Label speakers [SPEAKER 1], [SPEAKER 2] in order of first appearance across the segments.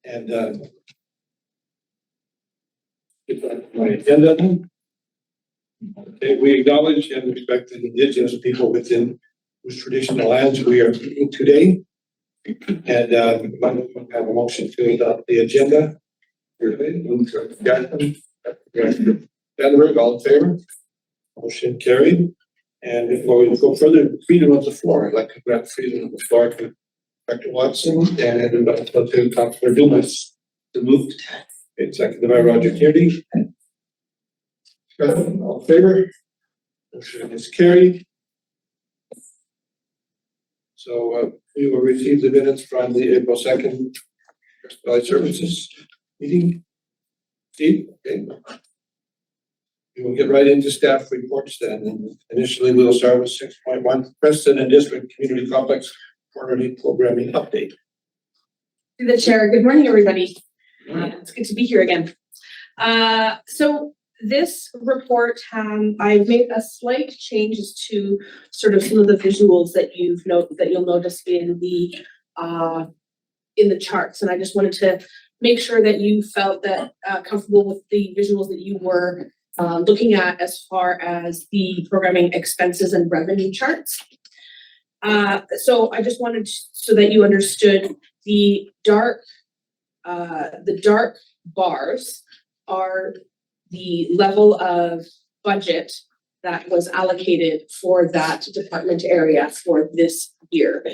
[SPEAKER 1] And get back to my agenda. Okay, we acknowledge and respect the Indigenous people within whose traditional lands we are meeting today. And we have a motion to adopt the agenda. Vandenberg, all in favor? Motion carried. And before we go further, freedom of the floor. I'd like to grant freedom of the floor to Dr. Watson and to Councilor Dumas. To move. It's seconded by Roger Kearney. All in favor? Motion is carried. So we will receive the minutes from the April 2nd Valley Services meeting. Steve, okay. We will get right into staff reports then. And initially, we will start with 6.1 Creston and District Community Complex quarterly programming update.
[SPEAKER 2] To the chair, good morning, everybody. It's good to be here again. So this report, I've made a slight changes to sort of some of the visuals that you'll notice in the charts, and I just wanted to make sure that you felt that comfortable with the visuals that you were looking at as far as the programming expenses and revenue charts. So I just wanted so that you understood the dark bars are the level of budget that was allocated for that department area for this year.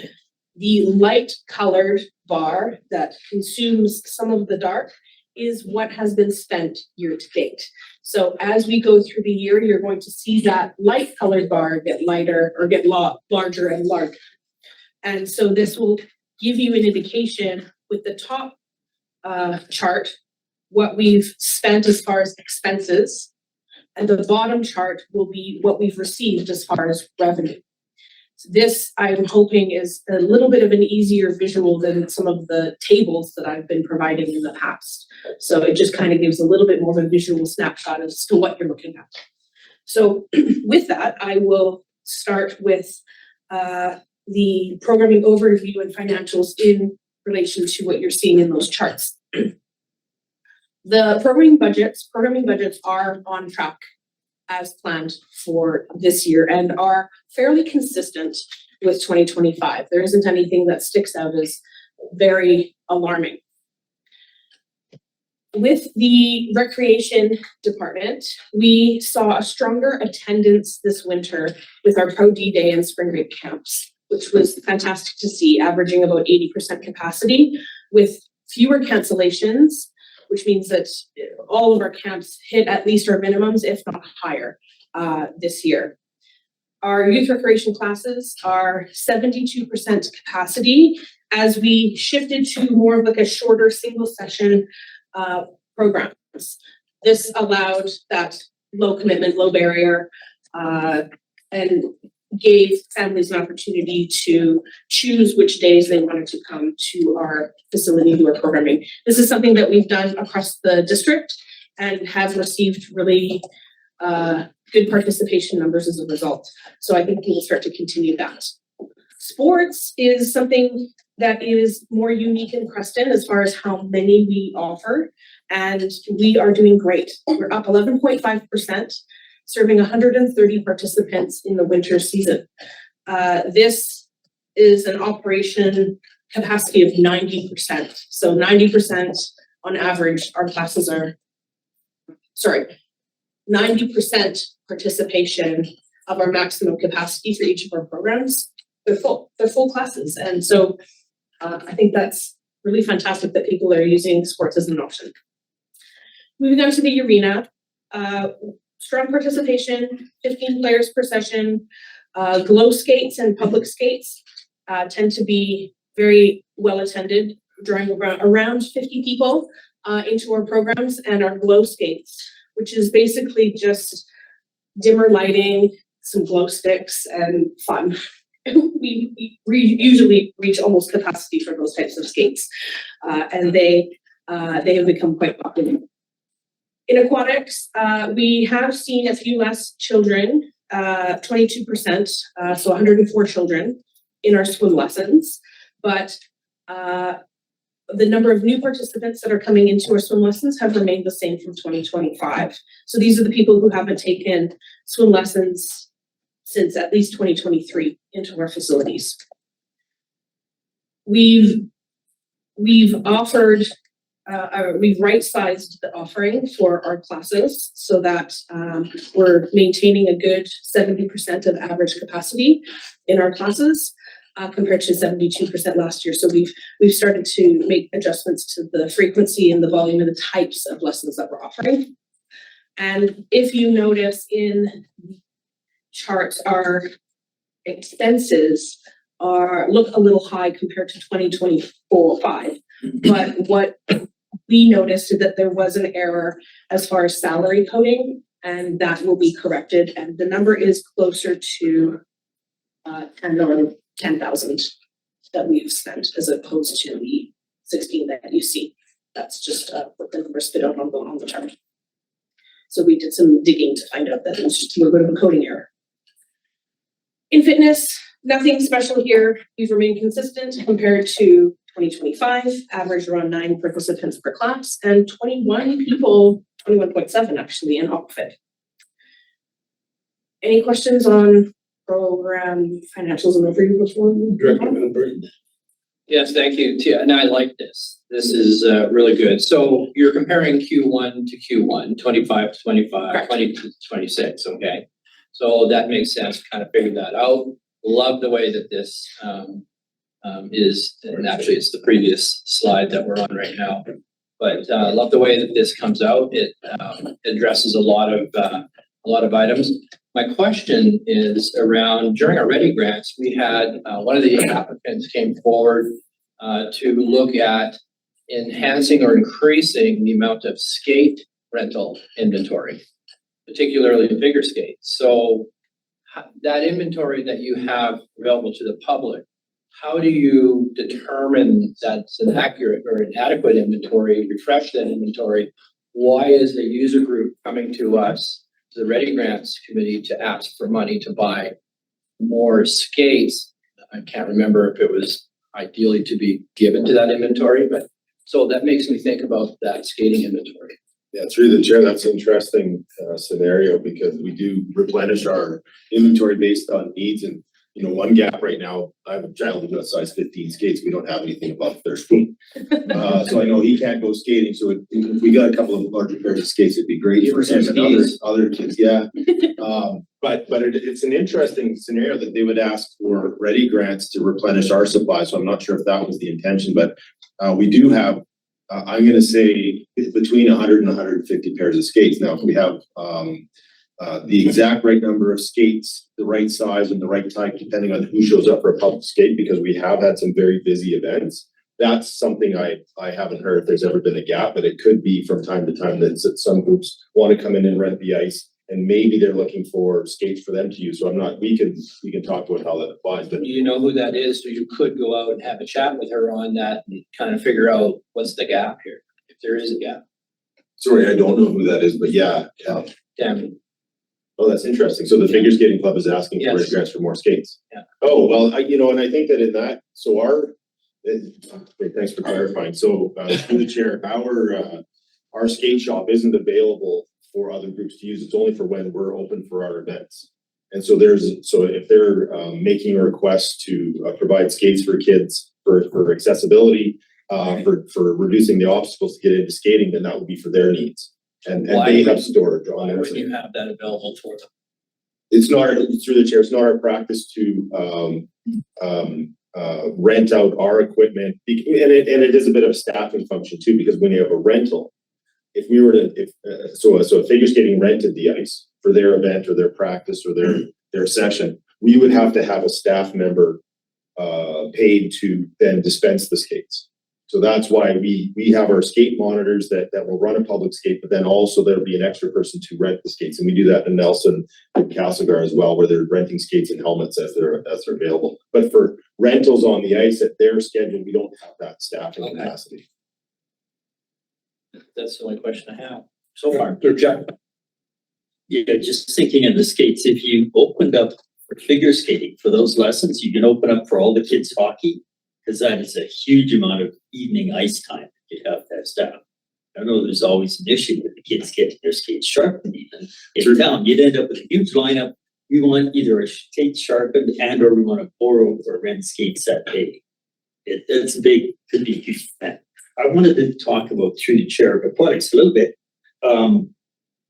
[SPEAKER 2] The light colored bar that consumes some of the dark is what has been spent year to date. So as we go through the year, you're going to see that light colored bar get lighter or get larger and larger. And so this will give you an indication with the top chart, what we've spent as far as expenses, and the bottom chart will be what we've received as far as revenue. So this, I'm hoping, is a little bit of an easier visual than some of the tables that I've been providing in the past. So it just kind of gives a little bit more of a visual snapshot as to what you're looking at. So with that, I will start with the programming overview and financials in relation to what you're seeing in those charts. The programming budgets are on track as planned for this year and are fairly consistent with 2025. There isn't anything that sticks out as very alarming. With the recreation department, we saw a stronger attendance this winter with our Pro D Day and spring break camps, which was fantastic to see, averaging about 80% capacity with fewer cancellations, which means that all of our camps hit at least our minimums, if not higher, this year. Our youth recreation classes are 72% capacity as we shifted to more of like a shorter single session programs. This allowed that low commitment, low barrier, and gave families an opportunity to choose which days they wanted to come to our facility to our programming. This is something that we've done across the district and have received really good participation numbers as a result. So I think we will start to continue that. Sports is something that is more unique in Creston as far as how many we offer, and we are doing great. We're up 11.5%. Serving 130 participants in the winter season. This is an operation capacity of 90%. So 90% on average, our classes are, 90% participation of our maximum capacity for each of our programs. They're full classes. And so I think that's really fantastic that people are using sports as an option. Moving on to the arena. Strong participation, 15 players per session. Glow skates and public skates tend to be very well attended, drawing around 50 people into our programs, and our glow skates, which is basically just dimmer lighting, some glow sticks, and fun. We usually reach almost capacity for those types of skates, and they have become quite popular. In aquatics, we have seen a few less children, 22%, so 104 children in our swim lessons, but the number of new participants that are coming into our swim lessons have remained the same from 2025. So these are the people who haven't taken swim lessons since at least 2023 into our facilities. We've offered, we've right-sized the offering for our classes so that we're maintaining a good 70% of average capacity in our classes. Compared to 72% last year. So we've started to make adjustments to the frequency and the volume and the types of lessons that we're offering. And if you notice in charts, our expenses look a little high compared to 2024-5. But what we noticed is that there was an error as far as salary coding, and that will be corrected. And the number is closer to 10,000 that we've spent as opposed to the 16 that you see. That's just what the numbers spit out on the chart. So we did some digging to find out that it was just a little bit of a coding error. In fitness, nothing special here. We've remained consistent compared to 2025, average around 9 participants per class and 21 people, 21.7 actually in outfit. Any questions on program financials and overview before?
[SPEAKER 1] Director Middlebury.
[SPEAKER 3] Yes, thank you, Tia, and I like this. This is really good. So you're comparing Q1 to Q1, 25 to 25,
[SPEAKER 2] Correct.
[SPEAKER 3] 22 to 26, okay? So that makes sense, kind of figured that out. Love the way that this is, and actually it's the previous slide that we're on right now. But love the way that this comes out. It addresses a lot of items. My question is around, during our Ready grants, we had one of the applicants came forward to look at enhancing or increasing the amount of skate rental inventory, particularly figure skates. So that inventory that you have available to the public, how do you determine that's an accurate or an adequate inventory, refresh that inventory? Why is the user group coming to us, to the Ready Grants Committee, to ask for money to buy more skates? I can't remember if it was ideally to be given to that inventory, but so that makes me think about that skating inventory.
[SPEAKER 4] Yeah, through the chair, that's an interesting scenario because we do replenish our inventory based on needs. And, you know, one gap right now, I have a child who's got size 15 skates. We don't have anything above 13. So I know he can't go skating. So if we got a couple of larger pairs of skates, it'd be great for him and other kids. Yeah. But it's an interesting scenario that they would ask for Ready grants to replenish our supply. So I'm not sure if that was the intention, but we do have, I'm going to say between 100 and 150 pairs of skates. Now, if we have the exact right number of skates, the right size and the right type, depending on who shows up for a public skate, because we have had some very busy events. That's something I haven't heard if there's ever been a gap, but it could be from time to time that some groups want to come in and rent the ice, and maybe they're looking for skates for them to use. So I'm not, we can talk about how that applies, but
[SPEAKER 3] Do you know who that is? So you could go out and have a chat with her on that and kind of figure out what's the gap here, if there is a gap.
[SPEAKER 4] sorry, I don't know who that is, but yeah.
[SPEAKER 3] Damn.
[SPEAKER 4] Oh, that's interesting. So the figure skating club is asking for
[SPEAKER 3] Yes.
[SPEAKER 4] grants for more skates?
[SPEAKER 3] Yeah.
[SPEAKER 4] Oh, well, and I think that in that, so thanks for clarifying. So, through the chair, our skate shop isn't available for other groups to use. It's only for when we're open for our events. And so if they're making a request to provide skates for kids for accessibility, for reducing the obstacles to get into skating, then that would be for their needs. And they have storage on
[SPEAKER 3] Why
[SPEAKER 4] there.
[SPEAKER 3] wouldn't you have that available for them?
[SPEAKER 4] It's through the chair, it's not our practice to rent out our equipment. And it is a bit of a staffing function too, because when you have a rental, if we were to, so if figure skating rented the ice for their event or their practice or their session, we would have to have a staff member paid to then dispense the skates. So that's why we have our skate monitors that will run a public skate, but then also there'll be an extra person to rent the skates. And we do that in Nelson and Castlegar as well, where they're renting skates and helmets as they're available. But for rentals on the ice at their schedule, we don't have that staffing capacity.
[SPEAKER 3] That's the only question I have so far.
[SPEAKER 1] Jack.
[SPEAKER 5] Yeah, just thinking of the skates, if you opened up for figure skating for those lessons, you can open up for all the kids hockey. because that is a huge amount of evening ice time you have to have staff. I know there's always an issue with the kids getting their skates sharpened even. In town, you'd end up with a huge lineup. We want either a skate sharpened and or we want to borrow or rent skates that day. It's a big, could be a huge event. I wanted to talk about through the chair of athletics a little bit.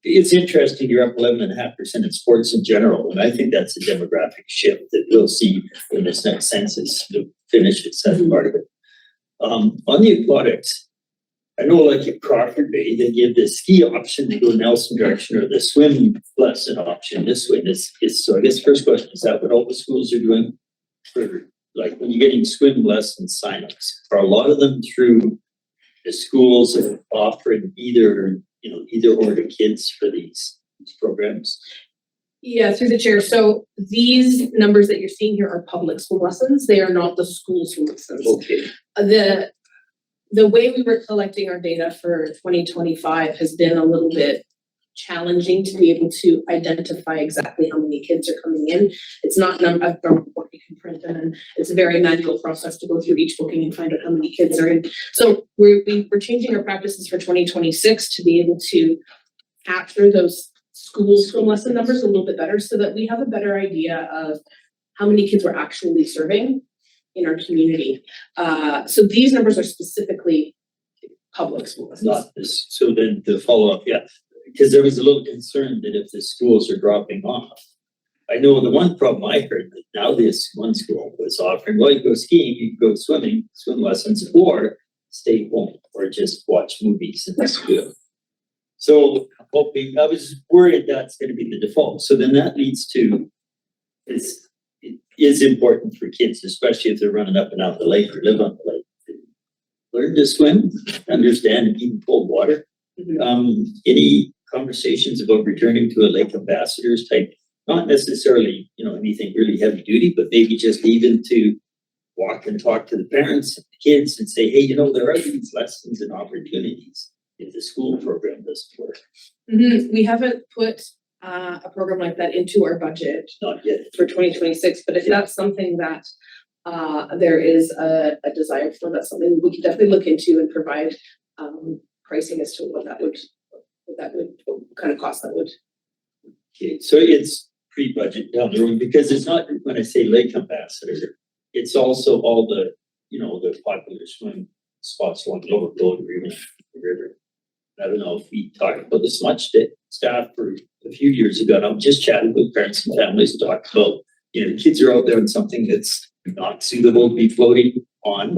[SPEAKER 5] It's interesting, you're up 11.5% in sports in general, and I think that's a demographic shift that we'll see in this next census to finish its second part of it. On the aquatics, I know like at Crawford Bay, they give the ski option to go Nelson direction or the swim lesson option this way. So I guess first question, is that what all the schools are doing? For like when you're getting swim lesson signups, are a lot of them through the schools that are offering either or to kids for these programs?
[SPEAKER 2] Yeah, through the chair. So these numbers that you're seeing here are public school lessons. They are not the school swim lessons.
[SPEAKER 5] Okay.
[SPEAKER 2] The way we were collecting our data for 2025 has been a little bit challenging to be able to identify exactly how many kids are coming in. It's not a report you can print in. It's a very manual process to go through each booking and find out how many kids are in. So we're changing our practices for 2026 to be able to capture those school swim lesson numbers a little bit better so that we have a better idea of how many kids we're actually serving in our community. So these numbers are specifically public school lessons.
[SPEAKER 5] Not this, so then the follow-up, yeah, because there was a little concern that if the schools are dropping off. I know the one problem I heard that now this one school was offering, well, you go skiing, you go swimming, swim lessons, or stay home, or just watch movies in the school. So hoping, I was worried that's gonna be the default. So then that leads to, it is important for kids, especially if they're running up and down the lake or live on the lake, to learn to swim, understand and even cold water. Any conversations about returning to a lake ambassadors type, not necessarily, anything really heavy duty, but maybe just even to walk and talk to the parents and the kids and say, hey, there are these lessons and opportunities if the school program doesn't work.
[SPEAKER 2] We haven't put a program like that into our budget
[SPEAKER 5] Not yet.
[SPEAKER 2] for 2026, but if that's something that there is a desire for, that's something we could definitely look into and provide pricing as to what kind of cost that would.
[SPEAKER 5] Okay, so it's pre-budget down the road, because it's not, when I say lake ambassador, it's also all the, the popular swim spots along the lower road or even the river. I don't know if we talked about this much that staff for a few years ago, and I'm just chatting with parents and families, talked about, kids are out there in something that's not suitable to be floating on,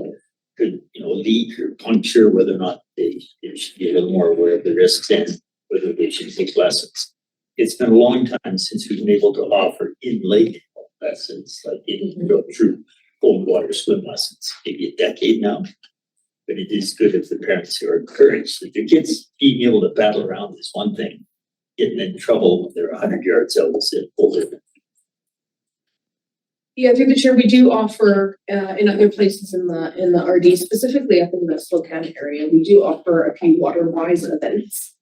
[SPEAKER 5] could, leak or puncture, whether or not they should be a little more aware of the risks and whether they should take lessons. It's been a long time since we've been able to offer in-lake lessons, like go through cold water swim lessons, maybe a decade now. But it is good if the parents who are encouraged that the kids being able to battle around is one thing. Getting in trouble when they're 100 yards out is a whole different.
[SPEAKER 2] Yeah, through the chair, we do offer in other places in the RD, specifically up in the Spokane area, we do offer a few water-wise events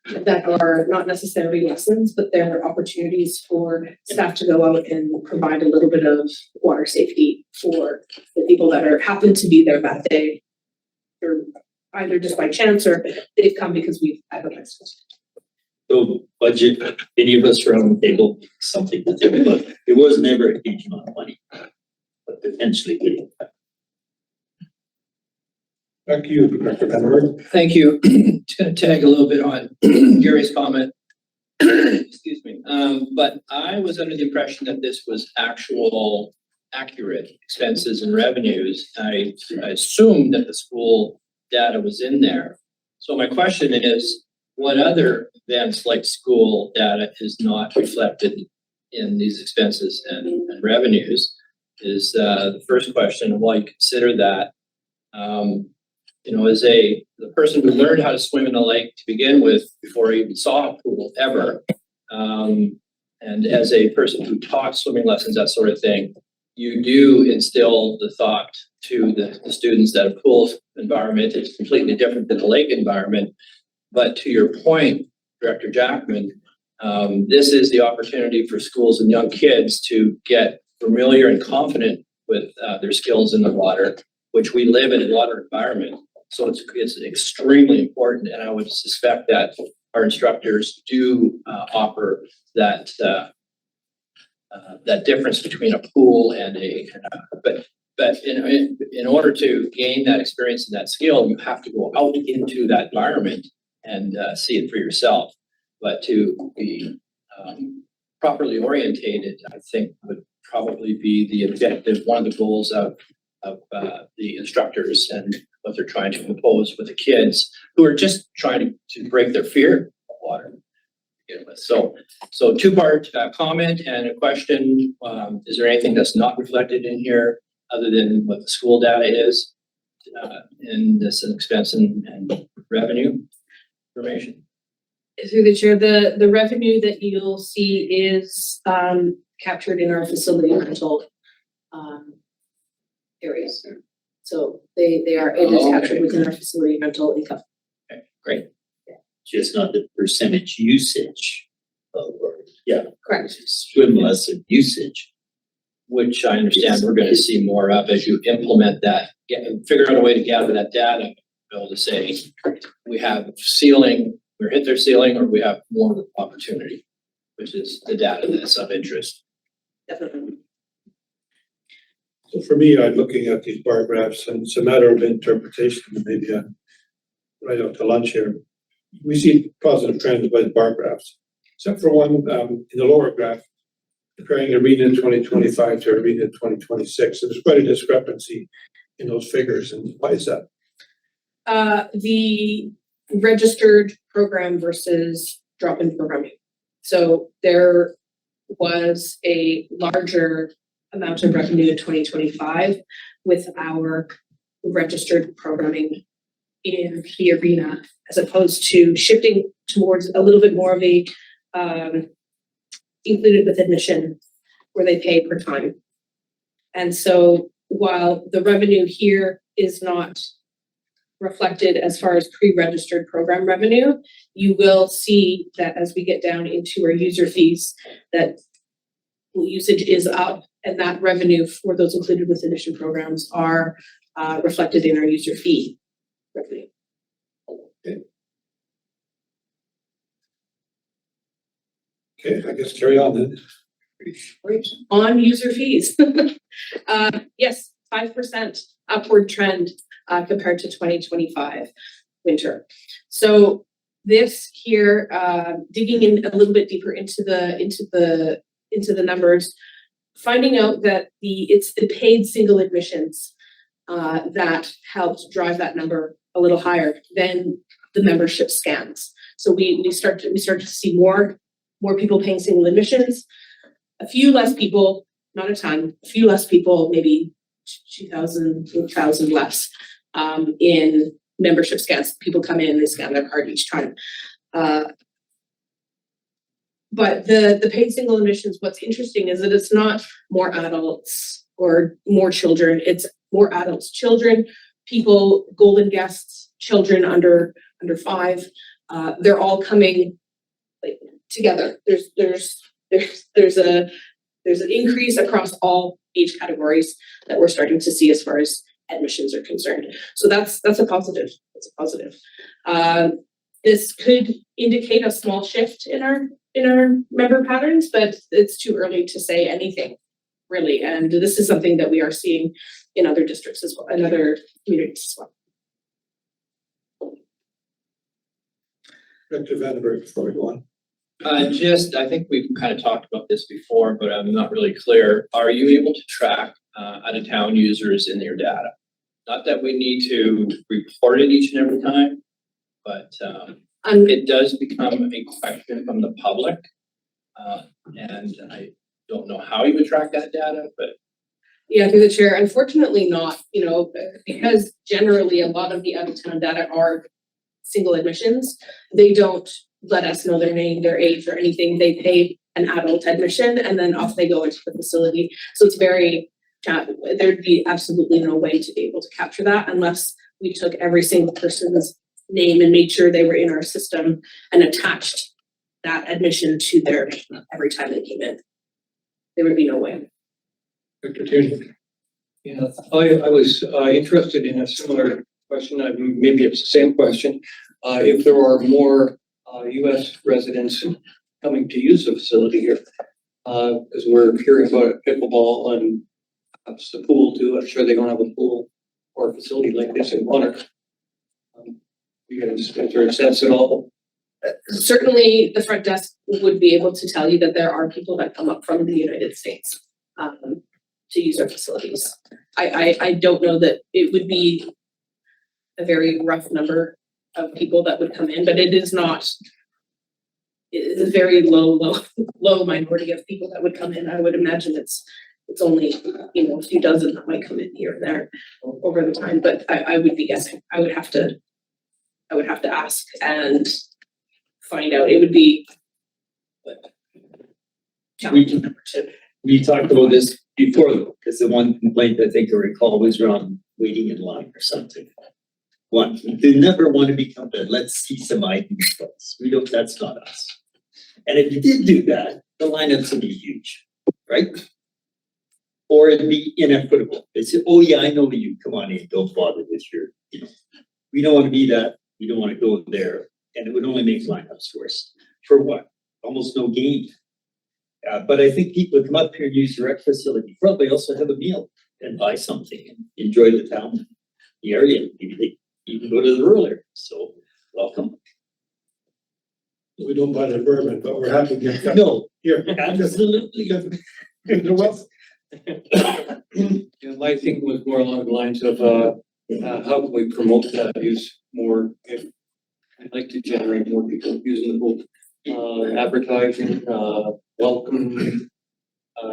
[SPEAKER 2] that are not necessarily lessons, but they're opportunities for staff to go out and provide a little bit of water safety for the people that happen to be there that day, or either just by chance or they've come because we've advertised.
[SPEAKER 5] So budget, any of us around the table, something to think about. It was never a huge amount of money, but potentially good impact.
[SPEAKER 1] Back to you, Director Penrose.
[SPEAKER 3] Thank you. Just gonna tag a little bit on Gary's comment. Excuse me. But I was under the impression that this was accurate expenses and revenues. I assumed that the school data was in there. So my question is, what other events like school data is not reflected in these expenses and revenues is the first question. Why consider that? As the person who learned how to swim in a lake to begin with before I even saw a pool ever, and as a person who taught swimming lessons, that sort of thing, you do instill the thought to the students that a pool environment is completely different than a lake environment. But to your point, Director Jackman, this is the opportunity for schools and young kids to get familiar and confident with their skills in the water which we live in a water environment. So it's extremely important, and I would suspect that our instructors do offer that that difference between a pool and but in order to gain that experience and that skill, you have to go out into that environment and see it for yourself. But to be properly orientated, I think would probably be the objective, one of the goals of the instructors and what they're trying to impose with the kids who are just trying to break their fear of water. So two-part comment and a question. Is there anything that's not reflected in here other than what the school data is in this expense and revenue information?
[SPEAKER 2] Through the chair, the revenue that you'll see is captured in our facility rental areas. So it is captured within our facility rental income.
[SPEAKER 3] Okay, great.
[SPEAKER 5] Just not the percentage usage of,
[SPEAKER 2] Correct.
[SPEAKER 5] swim lesson usage.
[SPEAKER 3] Which I understand we're gonna see more of as you implement that, figure out a way to gather that data, be able to say, we have ceiling, we're hit their ceiling, or we have more opportunity, which is the data that's of interest.
[SPEAKER 2] Definitely.
[SPEAKER 1] So for me, I'm looking at these bar graphs and it's a matter of interpretation, maybe right up to lunch here. We see positive trends by the bar graphs, except for one in the lower graph, comparing a reading in 2025 to a reading in 2026. So there's quite a discrepancy in those figures. And why is that?
[SPEAKER 2] The registered program versus drop-in programming. So there was a larger amount of revenue in 2025 with our registered programming in the arena, as opposed to shifting towards a little bit more of a included with admission where they pay per time. And so while the revenue here is not reflected as far as pre-registered program revenue, you will see that as we get down into our user fees, that usage is up, and that revenue for those included with admission programs are reflected in our user fee revenue.
[SPEAKER 1] Okay, I guess carry on then.
[SPEAKER 2] On user fees, yes, 5% upward trend compared to 2025 winter. So this here, digging in a little bit deeper into the numbers, finding out that it's the paid single admissions that helped drive that number a little higher than the membership scans. So we start to see more people paying single admissions, a few less people, not a ton, a few less people, maybe 2,000, 8,000 less in membership scans. People come in, they scan their card each time. But the paid single admissions, what's interesting is that it's not more adults or more children, it's more adults, children, people, golden guests, children under 5. They're all coming like together. There's an increase across all age categories that we're starting to see as far as admissions are concerned. So that's a positive. It's a positive. This could indicate a small shift in our member patterns, but it's too early to say anything really. And this is something that we are seeing in other districts as well, in other communities as well.
[SPEAKER 1] Director Vandenberg, before we go on.
[SPEAKER 3] I think we've kind of talked about this before, but I'm not really clear. Are you able to track out-of-town users in your data? Not that we need to report it each and every time, but it does become a question from the public. And I don't know how you would track that data, but.
[SPEAKER 2] Yeah, through the chair, unfortunately not, because generally a lot of the out-of-town data are single admissions. They don't let us know their name, their age, or anything. They pay an adult admission and then off they go into the facility. So it's very, there'd be absolutely no way to be able to capture that unless we took every single person's name and made sure they were in our system and attached that admission to their every time they came in. There would be no way.
[SPEAKER 1] Director Tierney.
[SPEAKER 6] Yeah, I was interested in a similar question, maybe it's the same question. If there are more US residents coming to use the facility here, because we're hearing about pickleball and perhaps the pool too. I'm sure they don't have a pool or a facility like this in Bonner. You guys, is there a sense at all?
[SPEAKER 2] Certainly, the front desk would be able to tell you that there are people that come up from the United States to use our facilities. I don't know that it would be a very rough number of people that would come in, but it is not. It is a very low minority of people that would come in. I would imagine it's only, a few dozen that might come in here and there over the time, but I would be guessing. I would have to ask and find out. It would be challenging number two.
[SPEAKER 5] We talked about this before, because the one complaint I think I recall was around waiting in line or something. One, they never want to become the let's see some IDs folks. We don't, that's not us. And if you did do that, the lineups would be huge, right? Or it'd be inequitable. They say, oh yeah, I know you, come on in, don't bother with your, we don't want to be that, we don't want to go there. And it would only make lineups worse. For what? Almost no gain. But I think people come up here and use the rec facility, probably also have a meal and buy something and enjoy the town, the area. Maybe they even go to the rural area. So welcome.
[SPEAKER 1] We don't buy the bourbon, but we're happy to get that
[SPEAKER 5] No,
[SPEAKER 1] here.
[SPEAKER 5] absolutely.
[SPEAKER 1] You're welcome.
[SPEAKER 6] Yeah, my thinking was more along the lines of how can we promote that use more? If I'd like to generate more people using the pool, advertising, welcome.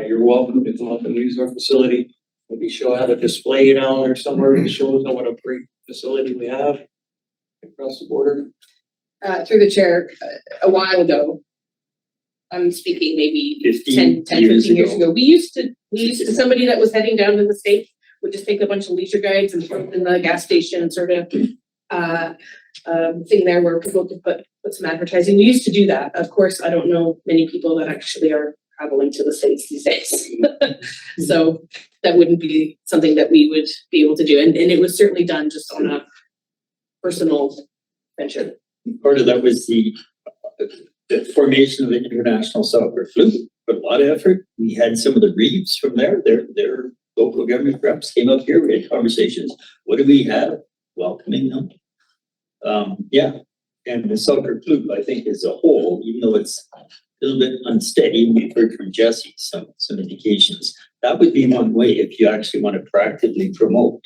[SPEAKER 6] You're welcome to come up and use our facility. Maybe have a display down there somewhere that shows what a great facility we have across the border.
[SPEAKER 2] Through the chair, a while ago, I'm speaking maybe 10, 15 years ago. We used to, somebody that was heading down to the States would just take a bunch of leisure guides and put them in the gas station sort of thing there where people could put some advertising. We used to do that. Of course, I don't know many people that actually are traveling to the States these days. So that wouldn't be something that we would be able to do. And it was certainly done just on a personal venture.
[SPEAKER 5] Part of that was the formation of the International Soccer Flu. Put a lot of effort. We had some of the Reeves from there. Their local government reps came up here. We had conversations. What do we have? Welcoming them. Yeah. And the soccer club, I think, as a whole, even though it's a little bit unsteady, we've heard from Jesse some indications. That would be one way if you actually want to proactively promote.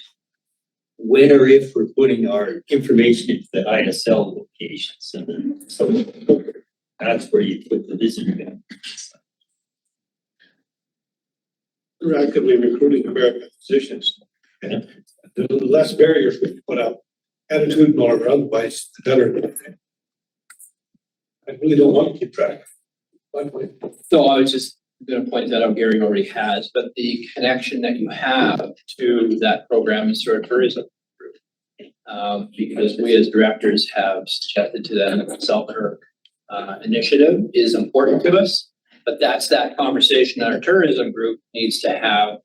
[SPEAKER 5] When or if we're putting our information into the ISL locations, and then so that's where you put the visitor in.
[SPEAKER 1] We're actively recruiting American physicians.
[SPEAKER 5] Yeah.
[SPEAKER 1] The less barriers we put up, attitudinal or otherwise, the better. I really don't want to keep track.
[SPEAKER 3] So I was just going to point that out, Gary already has, but the connection that you have to that program is through a tourism group. Because we as directors have suggested to them that the Selkirk initiative is important to us, but that's that conversation that our tourism group needs to have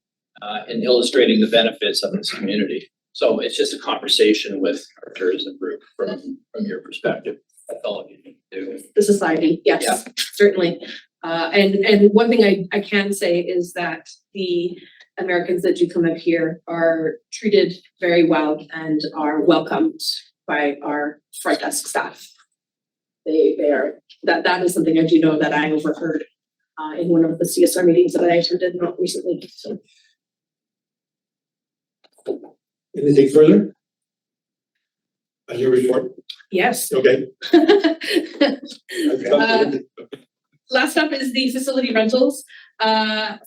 [SPEAKER 3] in illustrating the benefits of this community. So it's just a conversation with our tourism group from your perspective. That's all you need to do.
[SPEAKER 2] The society, yes,
[SPEAKER 3] Yeah.
[SPEAKER 2] certainly. And one thing I can say is that the Americans that do come up here are treated very well and are welcomed by our front desk staff. They are, that is something I do know that I overheard in one of the CSR meetings that I attended not recently, so.
[SPEAKER 1] Anything further? On your report?
[SPEAKER 2] Yes.
[SPEAKER 1] Okay.
[SPEAKER 2] Last up is the facility rentals.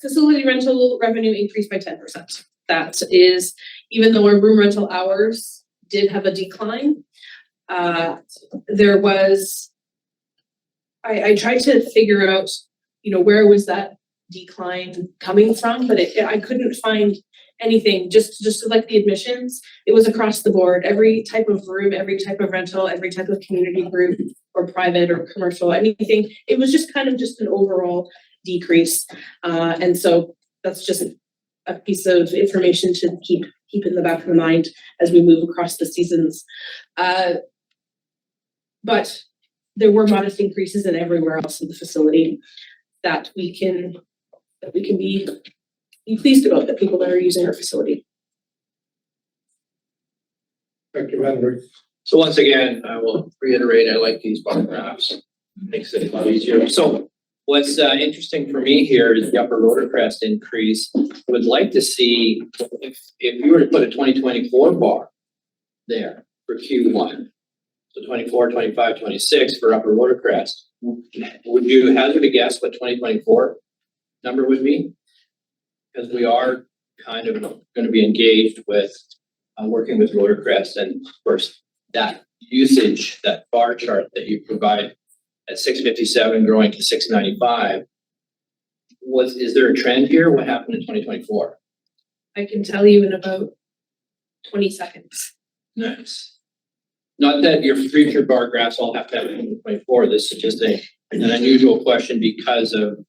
[SPEAKER 2] Facility rental revenue increased by 10%. That is, even though our room rental hours did have a decline, there was, I tried to figure out, where was that decline coming from, but I couldn't find anything, just like the admissions, it was across the board, every type of room, every type of rental, every type of community group or private or commercial, anything. It was just kind of just an overall decrease. And so that's just a piece of information to keep in the back of the mind as we move across the seasons. But there were modest increases in everywhere else in the facility that we can be pleased about, that people that are using our facility.
[SPEAKER 1] Dr. Vandenberg.
[SPEAKER 3] So once again, I will reiterate, I like these bar graphs. Makes it a lot easier. So what's interesting for me here is the upper rotorcrest increase. I would like to see if you were to put a 2024 bar there for Q1. So 24, 25, 26 for upper rotorcrest. Would you hazard a guess what 2024 number would be? Because we are kind of going to be engaged with working with rotorcrest, and of course that usage, that bar chart that you provide at 657 growing to 695. Is there a trend here? What happened in 2024?
[SPEAKER 2] I can tell you in about 20 seconds.
[SPEAKER 3] Nice. Not that your future bar graphs all have to happen in 2024. This is just an unusual question because of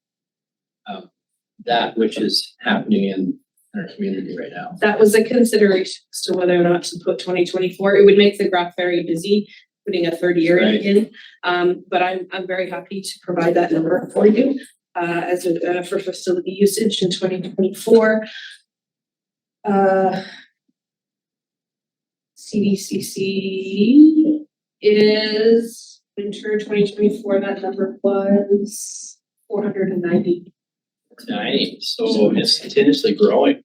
[SPEAKER 3] that which is happening in our community right now.
[SPEAKER 2] That was a consideration as to whether or not to put 2024. It would make the graph very busy, putting a third year
[SPEAKER 3] Right.
[SPEAKER 2] in. But I'm very happy to provide that number for you for facility usage in 2024. CDCC is winter 2024. That number was 490.
[SPEAKER 3] Nice. So it's continuously growing.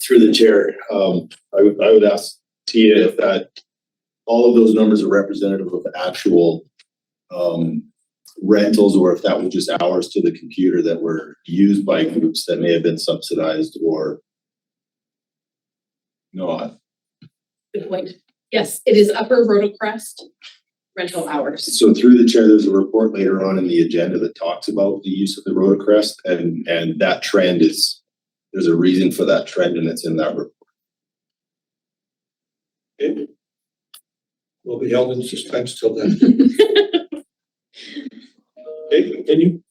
[SPEAKER 4] Through the chair, I would ask Tia if that, all of those numbers are representative of actual rentals, or if that was just hours to the computer that were used by groups that may have been subsidized or not.
[SPEAKER 2] Good point. Yes, it is upper Rotocrest rental hours.
[SPEAKER 4] So through the chair, there's a report later on in the agenda that talks about the use of the rotorcrest, and that trend is, there's a reason for that trend, and it's in that report.
[SPEAKER 1] Okay. We'll be held in suspense till then. Okay, continue.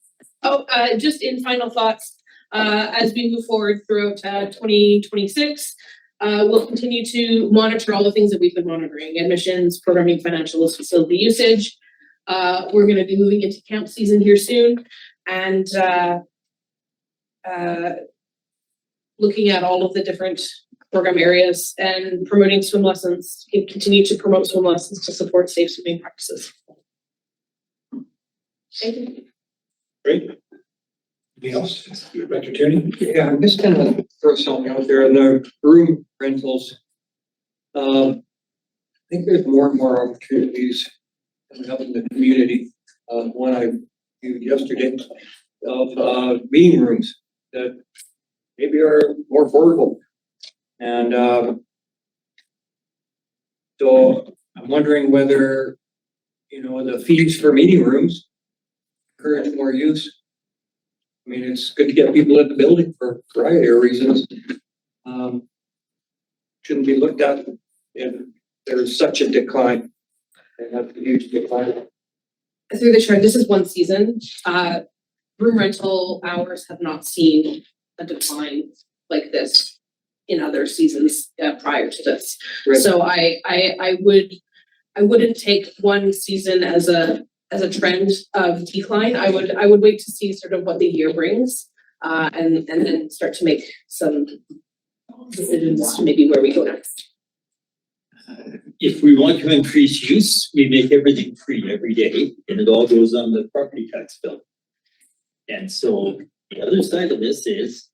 [SPEAKER 2] Just in final thoughts, as we move forward throughout 2026, we'll continue to monitor all the things that we've been monitoring: admissions, programming, financials, facility usage. We're going to be moving into camp season here soon, and looking at all of the different program areas and promoting swim lessons. We continue to promote swim lessons to support safe swimming practices. Thank you.
[SPEAKER 1] Great. Anything else? Dr. Tierney?
[SPEAKER 6] Yeah, I'm just gonna throw something out there in the room rentals. I think there's more and more opportunities coming up in the community. One I viewed yesterday of meeting rooms that maybe are more affordable. And so I'm wondering whether, the fees for meeting rooms encourage more use. I mean, it's good to get people in the building for a variety of reasons. Shouldn't be looked at if there's such a decline. And that's a huge decline.
[SPEAKER 2] Through the trend, this is one season. Room rental hours have not seen a decline like this in other seasons prior to this.
[SPEAKER 6] Right.
[SPEAKER 2] So I wouldn't take one season as a trend of decline. I would wait to see sort of what the year brings, and then start to make some decisions to maybe where we go next.
[SPEAKER 5] If we want to increase use, we make everything free every day, and it all goes on the property tax bill. And so the other side of this is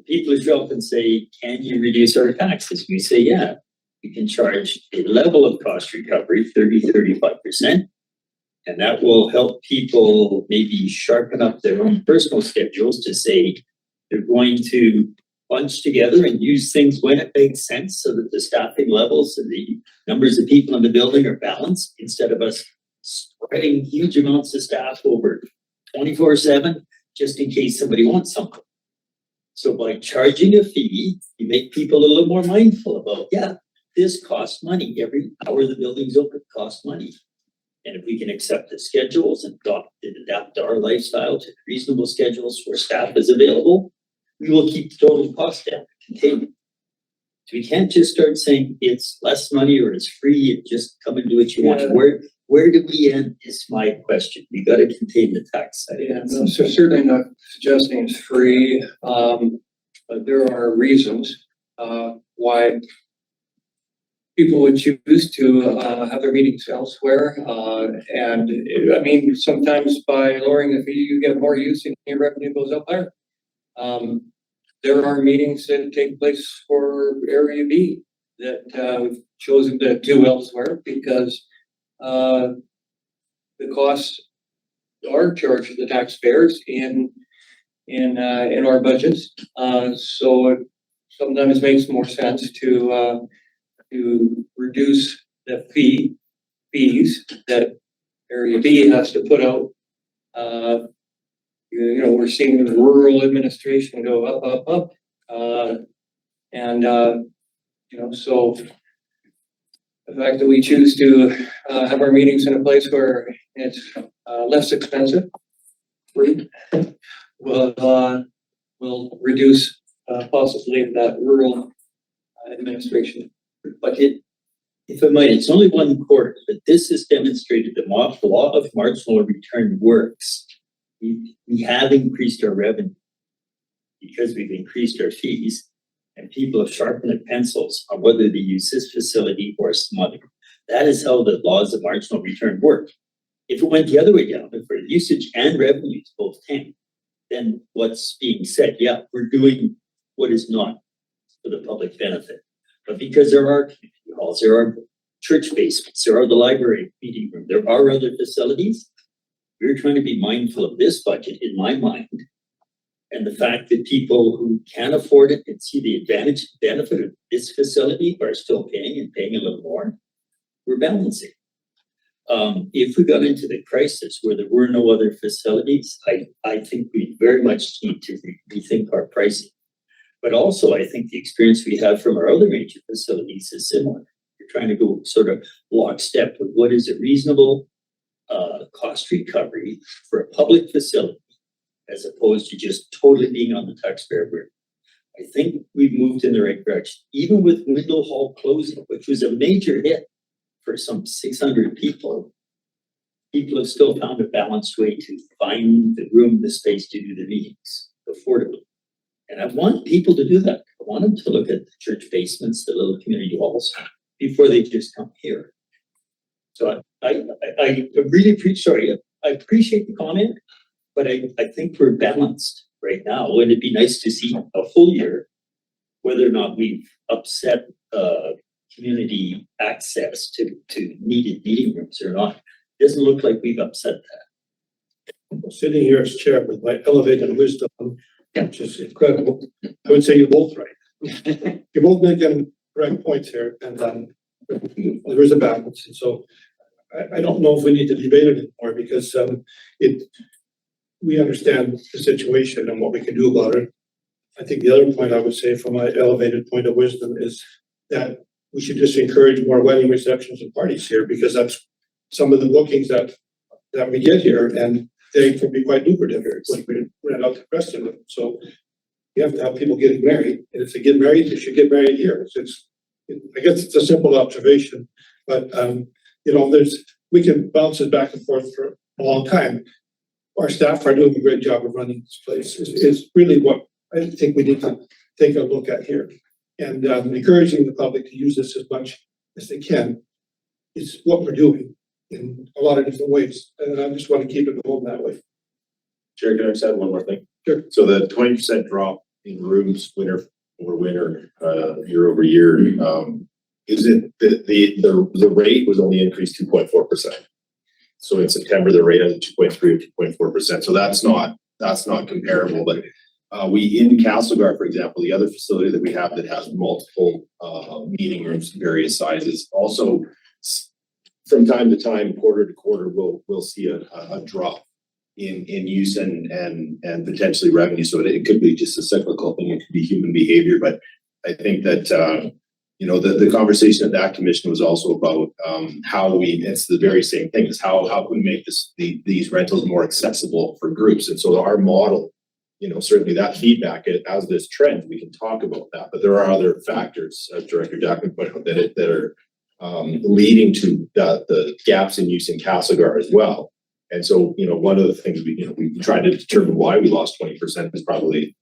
[SPEAKER 5] people show up and say, can you reduce our taxes? We say, yeah, we can charge a level of cost recovery, 30-35%. And that will help people maybe sharpen up their own personal schedules to say they're going to bunch together and use things when it makes sense, so that the staffing levels and the numbers of people in the building are balanced, instead of us spreading huge amounts of staff over 24/7 just in case somebody wants something. So by charging a fee, you make people a little more mindful about, yeah, this costs money. Every hour the building's open costs money. And if we can accept the schedules and adapt our lifestyle to reasonable schedules where staff is available, we will keep the total cost down, contain it. So we can't just start saying it's less money or it's free, and just come and do what you want.
[SPEAKER 6] Yeah.
[SPEAKER 5] Where do we end is my question. We gotta contain the tax side.
[SPEAKER 6] Yeah, no, so certainly not suggesting it's free, but there are reasons, why people would choose to, have their meetings elsewhere, and, I mean, sometimes by lowering the fee, you get more use and your revenue goes up higher. There are meetings that take place for Area B that, we've chosen to do elsewhere because, the costs are charged to the taxpayers in our budgets. So it sometimes makes more sense to reduce the fees that Area B has to put out. We're seeing the rural administration go up. So the fact that we choose to have our meetings in a place where it's less expensive, free, will reduce possibly that rural administration.
[SPEAKER 5] But if I might, it's only 1/4, but this has demonstrated the law of marginal return works. We have increased our revenue because we've increased our fees, and people have sharpened their pencils on whether they use this facility or some other. That is how the laws of marginal return work. If it went the other way down, if our usage and revenues both tank, then what's being said, yeah, we're doing what is not for the public benefit. But because there are community halls, there are church basements, there are the library meeting room, there are other facilities, we're trying to be mindful of this budget in my mind. And the fact that people who can afford it and see the benefit of this facility are still paying and paying a little more, we're balancing. If we got into the crisis where there were no other facilities, I think we very much need to rethink our pricing. But also, I think the experience we have from our other major facilities is similar. We're trying to go sort of lockstep with what is a reasonable cost recovery for a public facility, as opposed to just totally being on the taxpayer burden. I think we've moved in the right direction, even with Window Hall closing, which was a major hit for some 600 people. People have still found a balanced way to find the room, the space to do the meetings affordably. And I want people to do that. I want them to look at the church basements, the little community halls, before they just come here. So I really appreciate the comment, but I think we're balanced right now. And it'd be nice to see a full year, whether or not we've upset community access to needed meeting rooms or not. Doesn't look like we've upset that.
[SPEAKER 1] Sitting here as chair with my elevated wisdom, which is incredible, I would say you're both right. You're both making correct points here, and there is a balance. And so I don't know if we need to debate it anymore, because we understand the situation and what we can do about it. I think the other point I would say from my elevated point of wisdom is that we should just encourage more wedding receptions and parties here, because that's some of the bookings that we get here, and they can be quite lucrative here when we rent out to Creston. So you have to have people getting married, and if they get married, they should get married here. So I guess it's a simple observation, but we can bounce it back and forth for a long time. Our staff are doing a great job of running this place. Is really what I think we need to take a look at here, and encouraging the public to use this as much as they can is what we're doing in a lot of different ways. And I just want to keep it going that way.
[SPEAKER 4] Chair, can I just add one more thing?
[SPEAKER 1] Sure.
[SPEAKER 4] So the 20% drop in rooms winter over winter, year over year, is it the rate was only increased 2.4%. So in September, the rate of 2.3 or 2.4%. So that's not comparable. But we in Castlegar, for example, the other facility that we have that has multiple meeting rooms, various sizes, also from time to time, quarter to quarter, we'll see a drop in use and potentially revenue. So it could be just a cyclical thing. It could be human behavior. But I think that the conversation at that commission was also about how it's the very same thing, is how can we make these rentals more accessible for groups. And so our model certainly that feedback as this trend, we can talk about that, but there are other factors, as Director Jackman pointed out, that are leading to the gaps in use in Castlegar as well. And so, one of the things we try to determine why we lost 20% is probably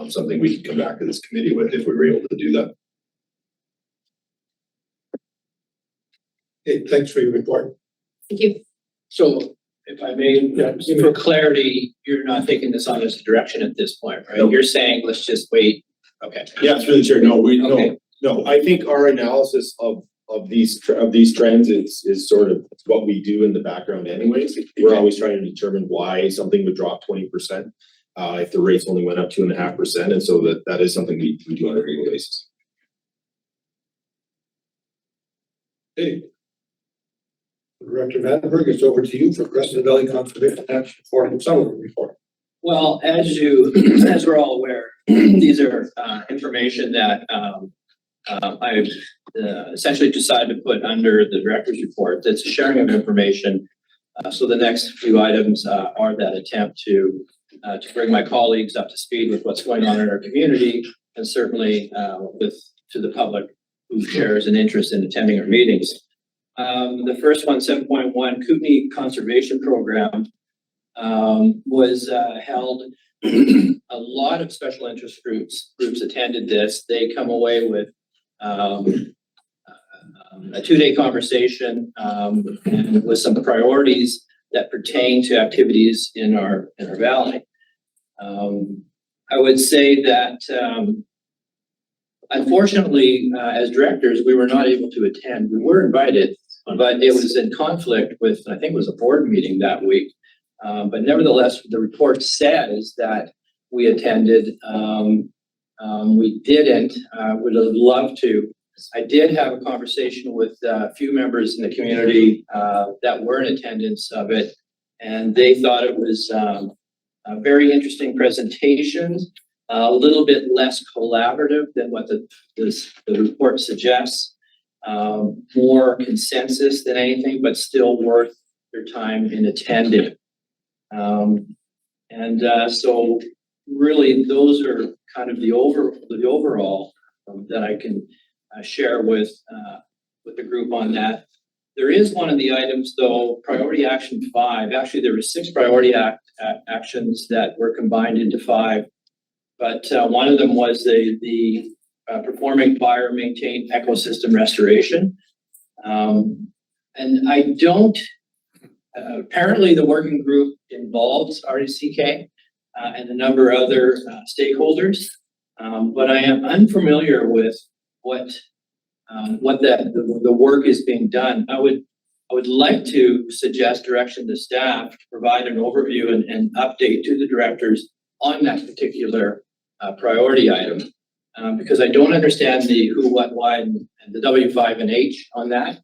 [SPEAKER 4] something we can come back to this committee with if we were able to do that.
[SPEAKER 1] Okay, thanks for your report.
[SPEAKER 2] Thank you.
[SPEAKER 3] So if I may, for clarity, you're not taking this on as a direction at this point, right?
[SPEAKER 4] No.
[SPEAKER 3] You're saying, let's just wait. Okay.
[SPEAKER 4] Yeah, it's really sure. No,
[SPEAKER 3] Okay.
[SPEAKER 4] no, I think our analysis of these trends is sort of what we do in the background anyways. We're always trying to determine why something would drop 20%, if the rates only went up 2.5%. And so that is something we do on a regular basis.
[SPEAKER 1] Okay. Director Vandenberg, it's over to you for Creston Valley Conservation Action Forum summary report.
[SPEAKER 3] Well, as we're all aware, these are information that I've essentially decided to put under the director's report. That's a sharing of information. So the next few items are that attempt to bring my colleagues up to speed with what's going on in our community, and certainly to the public who shares an interest in attending our meetings. The first one, 7.1, Kootenai Conservation Program, was held. A lot of special interest groups attended this. They come away with a 2-day conversation and with some priorities that pertain to activities in our valley. I would say that unfortunately, as directors, we were not able to attend. We were invited, but it was in conflict with, I think it was a board meeting that week. But nevertheless, the report says that we attended. We didn't. Would have loved to. I did have a conversation with a few members in the community that were in attendance of it, and they thought it was a very interesting presentation, a little bit less collaborative than what the report suggests, more consensus than anything, but still worth their time in attending. So really, those are kind of the overall that I can share with the group on that. There is one of the items, though, priority action 5. Actually, there were 6 priority actions that were combined into 5, but one of them was the performing fire maintain ecosystem restoration. And I don't. Apparently, the working group involves RDCK and a number of other stakeholders, but I am unfamiliar with what the work is being done. I would like to suggest direction to staff to provide an overview and update to the directors on that particular priority item, because I don't understand the who, what, why, and the W5 and H on that,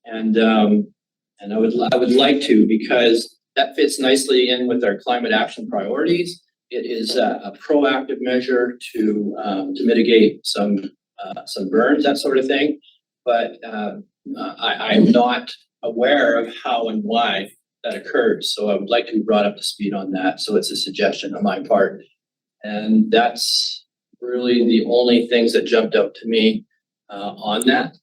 [SPEAKER 3] and I would like to, because that fits nicely in with our climate action priorities. It is a proactive measure to mitigate some burns, that sort of thing. But I'm not aware of how and why that occurs. So I would like to be brought up to speed on that. So it's a suggestion on my part. And that's really the only things that jumped out to me on that.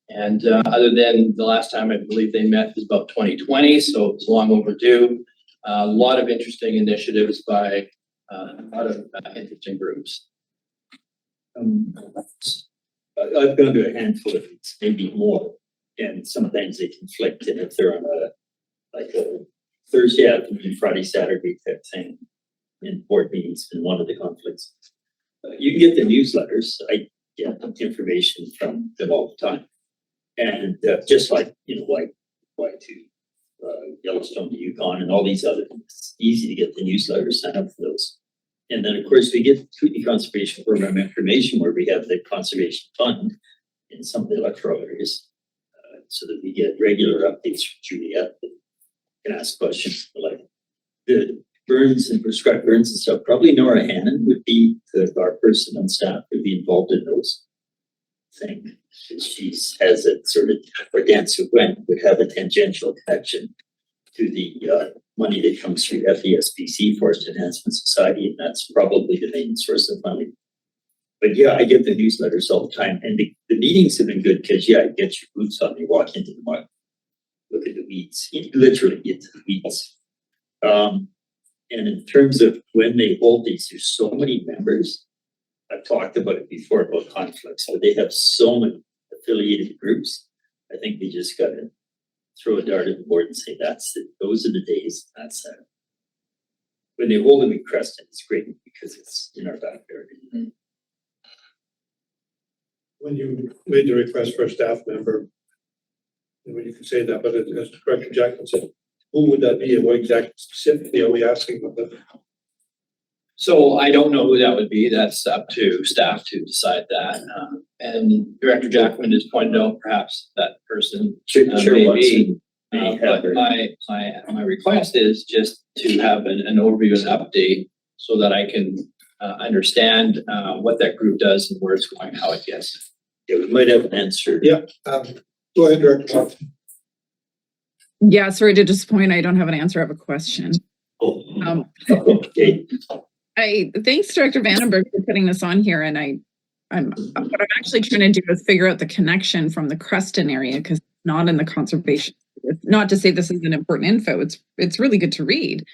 [SPEAKER 3] And other than the last time I believe they met was about 2020, so it's long overdue. A lot of interesting initiatives by a lot of interesting groups.
[SPEAKER 5] I've gone to a handful of these, maybe more, and sometimes they conflict, and if they're on a Thursday afternoon, Friday, Saturday type thing, in board meetings, and one of the conflicts. You can get the newsletters. I get information from them all the time. And just like, why to Yellowstone to Yukon and all these other things, it's easy to get the newsletters, sign up for those. And then, of course, we get the Kootenai Conservation Program information where we have the conservation fund in some of the electoral areas, so that we get regular updates from Juliet and can ask questions like the burns and prescribed burns and stuff. Probably Nora Hannon would be our person on staff who would be involved in those things. She has a sort of, or Dancer Gwen would have a tangential connection to the money that comes through FESBC, Forest Enhancement Society, and that's probably the main source of funding. But yeah, I get the newsletters all the time, and the meetings have been good because yeah, it gets your boots on, you walk into the mud, look at the weeds, you literally get to the weeds. And in terms of when they hold these, there's so many members. I've talked about it before about conflicts, but they have so many affiliated groups. I think we just gotta throw a dart at the board and say that's it. Those are the days. That's it. When they hold them in Creston, it's great because it's in our backyard.
[SPEAKER 1] When you made the request for a staff member, when you can say that, but as Director Jackman said, who would that be and what exactly specifically are we asking of them?
[SPEAKER 3] So I don't know who that would be. That's up to staff to decide that. And Director Jackman has pointed out perhaps that person
[SPEAKER 5] Chair
[SPEAKER 3] may
[SPEAKER 5] Watson
[SPEAKER 3] be.
[SPEAKER 5] may have
[SPEAKER 3] But
[SPEAKER 5] her.
[SPEAKER 3] my request is just to have an overview and update so that I can understand what that group does and where it's going, how it gets.
[SPEAKER 5] Yeah, we might have an answer.
[SPEAKER 1] Yeah, go ahead, Director Watson.
[SPEAKER 7] Yeah, sorry to disappoint. I don't have an answer. I have a question.
[SPEAKER 5] Oh,
[SPEAKER 7] Um,
[SPEAKER 5] okay.
[SPEAKER 7] Thanks, Director Vandenberg, for putting this on here. And what I'm actually trying to do is figure out the connection from the Creston area because it's not in the conservation. Not to say this isn't important info. It's really good to read.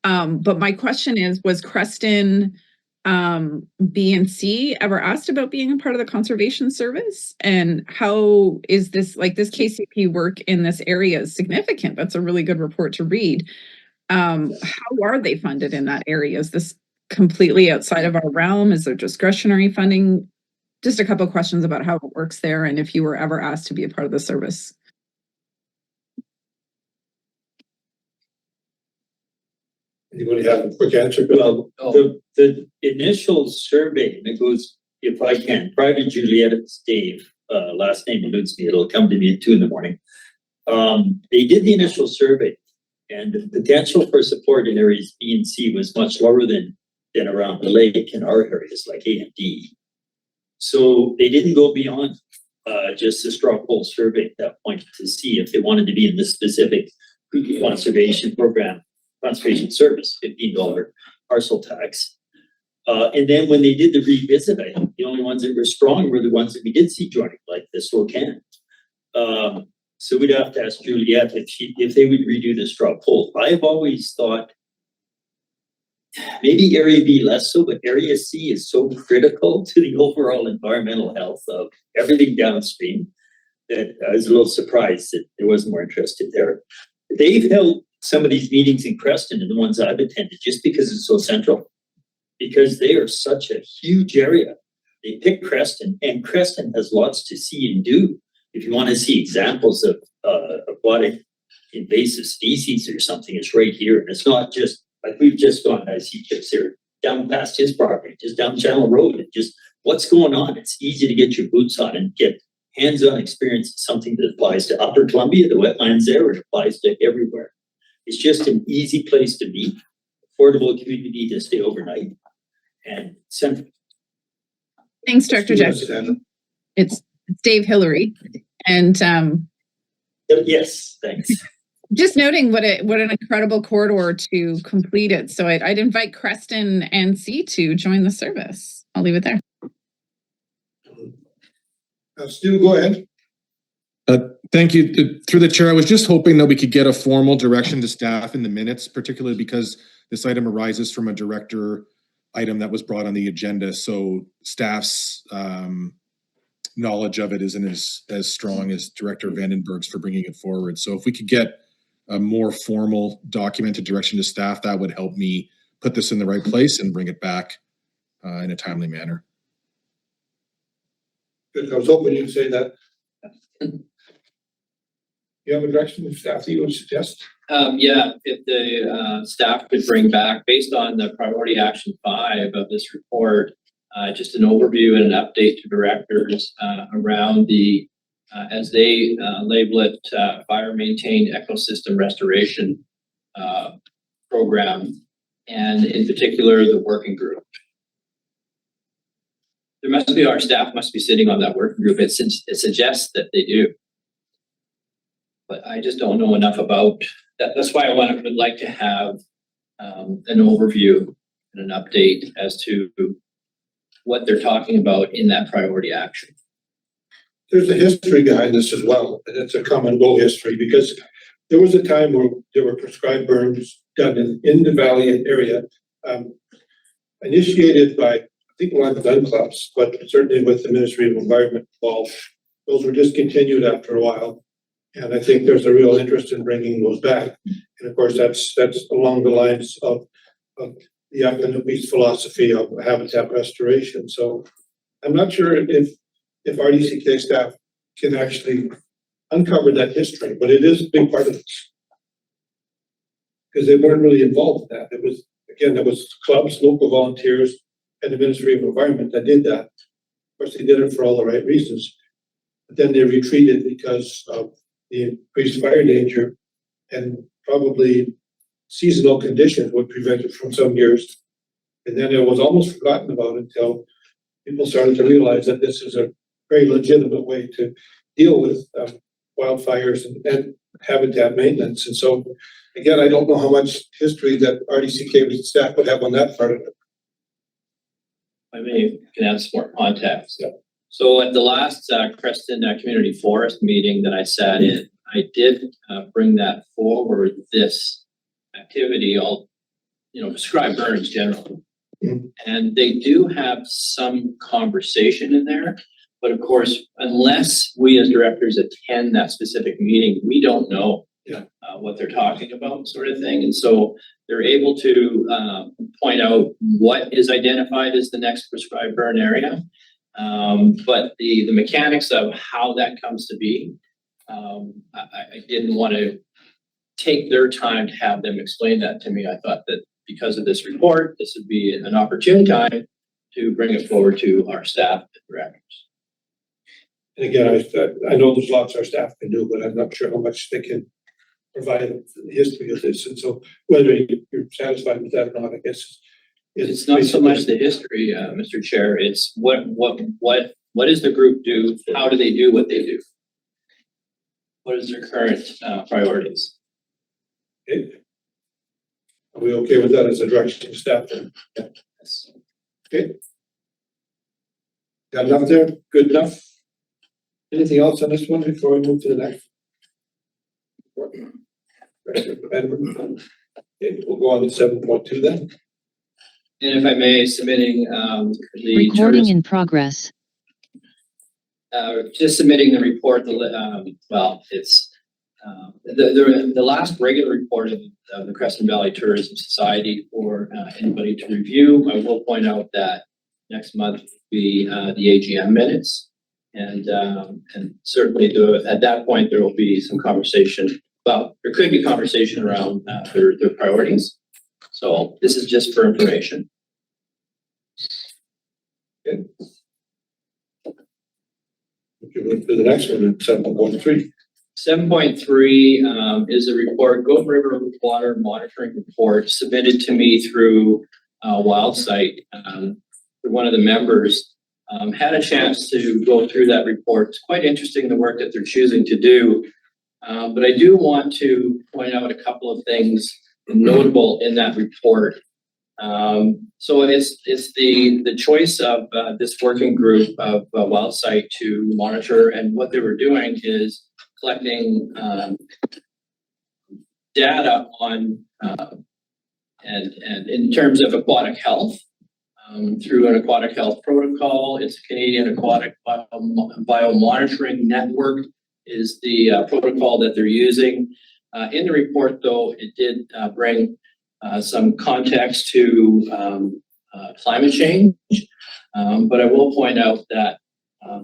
[SPEAKER 7] But my question is, was Creston B and C ever asked about being a part of the conservation service? And how is this, like this KCP work in this area is significant? That's a really good report to read. How are they funded in that area? Is this completely outside of our realm? Is there discretionary funding? Just a couple of questions about how it works there and if you were ever asked to be a part of the service.
[SPEAKER 1] Anybody have a quick answer?
[SPEAKER 5] Well, the initial survey, and it goes, if I can, prior to Juliet, it's Dave, last name eludes me, it'll come to me at 2 a.m. They did the initial survey and the potential for support in areas B and C was much lower than around the lake in our areas like A and D. So they didn't go beyond just a straw poll survey at that point to see if they wanted to be in this specific conservation program. Conservation service, $15 parcel tax. And then when they did the revisit, I think the only ones that were strong were the ones that we did see joining, like the Spokane. So we'd have to ask Juliet if they would redo the straw poll. I've always thought maybe area B less so, but area C is so critical to the overall environmental health of everything downstream that I was a little surprised that there wasn't more interested there. They've held some of these meetings in Creston and the ones I've attended just because it's so central, because they are such a huge area. They pick Creston and Creston has lots to see and do. If you want to see examples of aquatic invasive species or something, it's right here. And it's not just like we've just gone, I see Chips here down past his property, just down Channel Road, and just what's going on. It's easy to get your boots on and get hands-on experience. It's something that applies to Upper Columbia, the wetlands there, it applies to everywhere. It's just an easy place to be, affordable community to stay overnight, and central.
[SPEAKER 7] Thanks, Director Jackson. It's Dave Hillary. And
[SPEAKER 5] yes, thanks.
[SPEAKER 7] just noting what an incredible corridor to complete it. So I'd invite Creston and C to join the service. I'll leave it there.
[SPEAKER 1] Stu, go ahead.
[SPEAKER 8] Thank you. Through the chair, I was just hoping that we could get a formal direction to staff in the minutes, particularly because this item arises from a director item that was brought on the agenda. So staff's knowledge of it isn't as strong as Director Vandenberg's for bringing it forward. So if we could get a more formal documented direction to staff, that would help me put this in the right place and bring it back in a timely manner.
[SPEAKER 1] Good. I was hoping you'd say that. You have a direction of staff that you would suggest?
[SPEAKER 3] Yeah, if the staff could bring back, based on the priority action 5 of this report, just an overview and an update to directors around the, as they label it, fire maintained ecosystem restoration program, and in particular, the working group. There must be, our staff must be sitting on that working group. It suggests that they do. But I just don't know enough about that's why would like to have an overview and an update as to what they're talking about in that priority action.
[SPEAKER 1] There's a history behind this as well, and it's a come and go history, because there was a time where there were prescribed burns done in the valley area, initiated by, I think, one of the gun clubs, but certainly with the Ministry of Environment involved. Those were discontinued after a while, and I think there's a real interest in bringing those back. And of course, that's along the lines of the Akanapi's philosophy of habitat restoration. So I'm not sure if RDCK staff can actually uncover that history, but it is a big part of this. Because they weren't really involved in that. It was, again, there was clubs, local volunteers, and the Ministry of Environment that did that. Of course, they did it for all the right reasons. But then they retreated because of the increased fire danger and probably seasonal conditions would prevent it from some years. And then it was almost forgotten about until people started to realize that this is a very legitimate way to deal with wildfires and habitat maintenance. And so, again, I don't know how much history that RDCK staff would have on that part of it.
[SPEAKER 3] I may can add some more context. Yeah. So at the last Creston Community Forest meeting that I sat in, I did bring that forward, this activity, all, prescribed burns generally. Mm-hmm. And they do have some conversation in there, but of course, unless we as directors attend that specific meeting, we don't know what they're talking about, sort of thing. And so they're able to point out what is identified as the next prescribed burn area. But the mechanics of how that comes to be, I didn't want to take their time to have them explain that to me. I thought that because of this report, this would be an opportune time to bring it forward to our staff and directors.
[SPEAKER 1] And again, I know there's lots our staff can do, but I'm not sure how much they can provide the history of this. And so whether you're satisfied with that or not, I guess
[SPEAKER 3] it's not so much the history, Mr. Chair. It's what does the group do? How do they do what they do? What is their current priorities?
[SPEAKER 1] Okay. Are we okay with that as a direction to staff then? Yeah.
[SPEAKER 3] Yes.
[SPEAKER 1] Okay. Got enough there? Good enough? Anything else on this one before we move to the next? Okay, we'll go on to 7.2 then.
[SPEAKER 3] And if I may, submitting the
[SPEAKER 9] recording in progress.
[SPEAKER 3] Just submitting the report. It's the last regular report of the Creston Valley Tourism Society for anybody to review. I will point out that next month will be the AGM minutes, and certainly at that point there will be some conversation. Well, there could be conversation around their priorities. So this is just for information.
[SPEAKER 1] Okay. Okay, move to the next one, 7.3.
[SPEAKER 3] 7.3 is a report, Goat River Water Monitoring Report, submitted to me through WildSite. One of the members had a chance to go through that report. It's quite interesting, the work that they're choosing to do. But I do want to point out a couple of things notable in that report. So it's the choice of this working group of WildSite to monitor, and what they were doing is collecting data on and in terms of aquatic health through an aquatic health protocol. It's a Canadian Aquatic Biomonitoring Network is the protocol that they're using. In the report, though, it did bring some context to climate change, but I will point out that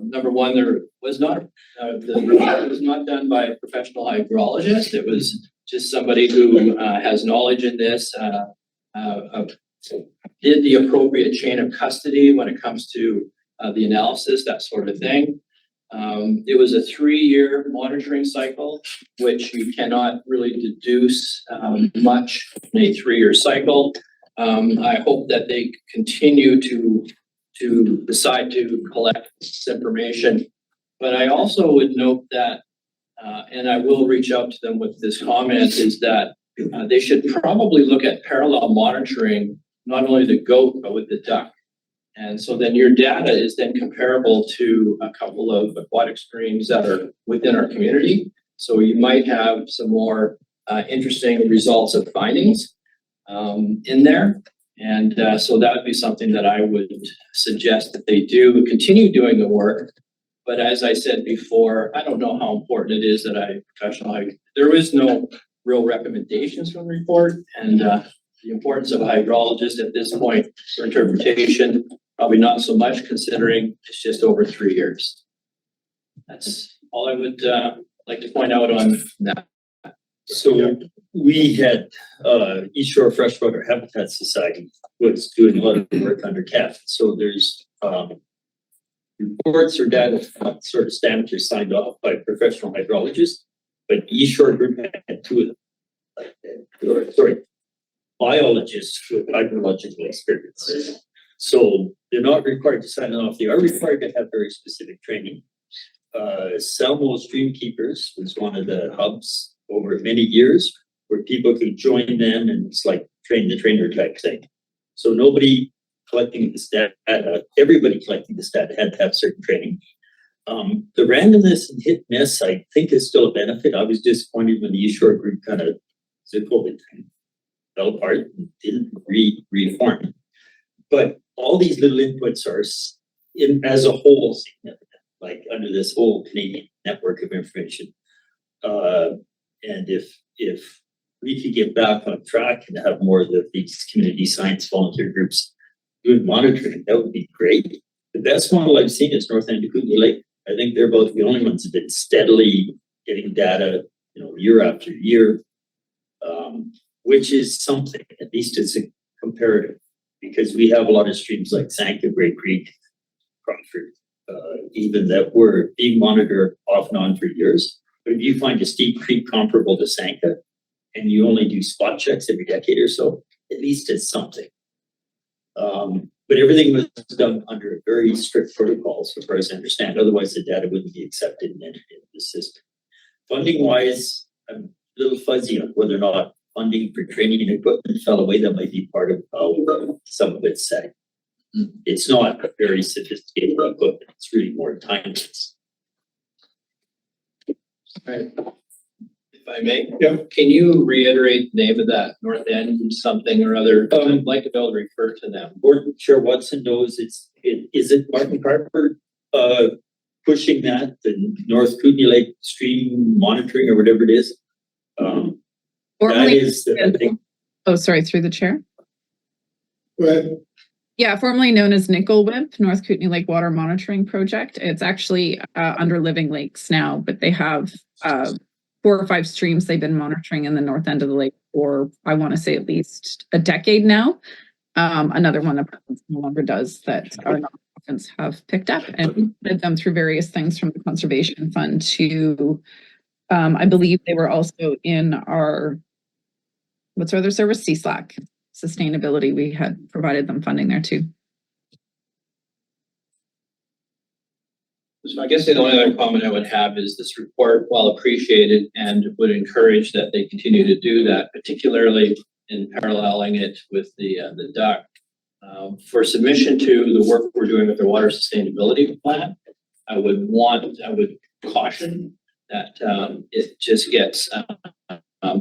[SPEAKER 3] number one, there was not the report was not done by a professional hydrologist. It was just somebody who has knowledge in this, did the appropriate chain of custody when it comes to the analysis, that sort of thing. It was a 3-year monitoring cycle, which you cannot really deduce much in a 3-year cycle. I hope that they continue to decide to collect this information. But I also would note that and I will reach out to them with this comment, is that they should probably look at parallel monitoring, not only the goat, but with the duck. And so then your data is then comparable to a couple of aquatic streams that are within our community. So you might have some more interesting results of findings in there. And so that would be something that I would suggest that they do continue doing the work. But as I said before, I don't know how important it is that I professional. There is no real recommendations from the report, and the importance of a hydrologist at this point for interpretation, probably not so much, considering it's just over 3 years. That's all I would like to point out on that.
[SPEAKER 5] So we had, East Shore Freshwater Habitat Society was doing a lot of work under CAF. So there's, reports or data sort of stamped or signed off by professional hydrologists, but East Shore Group had 2 of them. Biologists with hydrological experience. So they're not required to sign it off. They are required to have very specific training. Selmo Stream Keepers was one of the hubs over many years where people could join them, and it's like train the trainer type thing. So nobody collecting the data, everybody collecting the data had to have certain training. The randomness and hit miss, I think, is still a benefit. I was disappointed when the East Shore Group kind of, the COVID thing, fell apart and didn't reform. But all these little inputs are as a whole significant, like under this whole Canadian network of information. And if we could get back on track and have more of these community science volunteer groups doing monitoring, that would be great. The best model I've seen is North End of Kootenay Lake. I think they're both the only ones that have been steadily getting data, year after year, which is something, at least it's a comparative, because we have a lot of streams like Sanka, Great Creek, Crawford, even that were being monitored off and on for years. But if you find a steep creek comparable to Sanka, and you only do spot checks every decade or so, at least it's something. But everything was done under a very strict protocol, so far as I understand. Otherwise, the data wouldn't be accepted and entered into the system. Funding wise, I'm a little fuzzy on whether or not funding for training and equipment fell away. That might be part of how some of it's set. It's not very sophisticated equipment. It's really more time-based.
[SPEAKER 3] Right. If I may?
[SPEAKER 1] Yeah.
[SPEAKER 3] Can you reiterate the name of that North End something or other? I'd like to be able to refer to them.
[SPEAKER 5] Board Chair Watson knows is it Martin Carper pushing that, the North Kootenay Lake stream monitoring or whatever it is? That
[SPEAKER 7] Formerly,
[SPEAKER 5] is the thing.
[SPEAKER 7] oh, sorry, through the chair.
[SPEAKER 1] Go ahead.
[SPEAKER 7] Yeah, formerly known as Nickel WIMP, North Kootenay Lake Water Monitoring Project. It's actually under Living Lakes now, but they have 4 or 5 streams they've been monitoring in the north end of the lake for, I want to say, at least a decade now. Another one that no longer does that our nonprofits have picked up and led them through various things from the Conservation Fund to, I believe they were also in our, what's our other service? CSLAC. Sustainability, we had provided them funding there too.
[SPEAKER 3] So I guess the only other comment I would have is this report, while appreciated, and would encourage that they continue to do that, particularly in paralleling it with the duck. For submission to the work we're doing with the water sustainability plan, I would caution that it just gets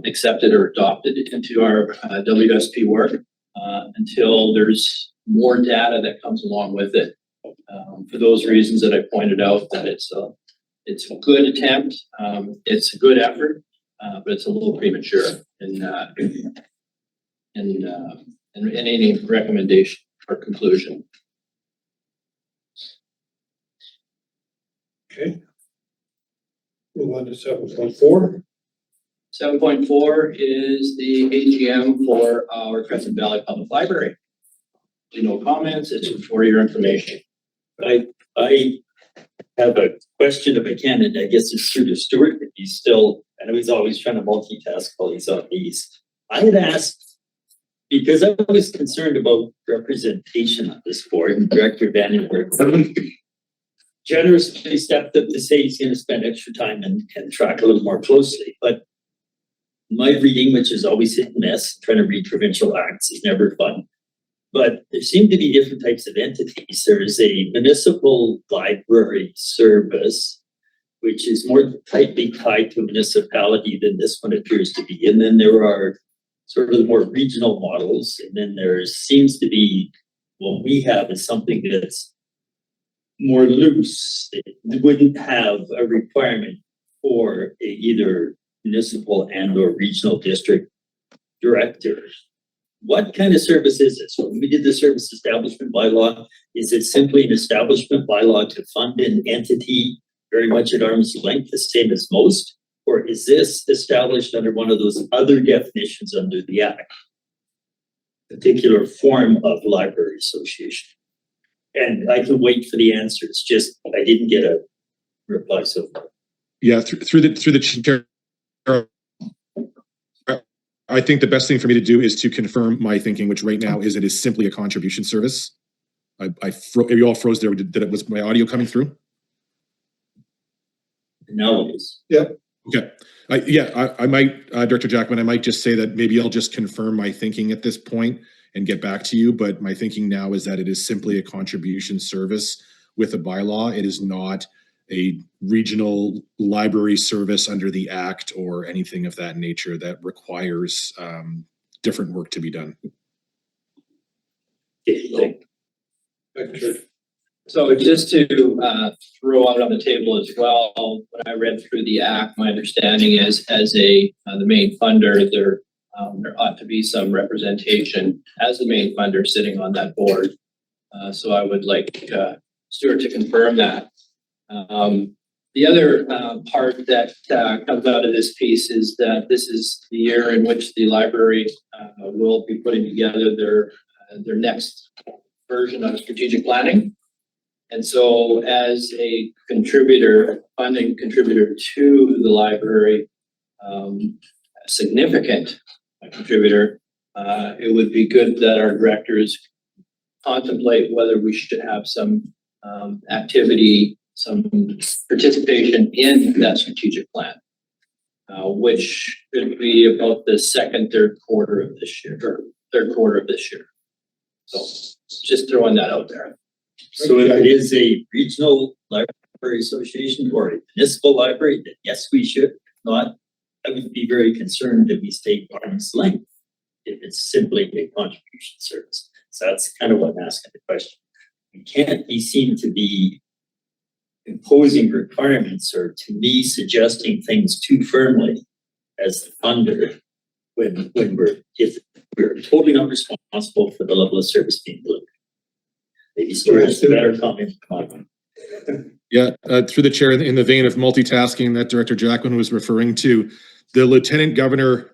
[SPEAKER 3] accepted or adopted into our WSP work until there's more data that comes along with it. For those reasons that I pointed out, that it's a good attempt, it's a good effort, but it's a little premature in any recommendation or conclusion.
[SPEAKER 1] Okay. Move on to 7.4.
[SPEAKER 3] 7.4 is the AGM for our Creston Valley Public Library. No comments, it's for your information.
[SPEAKER 5] I have a question if I can, and I guess it's through to Stuart, if he's still, I know he's always trying to multitask while he's on these. I had asked, because I was concerned about representation on this board, and Director Vandenberg generously stepped up to say he's gonna spend extra time and track a little more closely, but my reading, which is always hit and miss, trying to read provincial acts is never fun. But there seem to be different types of entities. There is a municipal library service, which is more tightly tied to a municipality than this one appears to be. And then there are sort of the more regional models. And then there seems to be, what we have is something that's more loose. It wouldn't have a requirement for either municipal and or regional district director. What kind of service is this? When we did the service establishment bylaw, is it simply an establishment bylaw to fund an entity very much at arm's length, the same as most? Or is this established under one of those other definitions under the Act? Particular form of library association? And I can wait for the answers, just I didn't get a reply so far.
[SPEAKER 8] Yeah, through the chair, I think the best thing for me to do is to confirm my thinking, which right now is it is simply a contribution service. You all froze there. Did it, was my audio coming through?
[SPEAKER 5] Now it is.
[SPEAKER 8] Okay. I might, Director Jackman, I might just say that maybe I'll just confirm my thinking at this point and get back to you. But my thinking now is that it is simply a contribution service with a bylaw. It is not a regional library service under the Act or anything of that nature that requires different work to be done.
[SPEAKER 3] So just to throw out on the table as well, when I read through the Act, my understanding is as the main funder, there ought to be some representation as the main funder sitting on that board. So I would like Stuart to confirm that. The other part that comes out of this piece is that this is the year in which the library will be putting together their next version of strategic planning. And so as a contributor, funding contributor to the library, a significant contributor, it would be good that our directors contemplate whether we should have some activity, some participation in that strategic plan, which could be about the third quarter of this year. So just throwing that out there.
[SPEAKER 5] So if it is a regional library association or a municipal library, then yes, we should. Not, I would be very concerned if we stay arm's length if it's simply a contribution service. So that's kind of what I'm asking the question. We can't be seen to be imposing requirements or to me suggesting things too firmly as the funder when we're totally not responsible for the level of service being delivered. Maybe Stuart has a better comment.
[SPEAKER 8] Yeah, through the chair, in the vein of multitasking that Director Jackman was referring to, the Lieutenant Governor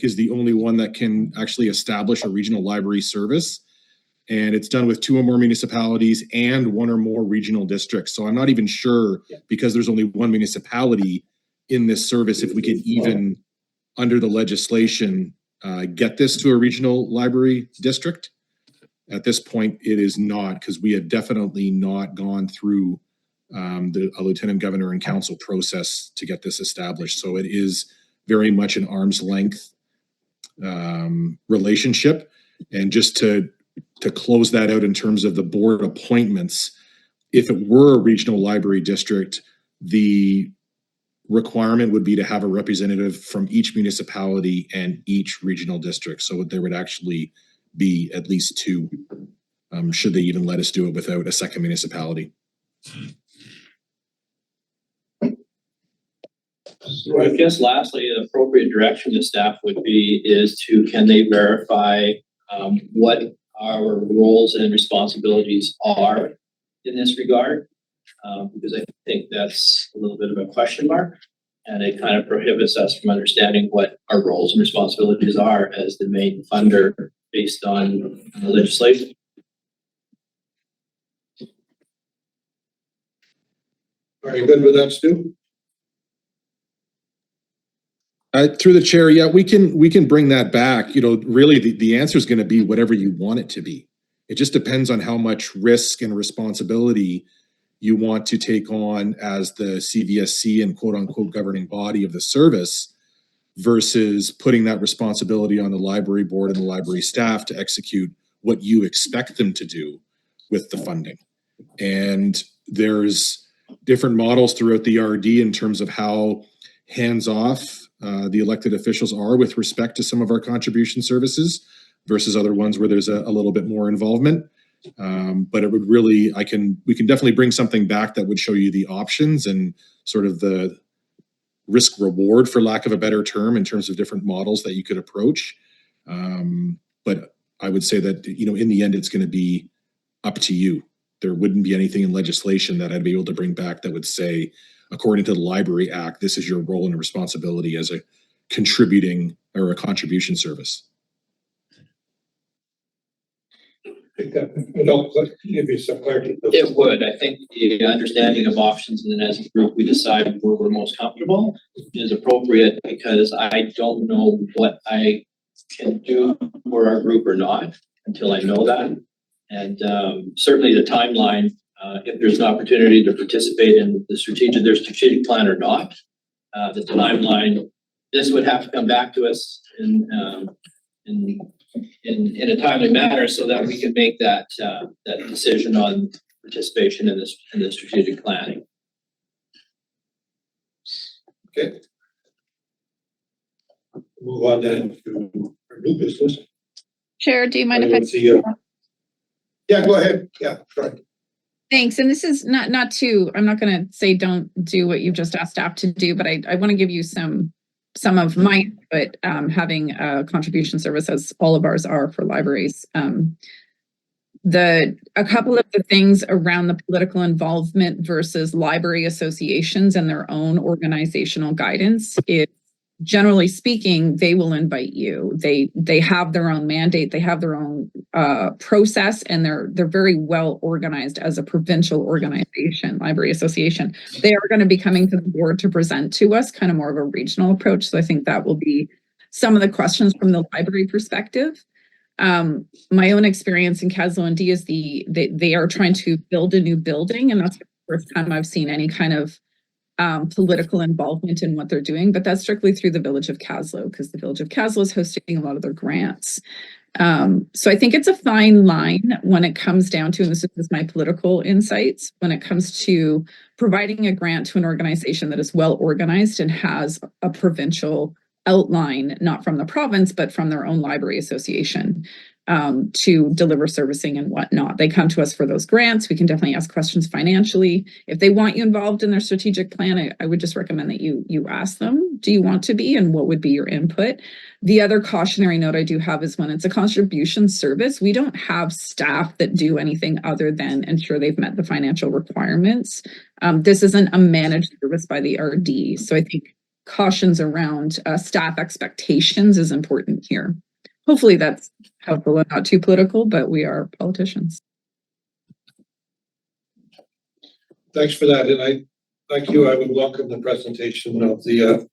[SPEAKER 8] is the only one that can actually establish a regional library service. And it's done with 2 or more municipalities and 1 or more regional districts. So I'm not even sure, because there's only 1 municipality in this service, if we could even, under the legislation, get this to a regional library district. At this point, it is not, because we have definitely not gone through a Lieutenant Governor and Council process to get this established. So it is very much an arm's length relationship. And just to close that out in terms of the board appointments, if it were a regional library district, the requirement would be to have a representative from each municipality and each regional district. So there would actually be at least 2, should they even let us do it without a second municipality.
[SPEAKER 3] So I guess lastly, the appropriate direction to staff would be can they verify what our roles and responsibilities are in this regard? Because I think that's a little bit of a question mark, and it kind of prohibits us from understanding what our roles and responsibilities are as the main funder based on the legislation.
[SPEAKER 1] Are you good with that, Stu?
[SPEAKER 8] Through the chair, yeah, we can bring that back. You know, really the answer is going to be whatever you want it to be. It just depends on how much risk and responsibility you want to take on as the CVSC and quote unquote governing body of the service versus putting that responsibility on the library board and the library staff to execute what you expect them to do with the funding. And there's different models throughout the RD in terms of how hands-off the elected officials are with respect to some of our contribution services versus other ones where there's a little bit more involvement. But it would really, we can definitely bring something back that would show you the options and sort of the risk reward, for lack of a better term, in terms of different models that you could approach. But I would say that, in the end, it's going to be up to you. There wouldn't be anything in legislation that I'd be able to bring back that would say, according to the Library Act, this is your role and responsibility as a contributing or a contribution service.
[SPEAKER 1] I think that would help give you some clarity.
[SPEAKER 3] It would. I think the understanding of options and then as a group, we decide where we're most comfortable is appropriate because I don't know what I can do for our group or not until I know that. And certainly the timeline, if there's an opportunity to participate in the strategic plan or not, the timeline, this would have to come back to us in a timely manner so that we can make that decision on participation in the strategic planning.
[SPEAKER 1] Okay. Move on then to our new business.
[SPEAKER 7] Chair, do you mind if I?
[SPEAKER 1] See you. Yeah, go ahead. Yeah, sorry.
[SPEAKER 7] Thanks. And this is not to, I'm not going to say don't do what you've just asked staff to do, but I want to give you some of my input, having a contribution service as all of ours are for libraries. A couple of the things around the political involvement versus library associations and their own organizational guidance is, generally speaking, they will invite you. They have their own mandate, they have their own process, and they're very well organized as a provincial organization, library association. They are going to be coming to the board to present to us kind of more of a regional approach. So I think that will be some of the questions from the library perspective. My own experience in Caslo and D is they are trying to build a new building, and that's the first time I've seen any kind of political involvement in what they're doing, but that's strictly through the Village of Caslo because the Village of Caslo is hosting a lot of their grants. So I think it's a fine line when it comes down to, and this is my political insights, when it comes to providing a grant to an organization that is well organized and has a provincial outline, not from the province, but from their own library association, to deliver servicing and whatnot. They come to us for those grants. We can definitely ask questions financially. If they want you involved in their strategic plan, I would just recommend that you ask them, do you want to be, and what would be your input? The other cautionary note I do have is when it's a contribution service, we don't have staff that do anything other than ensure they've met the financial requirements. This isn't a managed service by the RD. So I think cautions around staff expectations is important here. Hopefully that's helpful and not too political, but we are politicians.
[SPEAKER 1] Thanks for that. And like you, I would welcome the presentation of the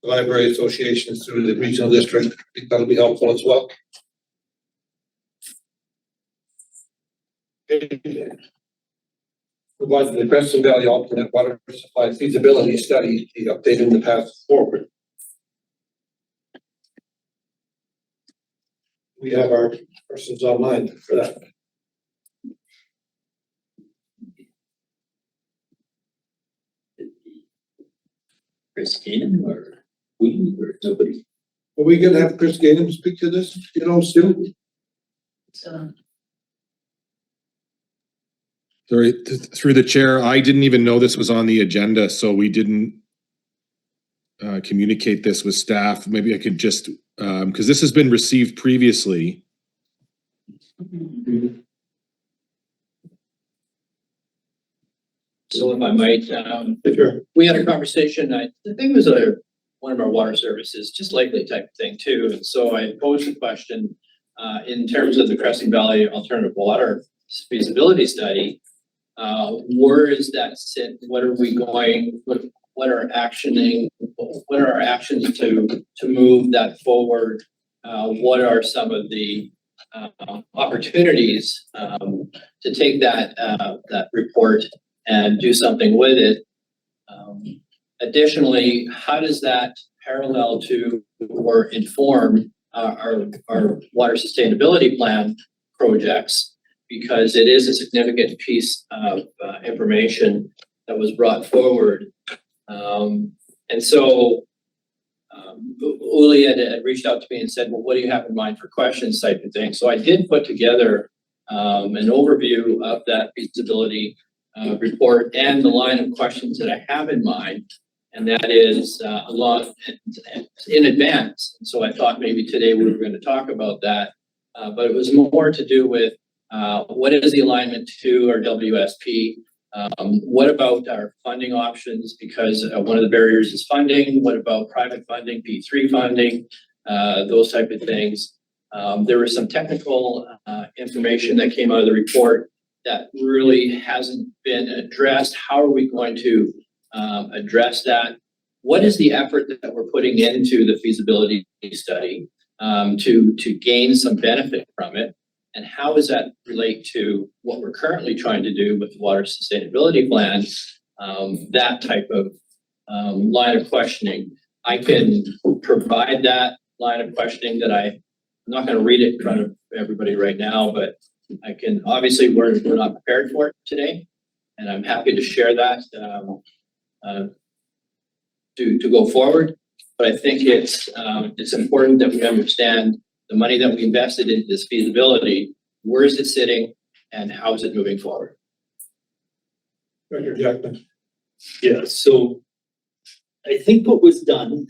[SPEAKER 1] library associations through the regional district. I think that'll be helpful as well. Move on to the Creston Valley alternate water supply feasibility study, the update in the path forward. We have our persons online for that.
[SPEAKER 5] Chris Gannon or we or nobody?
[SPEAKER 1] Are we gonna have Chris Gannon speak to this, soon?
[SPEAKER 8] Sorry, through the chair, I didn't even know this was on the agenda, so we didn't communicate this with staff. Maybe I could just, because this has been received previously.
[SPEAKER 3] So if I might,
[SPEAKER 1] Sure.
[SPEAKER 3] we had a conversation, I think it was one of our water services, just likely type of thing too. And so I posed a question in terms of the Creston Valley Alternative Water feasibility study. Where is that sit? What are we going, what are our actions to move that forward? What are some of the opportunities to take that report and do something with it. Additionally, how does that parallel to or inform our water sustainability plan projects? Because it is a significant piece of information that was brought forward. And so Uli had reached out to me and said, well, what do you have in mind for questions type of thing? So I did put together an overview of that feasibility report and the line of questions that I have in mind. And that is a lot in advance. And so I thought maybe today we were going to talk about that. But it was more to do with what is the alignment to our WSP? What about our funding options? Because one of the barriers is funding. What about private funding, P3 funding, those type of things? There was some technical information that came out of the report that really hasn't been addressed. How are we going to address that? What is the effort that we're putting into the feasibility study to gain some benefit from it? And how does that relate to what we're currently trying to do with the water sustainability plan? That type of line of questioning. I can provide that line of questioning that I'm not going to read it in front of everybody right now, but I can, obviously we're not prepared for it today, and I'm happy to share that to go forward. But I think it's important that we understand the money that we invested into this feasibility, where is it sitting and how is it moving forward?
[SPEAKER 1] Dr. Jackman.
[SPEAKER 5] Yeah, so I think what was done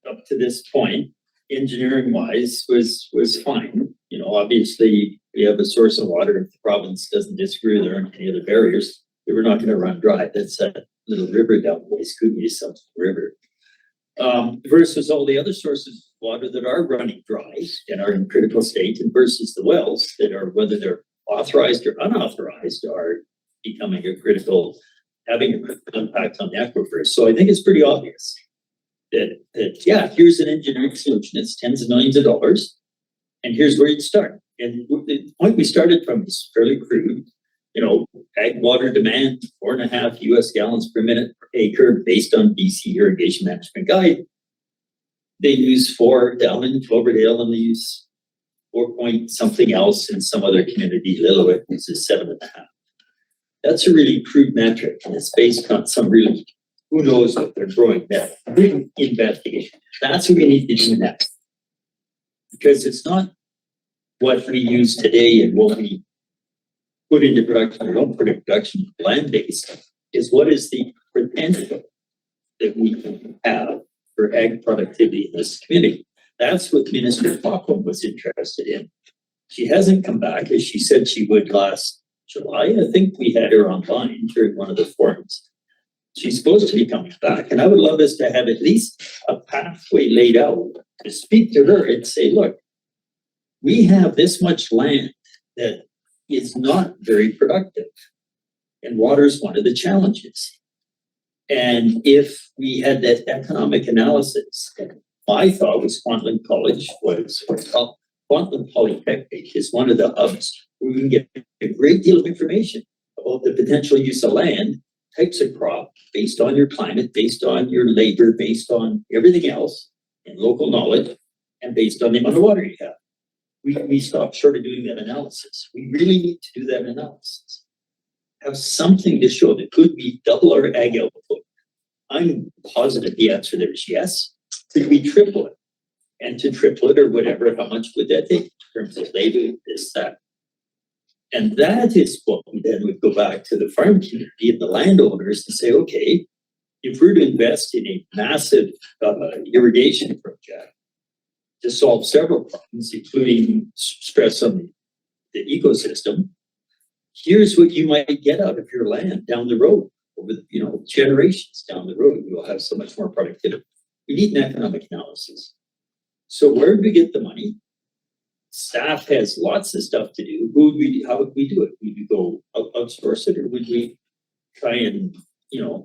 [SPEAKER 5] up to this point, engineering wise, was fine. You know, obviously we have a source of water. If the province doesn't disagree, there aren't any other barriers. We're not going to run dry. That's a little river down the way, Scoopy South River. Versus all the other sources of water that are running dry and are in critical state, and versus the wells that are, whether they're authorized or unauthorized, are becoming having a critical impact on the aquifers. So I think it's pretty obvious that yeah, here's an engineering solution. It's tens of millions of dollars, and here's where you'd start. And the point we started from is fairly crude. You know, ag water demand, 4.5 US gallons per minute per acre based on BC Irrigation Management Guide. They use 4 down in Cloverdale, and they use 4 point something else in some other community. Lillooet uses 7.5. That's a really crude metric, and it's based on some really, who knows what they're growing there. Real investigation. That's what we need to do next. Because it's not what we use today and what we put into production or don't put in production land-based, is what is the potential that we can have for ag productivity in this community. That's what Minister Popham was interested in. She hasn't come back as she said she would last July. I think we had her online during one of the forums. She's supposed to be coming back, and I would love us to have at least a pathway laid out to speak to her and say, look, we have this much land that is not very productive, and water is one of the challenges. And if we had that economic analysis, my thought was Kwantlen College Kwantlen Polytechnic is one of the hubs where we can get a great deal of information about the potential use of land, types of crop, based on your climate, based on your labor, based on everything else, and local knowledge, and based on the amount of water you have. We stopped short of doing that analysis. We really need to do that analysis. Have something to show that could we double our ag output? I'm positive the answer there is yes. Could we triple it? And to triple it or whatever, how much would that take in terms of labor, this, that? And that is what we then would go back to the farm community and the landowners and say, okay, if we're to invest in a massive irrigation project to solve several problems, including stress on the ecosystem, here's what you might get out of your land down the road over, generations down the road. You'll have so much more productivity. We need an economic analysis. So where do we get the money? Staff has lots of stuff to do. How would we do it? Would we go outsource it, or would we try and,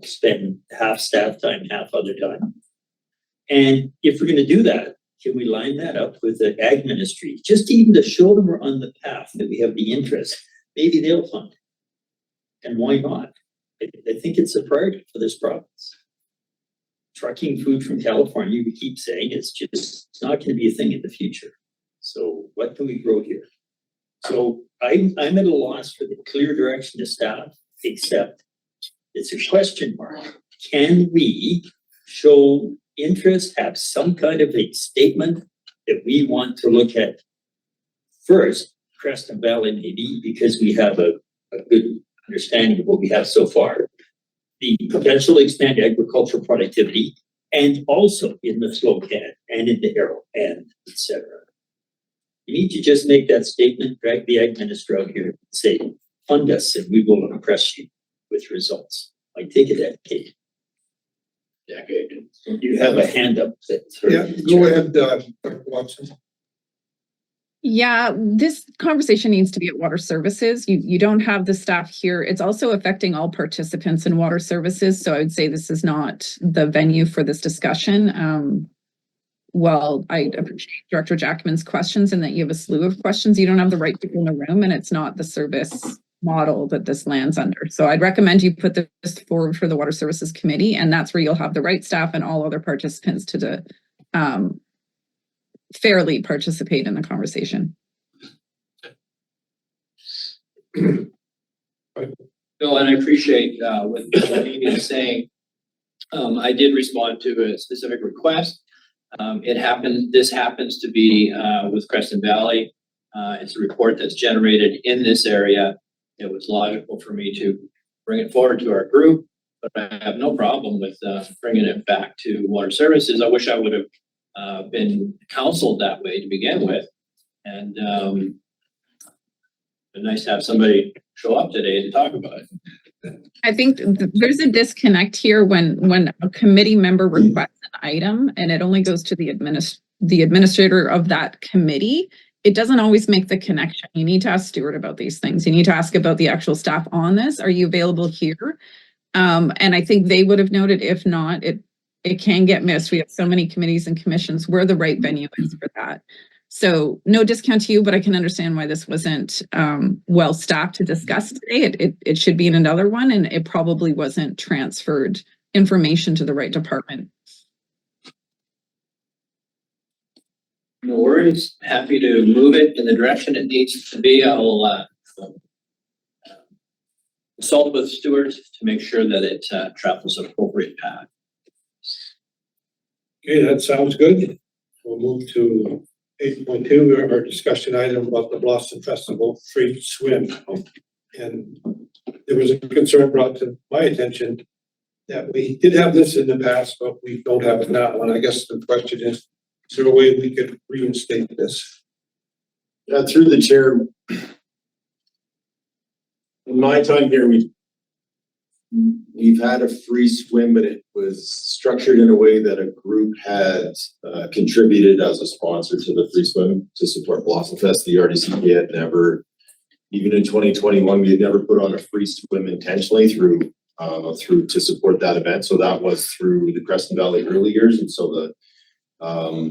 [SPEAKER 5] spend half staff time, half other time? And if we're going to do that, can we line that up with the ag ministry? Just even to show them we're on the path, that we have the interest. Maybe they'll fund it. And why not? I think it's a priority for this province. Trucking food from California, we keep saying it's not gonna be a thing in the future. So what can we grow here? So I'm at a loss for the clear direction to staff, except it's a question mark. Can we show interest, have some kind of a statement that we want to look at first, Creston Valley maybe, because we have a good understanding of what we have so far. The potential to expand agricultural productivity, and also in the Slocan and in the Arrow and et cetera. You need to just make that statement, drag the ag minister out here and say, fund us and we will impress you with results. Might take a decade. You have a hand up.
[SPEAKER 1] Yeah, go ahead, Dr. Watson.
[SPEAKER 7] Yeah, this conversation needs to be at Water Services. You don't have the staff here. It's also affecting all participants in Water Services. So I would say this is not the venue for this discussion. Well, I appreciate Director Jackman's questions and that you have a slew of questions. You don't have the right people in the room, and it's not the service model that this lands under. So I'd recommend you put this forward for the Water Services Committee, and that's where you'll have the right staff and all other participants to fairly participate in the conversation.
[SPEAKER 3] No, and I appreciate what Amy is saying. I did respond to a specific request. This happens to be with Creston Valley. It's a report that's generated in this area. It was logical for me to bring it forward to our group, but I have no problem with bringing it back to Water Services. I wish I would have been counseled that way to begin with. And it's nice to have somebody show up today to talk about it.
[SPEAKER 7] I think there's a disconnect here when a committee member requests an item and it only goes to the administrator of that committee. It doesn't always make the connection. You need to ask Stuart about these things. You need to ask about the actual staff on this. Are you available here? And I think they would have noted. If not, it can get missed. We have so many committees and commissions where the right venue is for that. So no discount to you, but I can understand why this wasn't well staffed to discuss today. It should be in another one, and it probably wasn't transferred information to the right department.
[SPEAKER 3] No worries. Happy to move it in the direction it needs to be. I'll consult with Stuart to make sure that it travels an appropriate path.
[SPEAKER 1] Okay, that sounds good. We'll move to 8.2, our discussion item about the Blossom Festival free swim. And there was a concern brought to my attention that we did have this in the past, but we don't have it now. And I guess the question is there a way we could reinstate this?
[SPEAKER 4] Through the chair, in my time here, we've had a free swim, but it was structured in a way that a group had contributed as a sponsor to the free swim to support Blossom Fest. The RDCP had never, even in 2021, we had never put on a free swim intentionally through to support that event. So that was through the Creston Valley early years. And so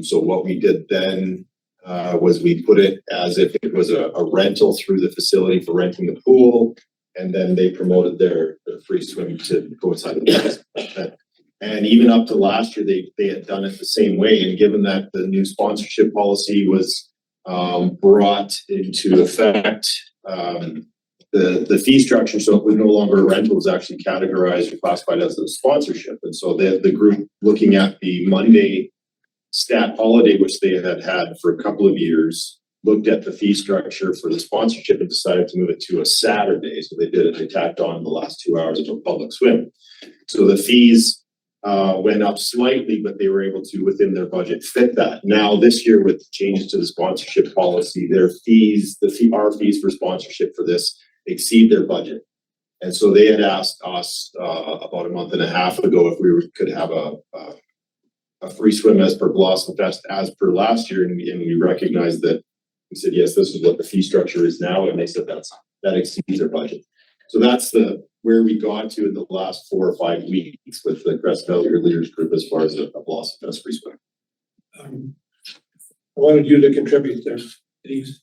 [SPEAKER 4] so what we did then was we put it as if it was a rental through the facility for renting the pool. And then they promoted their free swim to coincide with that. And even up to last year, they had done it the same way. And given that the new sponsorship policy was brought into effect, the fee structure, so it was no longer a rental, was actually categorized or classified as a sponsorship. And so the group, looking at the Monday stat holiday, which they had had for a couple of years, looked at the fee structure for the sponsorship and decided to move it to a Saturday. So they did it, they tacked on the last 2 hours of a public swim. So the fees went up slightly, but they were able to, within their budget, fit that. Now this year, with changes to the sponsorship policy, their fees, our fees for sponsorship for this exceed their budget. And so they had asked us about a month and a half ago if we could have a free swim as per Blossom Fest as per last year, and we recognized that. We said, yes, this is what the fee structure is now, and they said that exceeds their budget. So that's where we got to in the last 4 or 5 weeks with the Creston Valley Leaders Group as far as a Blossom Fest free swim.
[SPEAKER 1] I wanted you to contribute there, please.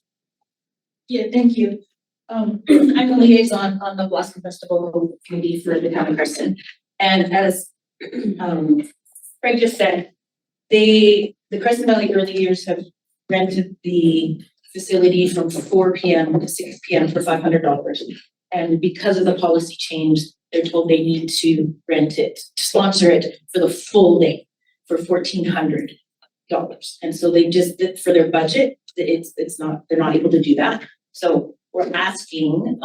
[SPEAKER 9] Yeah, thank you. I'm a liaison on the Blossom Festival Committee for the town of Creston. And as Craig just said, the Creston Valley Early Years have rented the facility from 4 p.m. to 6 p.m. for $500. And because of the policy change, they're told they need to rent it, to sponsor it for the full day for $1,400. And so they just did for their budget, it's not, they're not able to do that. So we're asking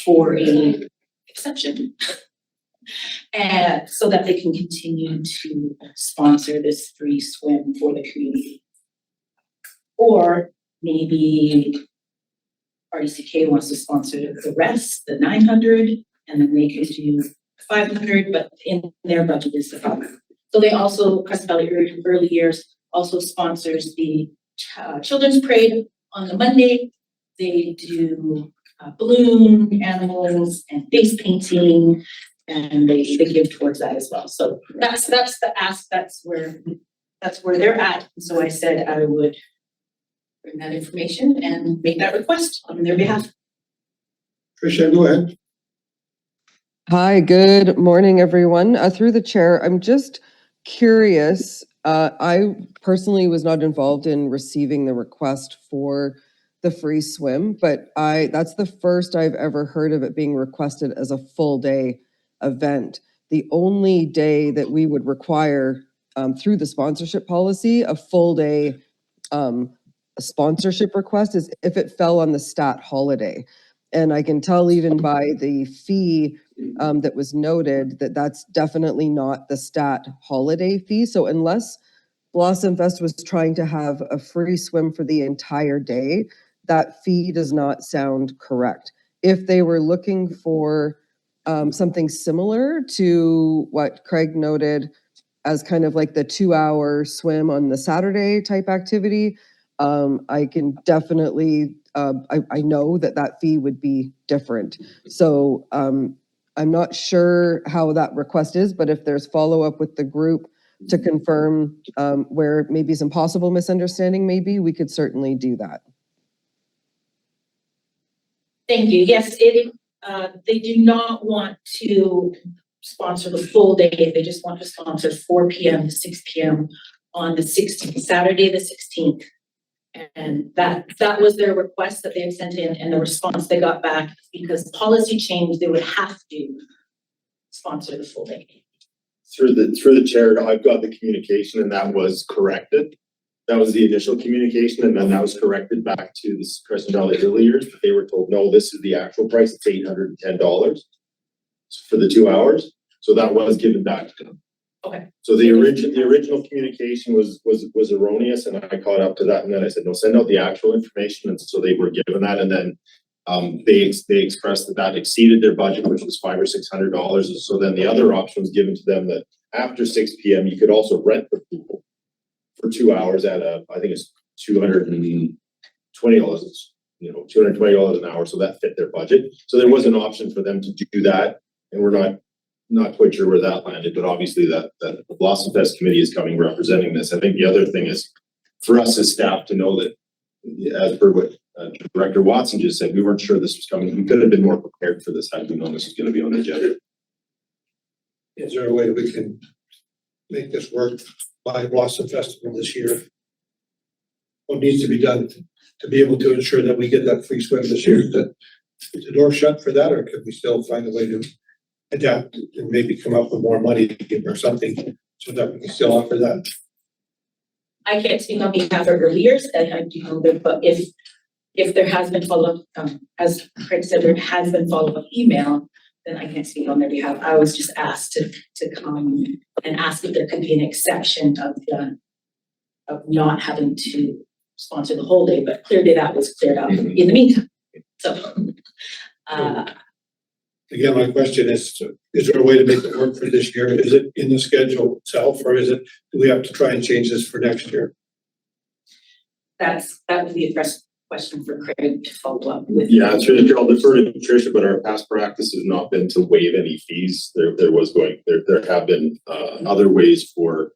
[SPEAKER 9] for a exception. And so that they can continue to sponsor this free swim for the community. Or maybe RDCK wants to sponsor the rest, the 900, and then they can do 500, but in their budget is the 500. So they also, Creston Valley Early Years also sponsors the children's parade on the Monday. They do balloon animals and face painting, and they give towards that as well. So that's the ask. That's where they're at. So I said I would bring that information and make that request on their behalf.
[SPEAKER 1] Tricia, go ahead.
[SPEAKER 10] Hi, good morning, everyone. Through the chair, I'm just curious. I personally was not involved in receiving the request for the free swim, but that's the first I've ever heard of it being requested as a full day event. The only day that we would require through the sponsorship policy, a full day sponsorship request is if it fell on the stat holiday. And I can tell even by the fee that was noted that that's definitely not the stat holiday fee. So unless Blossom Fest was trying to have a free swim for the entire day, that fee does not sound correct. If they were looking for something similar to what Craig noted as kind of like the 2-hour swim on the Saturday type activity, I can definitely, I know that fee would be different. So I'm not sure how that request is, but if there's follow-up with the group to confirm where maybe some possible misunderstanding may be, we could certainly do that.
[SPEAKER 9] Thank you. Yes, they do not want to sponsor the full day. They just want to sponsor 4 p.m. to 6 p.m. on the 16th, Saturday the 16th. And that was their request that they had sent in, and the response they got back, because policy change, they would have to sponsor the full day.
[SPEAKER 4] Through the chair, I've got the communication and that was corrected. That was the initial communication, and then that was corrected back to the Creston Valley Early Years. But they were told, no, this is the actual price. It's $810 for the 2 hours. So that was given back to them.
[SPEAKER 9] Okay.
[SPEAKER 4] So the original communication was erroneous, and I caught up to that. And then I said, no, send out the actual information. And so they were given that, and then they expressed that exceeded their budget, which was $500 or $600. And so then the other option was given to them that after 6 p.m. you could also rent the pool for 2 hours at I think it's $220, $220 an hour. So that fit their budget. So there was an option for them to do that, and we're not quite sure where that landed, but obviously that the Blossom Fest committee is coming representing this. I think the other thing is for us as staff to know that, as per what Director Watson just said, we weren't sure this was coming. We could have been more prepared for this had we known this was going to be on the agenda.
[SPEAKER 1] Is there a way we can make this work by Blossom Festival this year? What needs to be done to be able to ensure that we get that free swim this year? Is the door shut for that, or could we still find a way to adapt and maybe come up with more money or something so that we can still offer that?
[SPEAKER 9] I can't speak on behalf of early years, and I do know that, but if there has been follow-up, as Craig said, there has been follow-up email, then I can't speak on their behalf. I was just asked to come and ask if there could be an exception of not having to sponsor the whole day, but clearly that was cleared up in the meantime. So,
[SPEAKER 1] Again, my question is there a way to make it work for this year? Is it in the schedule itself, or do we have to try and change this for next year?
[SPEAKER 9] that would be a question for Craig to follow up with.
[SPEAKER 4] Yeah, I'll defer to Tricia, but our past practice has not been to waive any fees. There have been other ways for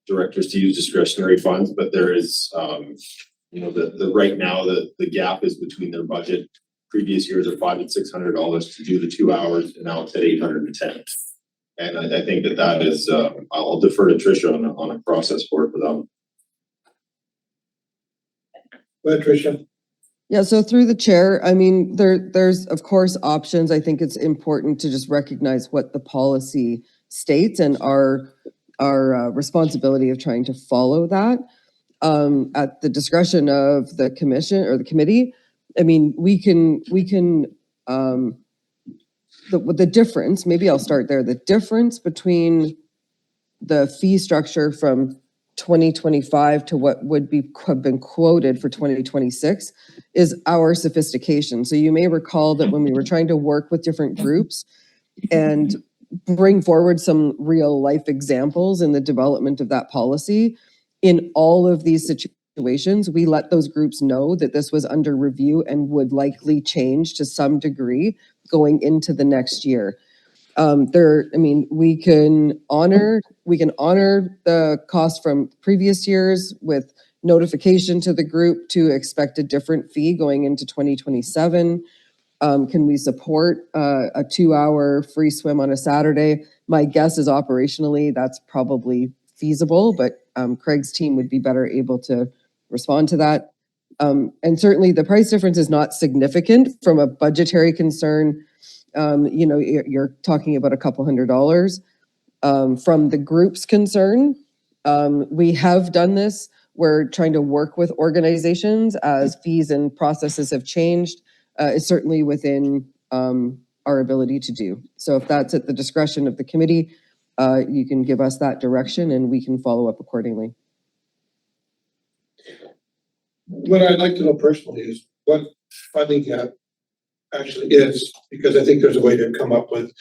[SPEAKER 4] directors to use discretionary funds, but there is, right now the gap is between their budget previous years are $500 and $600 to do the 2 hours, and now it's at 810. And I think that is, I'll defer to Tricia on a process for them.
[SPEAKER 1] Go ahead, Tricia.
[SPEAKER 10] Yeah, so through the chair, I mean, there's of course options. I think it's important to just recognize what the policy states and our responsibility of trying to follow that. At the discretion of the commission or the committee, I mean, we can the difference, maybe I'll start there. The difference between the fee structure from 2025 to what would have been quoted for 2026 is our sophistication. So you may recall that when we were trying to work with different groups and bring forward some real life examples in the development of that policy, in all of these situations, we let those groups know that this was under review and would likely change to some degree going into the next year. We can honor the cost from previous years with notification to the group to expect a different fee going into 2027. Can we support a 2-hour free swim on a Saturday? My guess is operationally that's probably feasible, but Craig's team would be better able to respond to that. And certainly the price difference is not significant from a budgetary concern. You're talking about a couple $100. From the group's concern, we have done this. We're trying to work with organizations as fees and processes have changed. It's certainly within our ability to do. So if that's at the discretion of the committee, you can give us that direction and we can follow up accordingly.
[SPEAKER 1] What I'd like to know personally is what funding gap actually is, because I think there's a way to come up with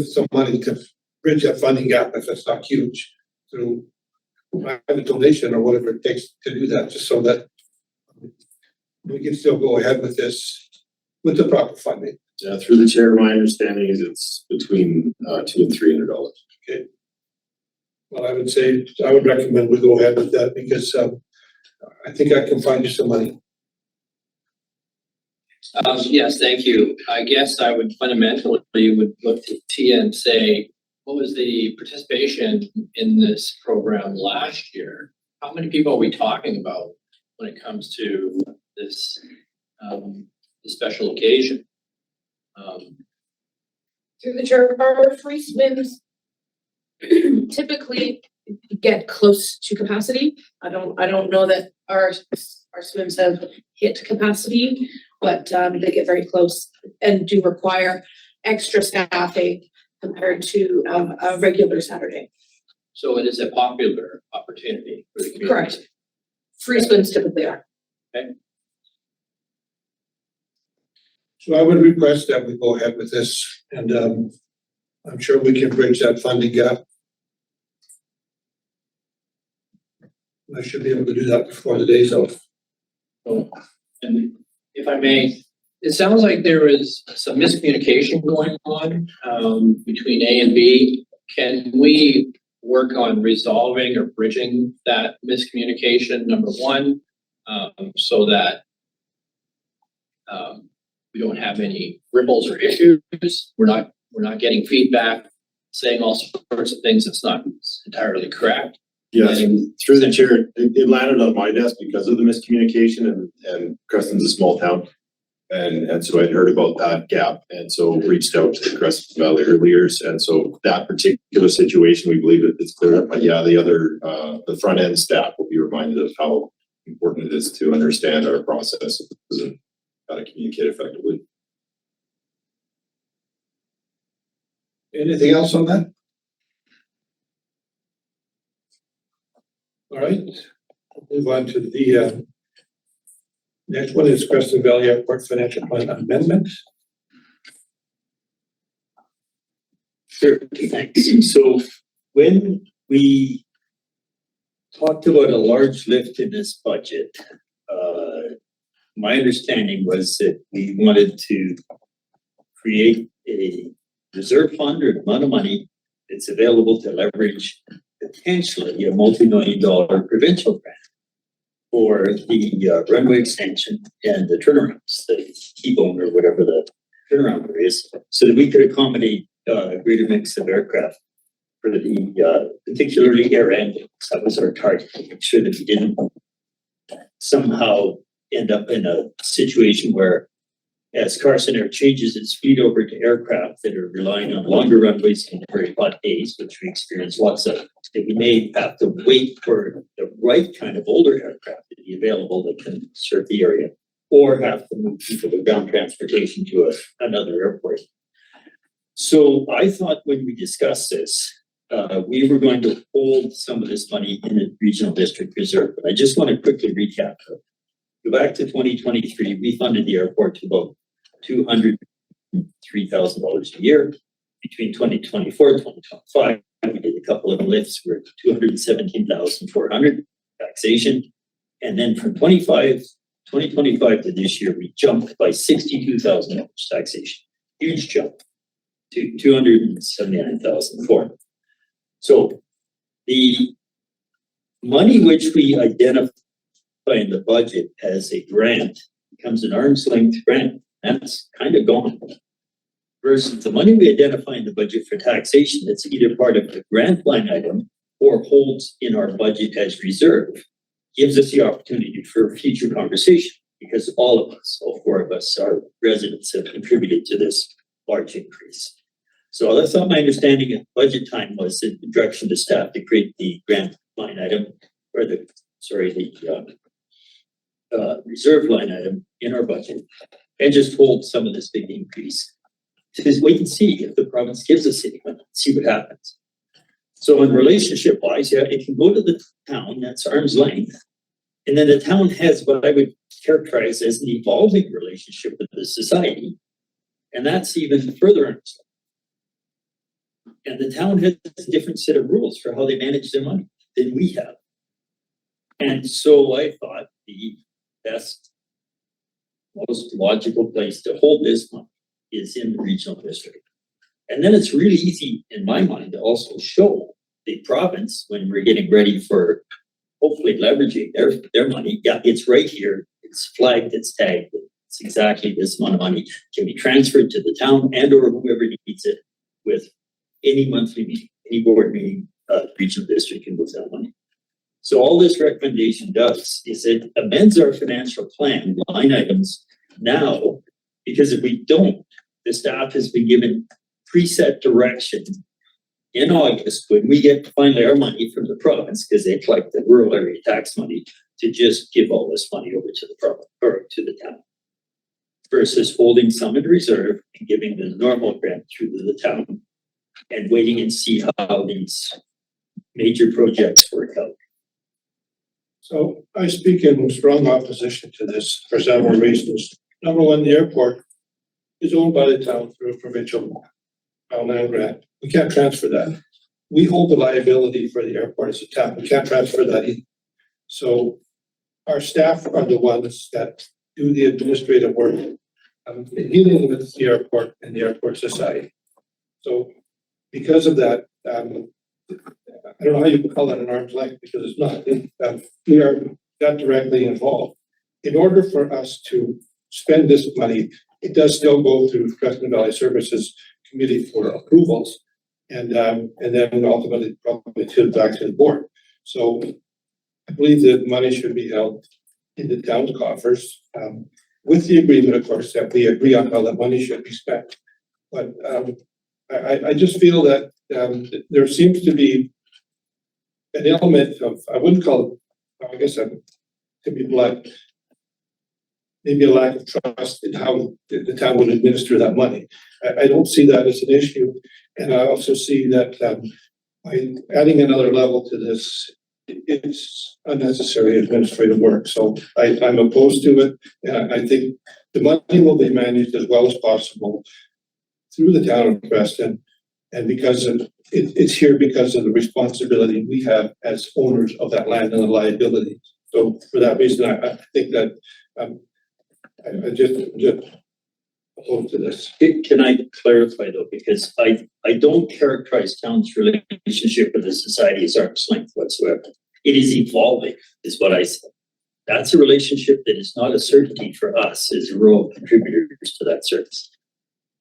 [SPEAKER 1] some money to bridge that funding gap if it's not huge through a donation or whatever it takes to do that, just so that we can still go ahead with this with the proper funding.
[SPEAKER 4] Yeah, through the chair, my understanding is it's between $200 and $300.
[SPEAKER 1] Okay. Well, I would recommend we go ahead with that because I think I can find you some money.
[SPEAKER 3] Yes, thank you. I guess I would fundamentally look to Tia and say, what was the participation in this program last year? How many people are we talking about when it comes to this special occasion?
[SPEAKER 2] Through the chair, our free swims typically get close to capacity. I don't know that our swims have hit capacity, but they get very close and do require extra staffing compared to a regular Saturday.
[SPEAKER 3] So it is a popular opportunity for the community.
[SPEAKER 2] Correct. Free swims typically are.
[SPEAKER 3] Okay.
[SPEAKER 1] So I would request that we go ahead with this, and I'm sure we can bridge that funding gap. I should be able to do that before the day's out.
[SPEAKER 3] And if I may, it sounds like there is some miscommunication going on between A and B. Can we work on resolving or bridging that miscommunication, number one, so that we don't have any ripples or issues? We're not getting feedback saying all sorts of things that's not entirely correct.
[SPEAKER 4] Yes, through the chair, it landed on my desk because of the miscommunication, and Creston's a small town. And so I'd heard about that gap, and so reached out to the Creston Valley earlier. And so that particular situation, we believe that it's cleared up. But yeah, the front end staff will be reminded of how important it is to understand our process and how to communicate effectively.
[SPEAKER 1] Anything else on that? All right, move on to the next one is Creston Valley Airport Financial Plan Amendment.
[SPEAKER 5] Sure, thanks. So when we talked about a large lift in this budget, my understanding was that we wanted to create a reserve fund or amount of money that's available to leverage potentially a multi-million-dollar provincial grant for the runway extension and the turnarounds, the T-bone or whatever the turnaround is, so that we could accommodate a greater mix of aircraft for the particularly air ambulance. That was our target, to make sure that we didn't somehow end up in a situation where, as Carson Air changes its fleet over to aircraft that are relying on longer runways in very hot days, which we experience lots of, that we may have to wait for the right kind of older aircraft to be available that can serve the area, or have to move people to ground transportation to another airport. So I thought when we discussed this, we were going to hold some of this money in the regional district reserve. But I just want to quickly recap. Go back to 2023, we funded the airport to about $203,000 a year. Between 2024 and 2025, we did a couple of lifts for $217,400 taxation. And then from 2025 to this year, we jumped by $62,000 taxation. Huge jump to $279,400. So the money which we identify in the budget as a grant becomes an arm's length grant. That's kind of gone. Versus the money we identify in the budget for taxation that's either part of the grant line item or holds in our budget as reserve, gives us the opportunity for future conversation, because all of us, all four of us, our residents, have contributed to this large increase. So that's not my understanding at budget time, was the direction to staff to create the grant line item, or the reserve line item in our budget, and just hold some of this big increase. Because wait and see if the province gives us any money, see what happens. So in relationship wise, yeah, it can go to the town, that's arm's length. And then the town has what I would characterize as an evolving relationship with the society. And that's even further arm's length. And the town has a different set of rules for how they manage their money than we have. And so I thought the best, most logical place to hold this money is in the regional district. And then it's really easy in my mind to also show the province, when we're getting ready for hopefully leveraging their money. Yeah, it's right here. It's flagged, it's tagged. It's exactly this amount of money can be transferred to the town and or whoever needs it with any monthly meeting, any board meeting, regional district can move that money. So all this recommendation does is it amends our financial plan line items now, because if we don't, the staff has been given preset direction in August when we get finally our money from the province, because they collect the rural area tax money, to just give all this money over to the province or to the town, versus holding some in reserve and giving the normal grant through to the town and waiting and see how these major projects work out.
[SPEAKER 1] So I speak in strong opposition to this for several reasons. Number one, the airport is owned by the town through a provincial land grant. We can't transfer that. We hold the liability for the airport as a town. We can't transfer that either. So our staff are the ones that do the administrative work dealing with the airport and the airport society. So because of that, I don't know how you can call that an arm's length, because it's not. We are not directly involved. In order for us to spend this money, it does still go through Creston Valley Services Committee for approvals, and then ultimately probably back to the board. So I believe that money should be held in the town's coffers, with the agreement, of course, that we agree on how that money should be spent. But I just feel that there seems to be an element of, I wouldn't call it, I guess to be blunt, maybe a lack of trust in how the town would administer that money. I don't see that as an issue. And I also see that by adding another level to this, it's unnecessary administrative work. So I'm opposed to it. And I think the money will be managed as well as possible through the town of Creston. And because it's here because of the responsibility we have as owners of that land and the liability. So for that reason, I think that I just opposed to this.
[SPEAKER 5] Can I clarify though, because I don't characterize town's relationship with the society as arm's length whatsoever. It is evolving, is what I said. That's a relationship that is not a certainty for us as rural contributors to that service.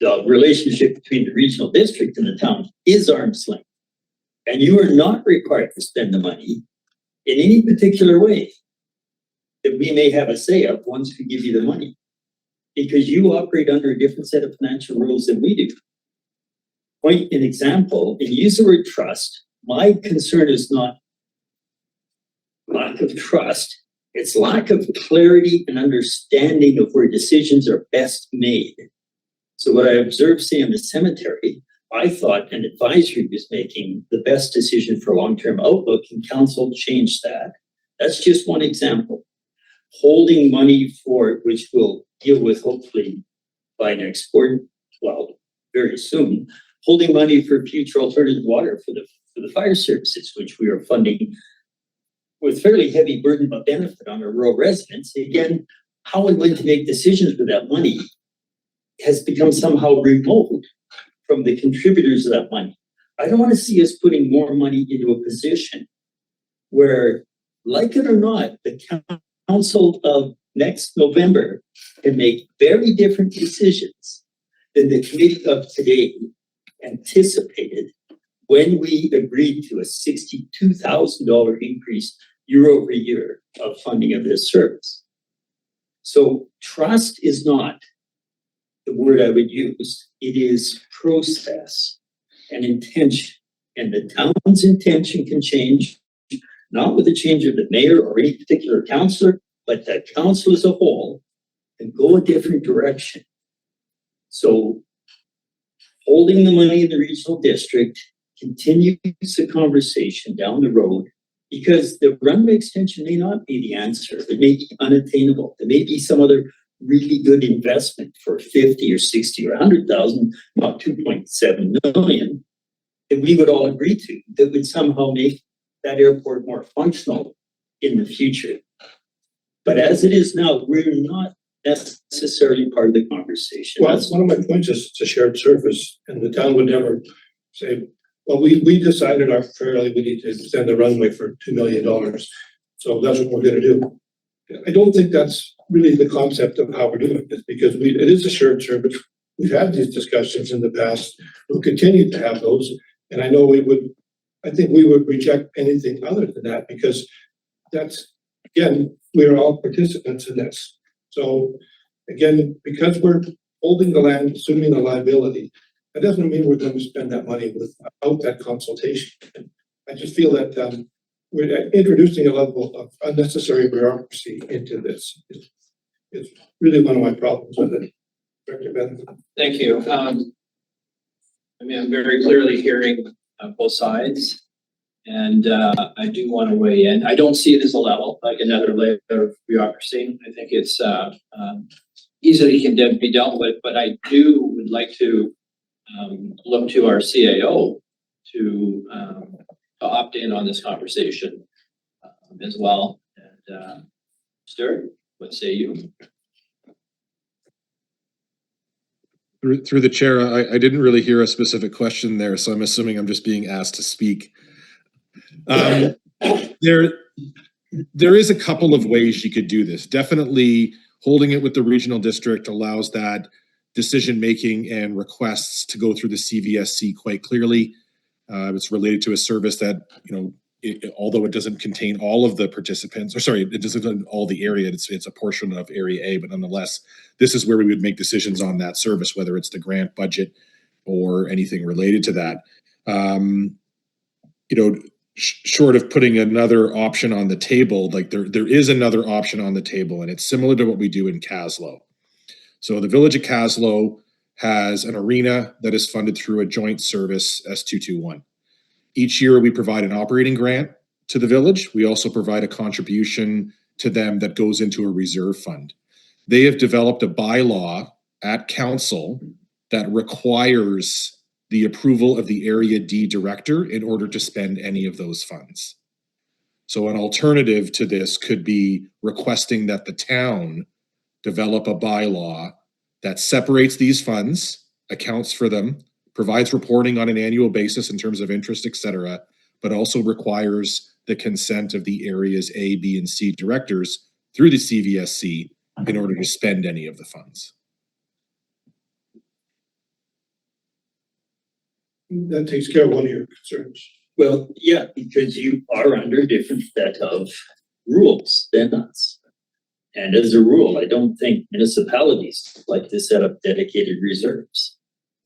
[SPEAKER 5] The relationship between the regional district and the town is arm's length. And you are not required to spend the money in any particular way that we may have a say of once we give you the money. Because you operate under a different set of financial rules than we do. Point an example, and use the word trust. My concern is not lack of trust, it's lack of clarity and understanding of where decisions are best made. So what I observed, say, in the cemetery, I thought an advisory was making the best decision for long-term outlook, and council changed that. That's just one example. Holding money for, which we'll deal with hopefully by next board, well, very soon, holding money for future alternative water for the fire services, which we are funding with fairly heavy burden of benefit on our rural residents. Again, how and when to make decisions with that money has become somehow remote from the contributors of that money. I don't want to see us putting more money into a position where, like it or not, the council of next November can make very different decisions than the committee of today anticipated when we agreed to a $62,000 increase year over year of funding of this service. So trust is not the word I would use. It is process and intention. And the town's intention can change, not with the change of the mayor or any particular councillor, but the council as a whole can go a different direction. So holding the money in the regional district continues the conversation down the road, because the runway extension may not be the answer. It may be unattainable. There may be some other really good investment for 50 or 60 or 100,000, not 2.7 million, that we would all agree to, that would somehow make that airport more functional in the future. But as it is now, we're not necessarily part of the conversation.
[SPEAKER 1] Well, one of my points is it's a shared service, and the town would never say, well, we decided arbitrarily we need to extend the runway for $2 million. So that's what we're gonna do. I don't think that's really the concept of how we're doing this, because it is a shared service. We've had these discussions in the past. We'll continue to have those. And I know I think we would reject anything other than that, because that's, again, we're all participants in this. So again, because we're holding the land, assuming the liability, that doesn't mean we're going to spend that money without that consultation. I just feel that we're introducing a level of unnecessary bureaucracy into this. It's really one of my problems with it. Director Bennett.
[SPEAKER 3] Thank you. I mean, I'm very clearly hearing both sides, and I do want to weigh in. I don't see it as a level, like another layer of bureaucracy. I think it's easily can be dealt with, but I would like to look to our CAO to opt in on this conversation as well. And Stuart, what say you?
[SPEAKER 8] Through the chair, I didn't really hear a specific question there, so I'm assuming I'm just being asked to speak. There is a couple of ways you could do this. Definitely holding it with the regional district allows that decision-making and requests to go through the CVSC quite clearly. It's related to a service that, although it doesn't contain all of the participants, or sorry, it doesn't all the area, it's a portion of Area A, but nonetheless, this is where we would make decisions on that service, whether it's the grant budget or anything related to that. Short of putting another option on the table, like there is another option on the table, and it's similar to what we do in Caslow. So the Village of Caslow has an arena that is funded through a joint service, S221. Each year we provide an operating grant to the village. We also provide a contribution to them that goes into a reserve fund. They have developed a bylaw at council that requires the approval of the Area D director in order to spend any of those funds. So an alternative to this could be requesting that the town develop a bylaw that separates these funds, accounts for them, provides reporting on an annual basis in terms of interest, et cetera, but also requires the consent of the areas A, B, and C directors through the CVSC in order to spend any of the funds.
[SPEAKER 1] That takes care of one of your concerns.
[SPEAKER 5] Well, yeah, because you are under a different set of rules than us. And as a rule, I don't think municipalities like to set up dedicated reserves.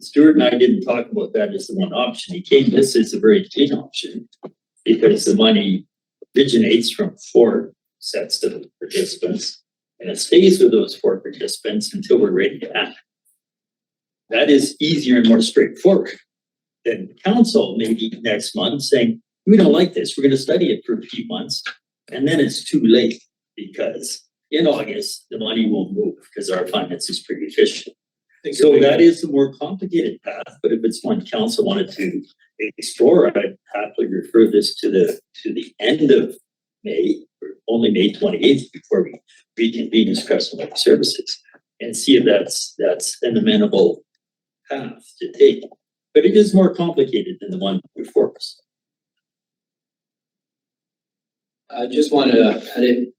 [SPEAKER 5] Stuart and I didn't talk about that as the one option. He came, this is a very clean option because the money originates from 4 sets of participants and it stays with those 4 participants until we're ready to act. That is easier and more straightforward than council maybe next month saying, we don't like this, we're gonna study it for a few months. And then it's too late because in August, the money won't move because our finance is pretty efficient. So that is the more complicated path, but if it's one council wanted to explore, I'd happily refer this to the end of May, or only May 28th before we reconvene as Creston Public Services and see if that's an amenable path to take. But it is more complicated than the one before us.
[SPEAKER 3] I just wanted to add in.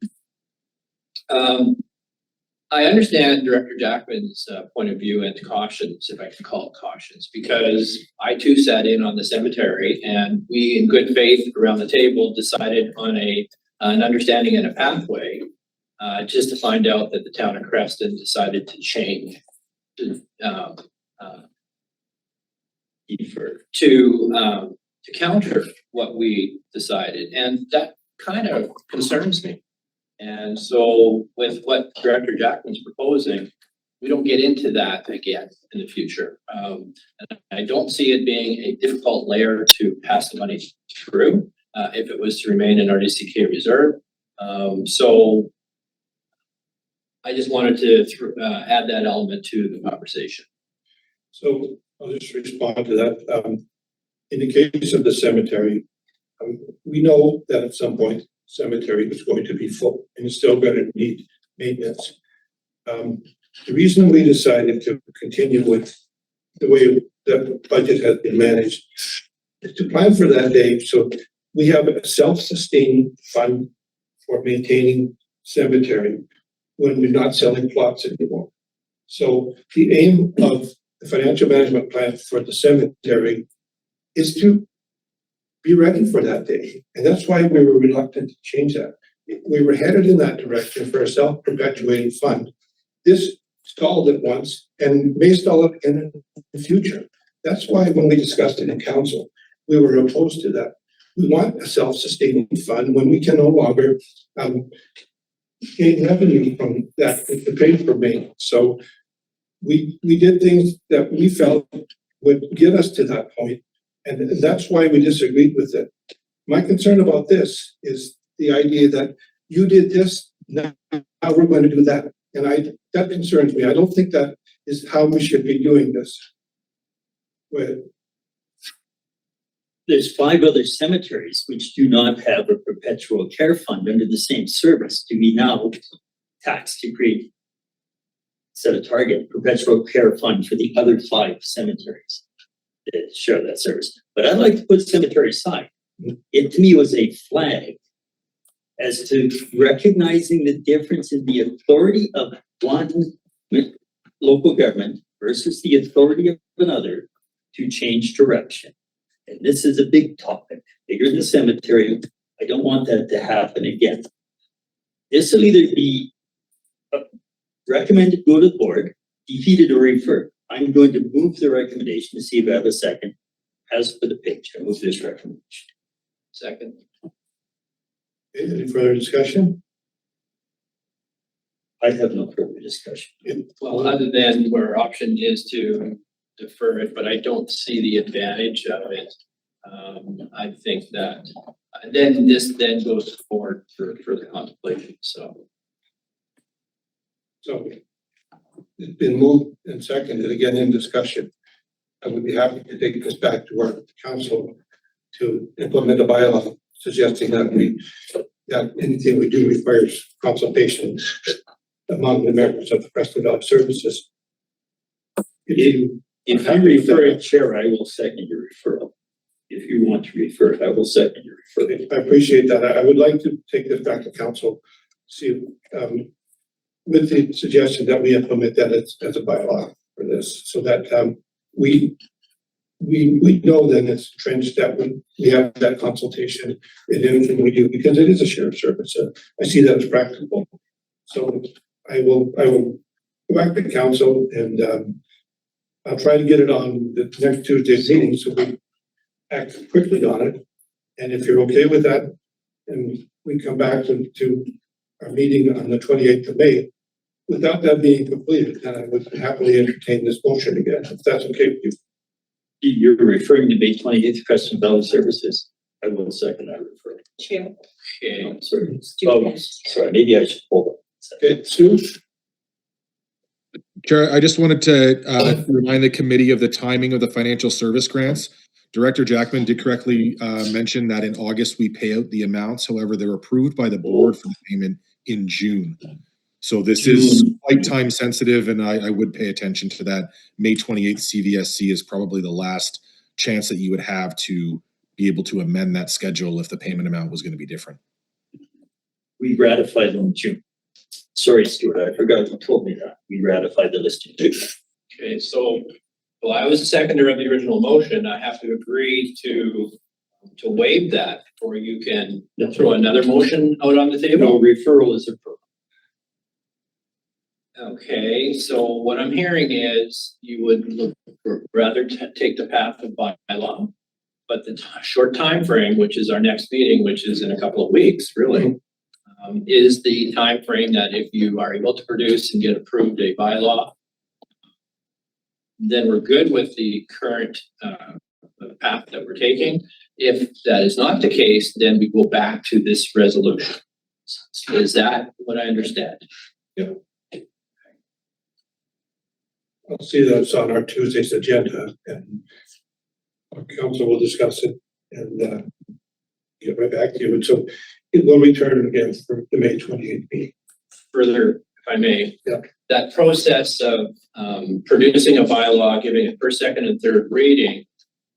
[SPEAKER 3] I understand Director Jackman's point of view and cautions, if I can call it cautions, because I too sat in on the cemetery and we, in good faith around the table, decided on an understanding and a pathway, just to find out that the town of Creston decided to change to counter what we decided, and that kind of concerns me. And so with what Director Jackman's proposing, we don't get into that again in the future. And I don't see it being a difficult layer to pass the money through if it was to remain in RDCK reserve. So I just wanted to add that element to the conversation.
[SPEAKER 1] So I'll just respond to that. In the case of the cemetery, we know that at some point cemetery is going to be full and it's still going to need maintenance. The reason we decided to continue with the way the budget has been managed is to plan for that day. So we have a self-sustaining fund for maintaining cemetery when we're not selling plots anymore. So the aim of the financial management plan for the cemetery is to be ready for that day. And that's why we were reluctant to change that. We were headed in that direction for a self-perpetuating fund. This stalled it once and may stall it again in the future. That's why when we discussed it in council, we were opposed to that. We want a self-sustaining fund when we can no longer gain revenue from that with the paper made. So we did things that we felt would get us to that point. And that's why we disagreed with it. My concern about this is the idea that you did this, now we're going to do that. And that concerns me. I don't think that is how we should be doing this.
[SPEAKER 5] There's 5 other cemeteries which do not have a perpetual care fund under the same service. Do we now tax to create, set a target perpetual care fund for the other 5 cemeteries that share that service? But I'd like to put cemetery aside. It to me was a flag as to recognizing the difference in the authority of one local government versus the authority of another to change direction. And this is a big topic, bigger than cemetery. I don't want that to happen again. This will either be recommended, go to the board, defeated or referred. I'm going to move the recommendation to see if I have a second. As for the page, I move this recommendation.
[SPEAKER 3] Second.
[SPEAKER 1] Any further discussion?
[SPEAKER 5] I have no further discussion.
[SPEAKER 3] Well, other than where our option is to defer it, but I don't see the advantage of it. I think that then this then goes forward for further contemplation. So
[SPEAKER 1] It's been moved and seconded again in discussion. I would be happy to take this back to our council to implement a bylaw suggesting that anything we do requires consultation among the members of the Creston Valley Services.
[SPEAKER 5] If you refer it, Chair, I will second your referral. If you want to refer it, I will second your referral.
[SPEAKER 1] I appreciate that. I would like to take this back to council see, with the suggestion that we implement that as a bylaw for this, so that, we know then it's entrenched that we have that consultation in everything we do, because it is a shared service. I see that as practical. So I will go back to council and, I'll try to get it on the next Tuesday's meeting, so we act quickly on it. And if you're okay with that, and we come back to our meeting on the 28th of May, without that being completed, then I would happily entertain this motion again, if that's okay with you.
[SPEAKER 5] You're referring to May 28th, Creston Valley Services? I will second that referral.
[SPEAKER 9] Two.
[SPEAKER 5] Okay, sorry. Oh, sorry, maybe I should hold on.
[SPEAKER 1] Okay, Sue?
[SPEAKER 8] Chair, I just wanted to remind the committee of the timing of the financial service grants. Director Jackman did correctly mention that in August we pay out the amounts. However, they're approved by the board for the payment in June. So this is quite time sensitive, and I would pay attention to that. May 28th CVSC is probably the last chance that you would have to be able to amend that schedule if the payment amount was going to be different.
[SPEAKER 5] We ratified in June. Sorry, Stuart, I forgot you told me that. We ratified the list in June.
[SPEAKER 3] Okay, so, well, I was the seconder of the original motion. I have to agree to waive that, or you can throw another motion out on the
[SPEAKER 5] No,
[SPEAKER 3] table.
[SPEAKER 5] referral is approved.
[SPEAKER 3] Okay, so what I'm hearing is you would rather take the path of bylaw, but the short time frame, which is our next meeting, which is in a couple of weeks, really, is the time frame that if you are able to produce and get approved a bylaw, then we're good with the current path that we're taking. If that is not the case, then we go back to this resolution. Is that what I understand?
[SPEAKER 1] I'll see that it's on our Tuesday's agenda, and our council will discuss it and get right back to you. And so it will return again for the May 28th meeting.
[SPEAKER 3] Further, if I may.
[SPEAKER 1] Yeah.
[SPEAKER 3] That process of producing a bylaw, giving it first, second, and third reading,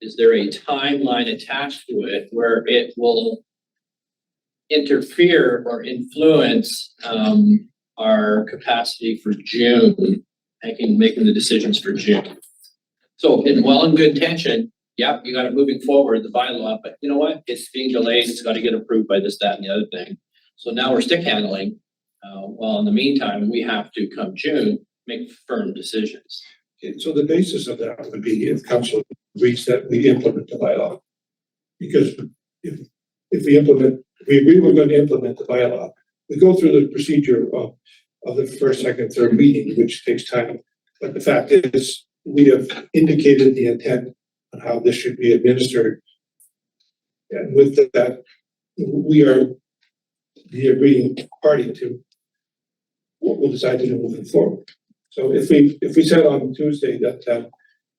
[SPEAKER 3] is there a timeline attached to it where it will interfere or influence our capacity for June, making the decisions for June? So in well and good intention, yep, you got it moving forward, the bylaw, but you know what? It's being delayed, it's got to get approved by this, that, and the other thing. So now we're stick handling. Well, in the meantime, we have to come June, make firm decisions.
[SPEAKER 1] Okay, so the basis of that would be if council agrees that we implement the bylaw. Because if we agree we're going to implement the bylaw, we go through the procedure of the first, second, third reading, which takes time. But the fact is, we have indicated the intent on how this should be administered. And with that, we are the agreeing party to what we'll decide to do moving forward. So if we said on Tuesday that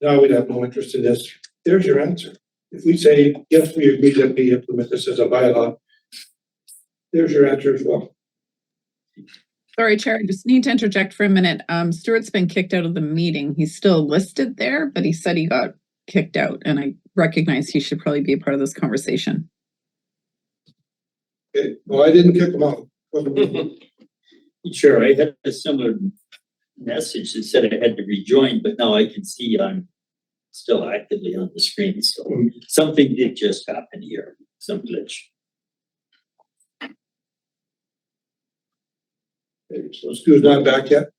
[SPEAKER 1] now we'd have no interest in this, there's your answer. If we say, yes, we agree that we implement this as a bylaw, there's your answer as well.
[SPEAKER 7] Sorry, Chair, I just need to interject for a minute. Stuart's been kicked out of the meeting. He's still listed there, but he said he got kicked out, and I recognize he should probably be a part of this conversation.
[SPEAKER 1] Okay. Well, I didn't kick them out.
[SPEAKER 5] Sure, I had a similar message that said I had to rejoin, but now I can see I'm still actively on the screen. So something did just happen here, some glitch.
[SPEAKER 1] Okay, so Stu's not back yet?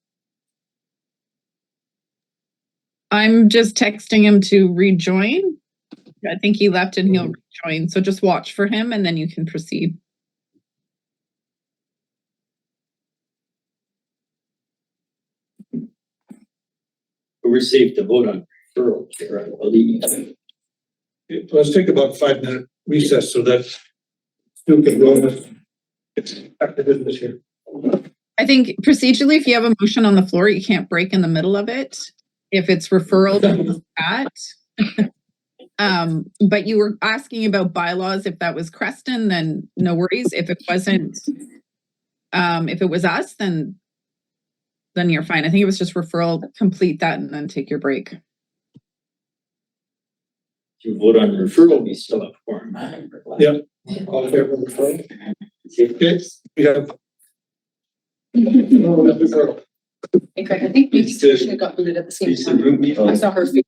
[SPEAKER 7] I'm just texting him to rejoin. I think he left and he'll rejoin. So just watch for him and then you can proceed.
[SPEAKER 5] We received the vote on referral here, I believe.
[SPEAKER 1] Okay, so let's take about a 5-minute recess so that Stu can go and get back to business here.
[SPEAKER 7] I think procedurally, if you have a motion on the floor, you can't break in the middle of it. If it's referral to that. But you were asking about bylaws. If that was Creston, then no worries. If it wasn't, if it was us, then you're fine. I think it was just referral, complete that and then take your break.
[SPEAKER 5] To vote on referral, we still have quorum.
[SPEAKER 1] Yeah. All in favor of the referral? Okay, we have
[SPEAKER 11] Hey Craig, I think maybe Tricia got booted at the same
[SPEAKER 5] Lisa
[SPEAKER 11] time.
[SPEAKER 5] Ruby.
[SPEAKER 11] I saw her face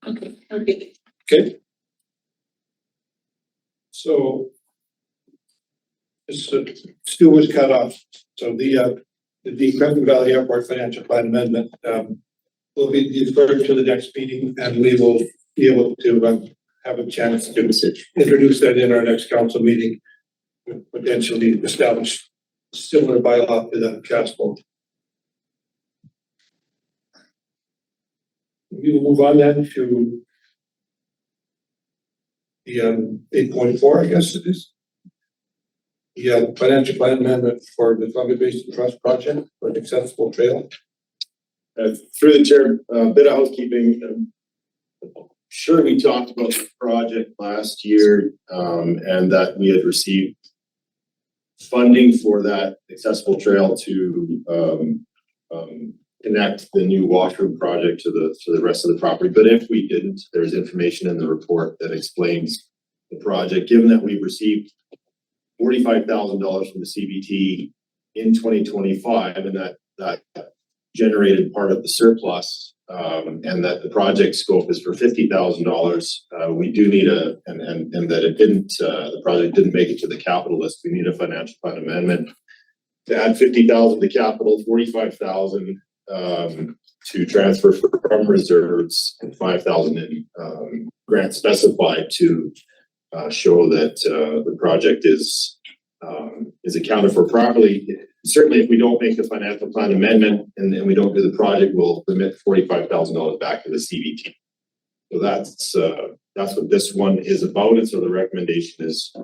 [SPEAKER 9] Okay, okay.
[SPEAKER 1] Okay. So. This Stu was cut off, so the Creston Valley Airport Financial Plan Amendment, will be deferred to the next meeting, and we will be able to, have a chance to introduce that in our next council meeting. Potentially establish similar bylaw to the Castle. We will move on then to the 8.4, I guess it is. The financial plan amendment for the Columbia Basin Trust project for an accessible trail.
[SPEAKER 4] Through the chair, a bit of housekeeping. Sure, we talked about the project last year, and that we had received funding for that accessible trail to connect the new washroom project to the rest of the property. But if we didn't, there's information in the report that explains the project. Given that we've received $45,000 from the CBT in 2025, and that generated part of the surplus, and that the project scope is for $50,000. We do need and that it didn't, the project didn't make it to the capital list. We need a financial plan amendment to add 50,000 to capital, 45,000 to transfer from reserves, and 5,000 in grant specified to show that the project is accounted for properly. Certainly, if we don't make the financial plan amendment and we don't do the project, we'll remit $45,000 back to the CBT. So that's what this one is about. And so the recommendation is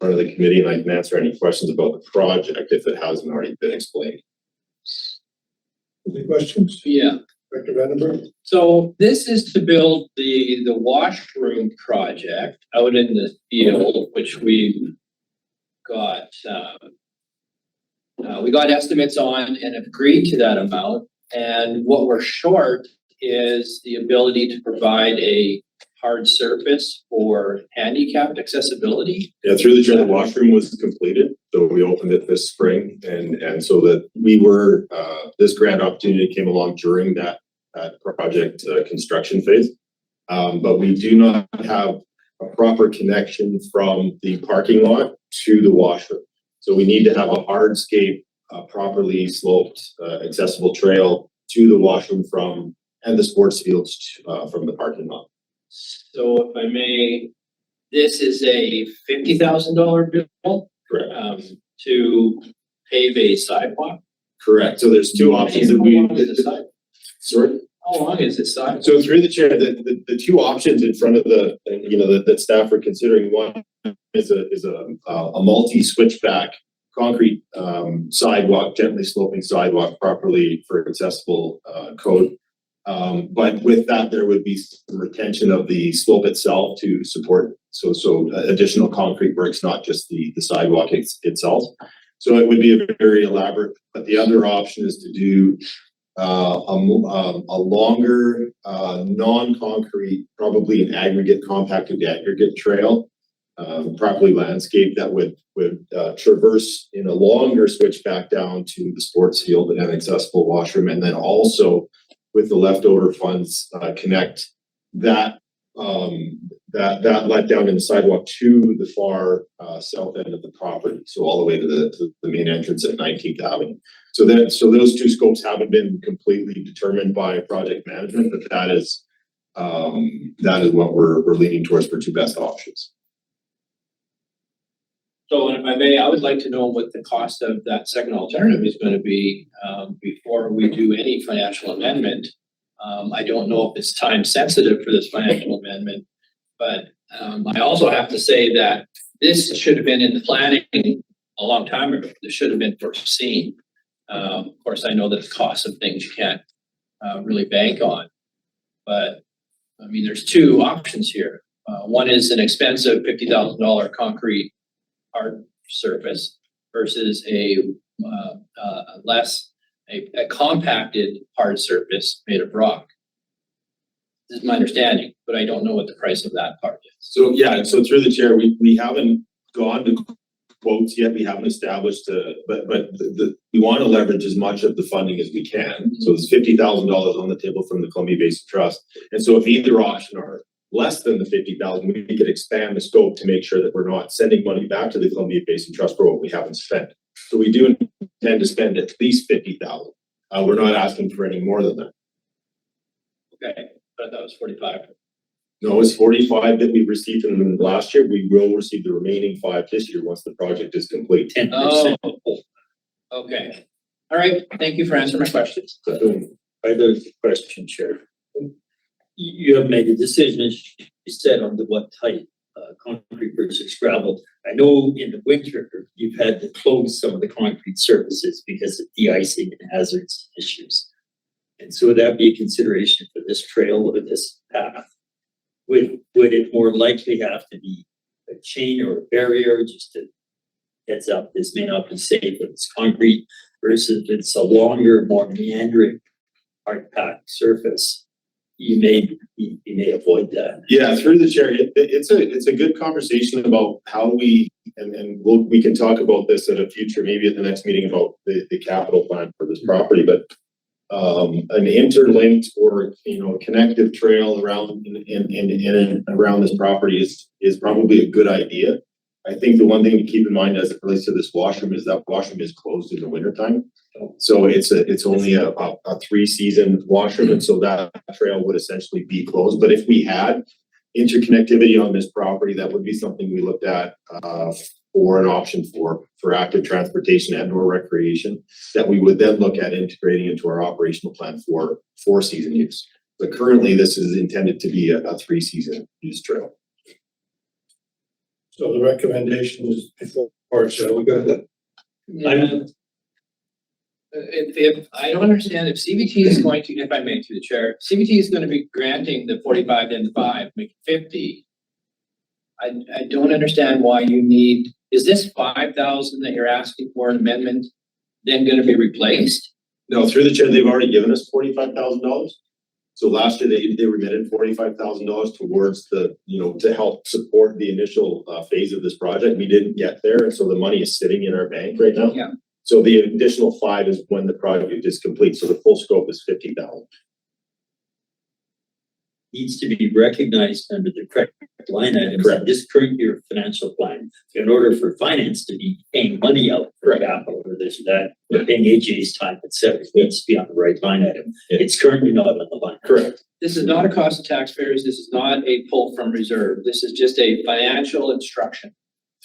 [SPEAKER 4] part of the committee, and I can answer any questions about the project if it hasn't already been explained.
[SPEAKER 1] Any questions?
[SPEAKER 3] Yeah.
[SPEAKER 1] Director Vandenberg?
[SPEAKER 3] So this is to build the washroom project out in the field, which we got estimates on and have agreed to that amount. And what we're short is the ability to provide a hard surface for handicapped accessibility.
[SPEAKER 4] Yeah, through the chair, the washroom was completed. So we opened it this spring, and so that we were, this grant opportunity came along during that project construction phase. But we do not have a proper connection from the parking lot to the washroom. So we need to have a hardscape, properly sloped, accessible trail to the washroom and the sports fields from the parking lot.
[SPEAKER 3] So if I may, this is a $50,000 bill.
[SPEAKER 4] Correct.
[SPEAKER 3] To pave a sidewalk.
[SPEAKER 4] Correct. So there's two options that we. Sorry?
[SPEAKER 3] How long is this sidewalk?
[SPEAKER 4] So through the chair, the two options in front of that staff are considering, one is a multi-switchback concrete sidewalk, gently sloping sidewalk properly for accessible code. But with that, there would be some retention of the slope itself to support so additional concrete works, not just the sidewalk itself. So it would be a very elaborate, but the other option is to do a longer non-concrete, probably an compacted aggregate trail, properly landscaped, that would traverse in a longer switchback down to the sports field and accessible washroom, and then also with the leftover funds connect that let down in the sidewalk to the far south end of the property, so all the way to the main entrance at 19th Avenue. So those two scopes haven't been completely determined by project management, but that is what we're leaning towards for two best options.
[SPEAKER 3] So if I may, I would like to know what the cost of that second alternative is going to be before we do any financial amendment. I don't know if it's time sensitive for this financial amendment, but I also have to say that this should have been in the planning a long time ago. This should have been foreseen. Of course, I know that the cost of things you can't really bank on, but I mean, there's two options here. One is an expensive $50,000 concrete hard surface versus a compacted hard surface made of rock. This is my understanding, but I don't know what the price of that part is.
[SPEAKER 4] So yeah, so through the chair, we haven't gone to quotes yet. We haven't established, but we want to leverage as much of the funding as we can. So there's $50,000 on the table from the Columbia Basin Trust. And so if either option are less than the 50,000, we could expand the scope to make sure that we're not sending money back to the Columbia Basin Trust for what we haven't spent. So we do intend to spend at least 50,000. We're not asking for any more than that.
[SPEAKER 3] Okay, but that was 45.
[SPEAKER 4] No, it's 45 that we received from them last year. We will receive the remaining 5 this year once the project is complete.
[SPEAKER 5] 10%.
[SPEAKER 3] Oh, okay. All right, thank you for answering my questions.
[SPEAKER 5] I have a question, Chair. You have made a decision, as you said, on the what type, concrete versus gravel. I know in the winter, you've had to close some of the concrete surfaces because of de-icing and hazards issues. And so would that be a consideration for this trail or this path? Would it more likely have to be a chain or a barrier just to heads up, this may not be safe if it's concrete versus if it's a longer, more meandering hard packed surface? You may avoid that.
[SPEAKER 4] Yeah, through the chair, it's a good conversation about how we, and we can talk about this at a future, maybe at the next meeting about the capital plan for this property, but an interlinked or, connective trail around in around this property is probably a good idea. I think the one thing to keep in mind as it relates to this washroom is that washroom is closed in the wintertime. So it's only a 3-season washroom, and so that trail would essentially be closed. But if we had interconnectivity on this property, that would be something we looked at or an option for active transportation and or recreation that we would then look at integrating into our operational plan for 4-season use. But currently this is intended to be a 3-season use trail.
[SPEAKER 1] So the recommendation is before, so we got that.
[SPEAKER 3] If I don't understand, if CBT is going to, if I may through the chair, CBT is going to be granting the 45 then 5, make it 50. I don't understand why you need, is this 5,000 that you're asking for an amendment then going to be replaced?
[SPEAKER 4] No, through the chair, they've already given us $45,000. So last year they remitted $45,000 towards the, to help support the initial phase of this project. We didn't get there, and so the money is sitting in our bank right now.
[SPEAKER 3] Yeah.
[SPEAKER 4] So the additional 5 is when the project is complete. So the full scope is 50,000.
[SPEAKER 5] Needs to be recognized under the correct line items
[SPEAKER 4] Correct.
[SPEAKER 5] in this current year financial plan. In order for finance to be paying money out for
[SPEAKER 4] Correct.
[SPEAKER 5] capital or this or that, or paying AJ's time, et cetera, it needs to be on the right line item. It's currently not on the line.
[SPEAKER 4] Correct.
[SPEAKER 3] This is not a cost of taxpayers. This is not a pull from reserve. This is just a financial instruction.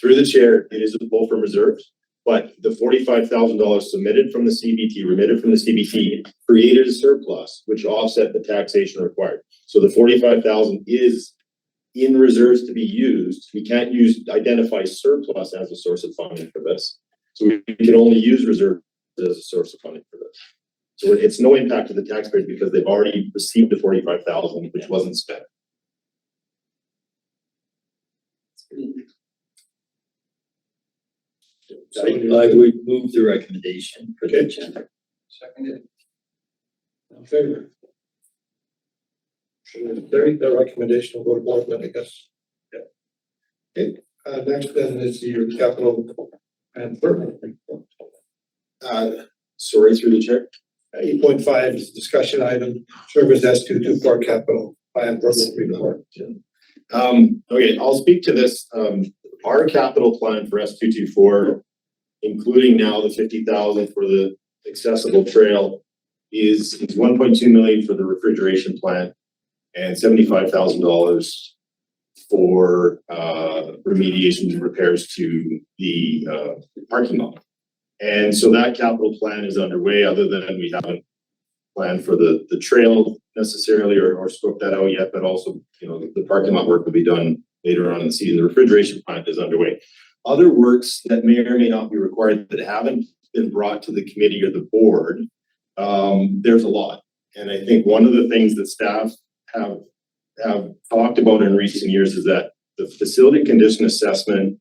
[SPEAKER 4] Through the chair, it is a pull from reserves, but the $45,000 submitted from the CBT, remitted from the CBT, created a surplus, which offset the taxation required. So the 45,000 is in reserves to be used. We can't identify surplus as a source of funding for this. So we can only use reserves as a source of funding for this. So it's no impact to the taxpayers because they've already received the 45,000, which wasn't spent.
[SPEAKER 5] I would move the recommendation for the
[SPEAKER 4] Okay.
[SPEAKER 5] agenda.
[SPEAKER 1] Seconded. In favor? The recommendation will go to board, then I guess. Yeah. Okay, next then is your capital and permit.
[SPEAKER 4] Sorry, through the chair.
[SPEAKER 1] 8.5 is discussion item, service S224 capital plan program report.
[SPEAKER 4] Okay, I'll speak to this. Our capital plan for S224, including now the 50,000 for the accessible trail, is 1.2 million for the refrigeration plant and $75,000 for remediation and repairs to the parking lot. And so that capital plan is underway, other than we haven't planned for the trail necessarily or scoped that out yet, but also, the parking lot work will be done later on in the season. The refrigeration plant is underway. Other works that may or may not be required that haven't been brought to the committee or the board, there's a lot. And I think one of the things that staff have talked about in recent years is that the facility condition assessment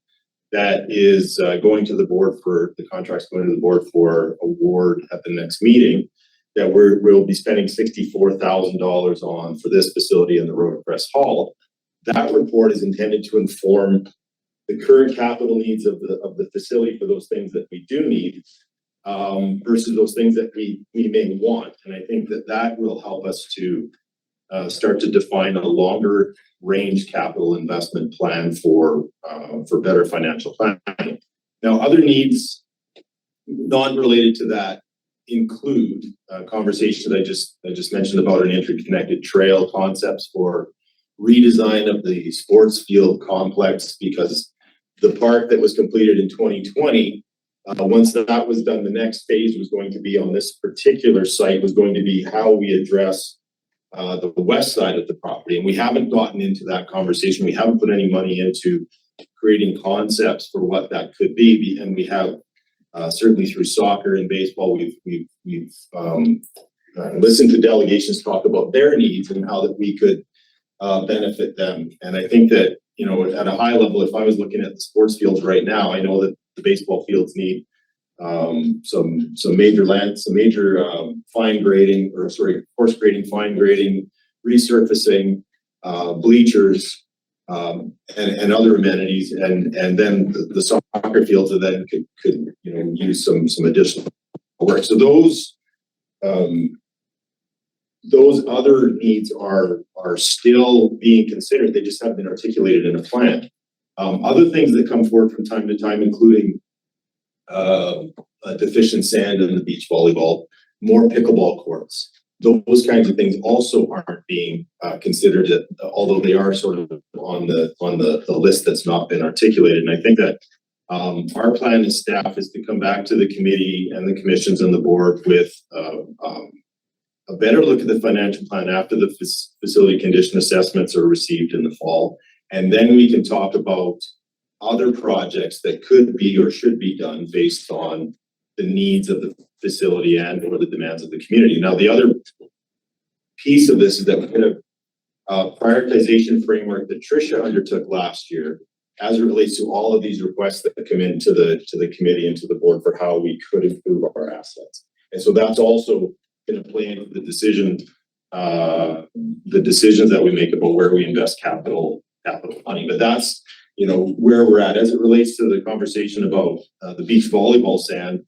[SPEAKER 4] that is going to the board for the contracts going to the board for award at the next meeting, that we'll be spending $64,000 on for this facility in the Road Crest Hall. That report is intended to inform the current capital needs of the facility for those things that we do need, versus those things that we may want. And I think that will help us to start to define a longer range capital investment plan for better financial planning. Now, other needs not related to that include conversations I just mentioned about an interconnected trail concepts for redesign of the sports field complex, because the park that was completed in 2020, once that was done, the next phase was going to be on this particular site was going to be how we address the west side of the property. And we haven't gotten into that conversation. We haven't put any money into creating concepts for what that could be. And we have certainly through soccer and baseball, we've listened to delegations talk about their needs and how that we could benefit them. And I think that, you know, at a high level, if I was looking at the sports fields right now, I know that the baseball fields need some major fine grading, course grading, fine grading, resurfacing, bleachers, and other amenities, and then the soccer fields that then could you know use some additional work. So those other needs are still being considered. They just haven't been articulated in a plan. Other things that come forward from time to time, including deficient sand in the beach volleyball, more pickleball courts. Those kinds of things also aren't being considered, although they are sort of on the list that's not been articulated. And I think that our plan as staff is to come back to the committee and the commissions and the board with a better look at the financial plan after the facility condition assessments are received in the fall. And then we can talk about other projects that could be or should be done based on the needs of the facility and or the demands of the community. Now, the other piece of this is that we had a prioritization framework that Tricia undertook last year as it relates to all of these requests that come into the committee and to the board for how we could improve our assets. And so that's also going to play into the decisions that we make about where we invest capital money. But that's, you know, where we're at as it relates to the conversation about the beach volleyball sand.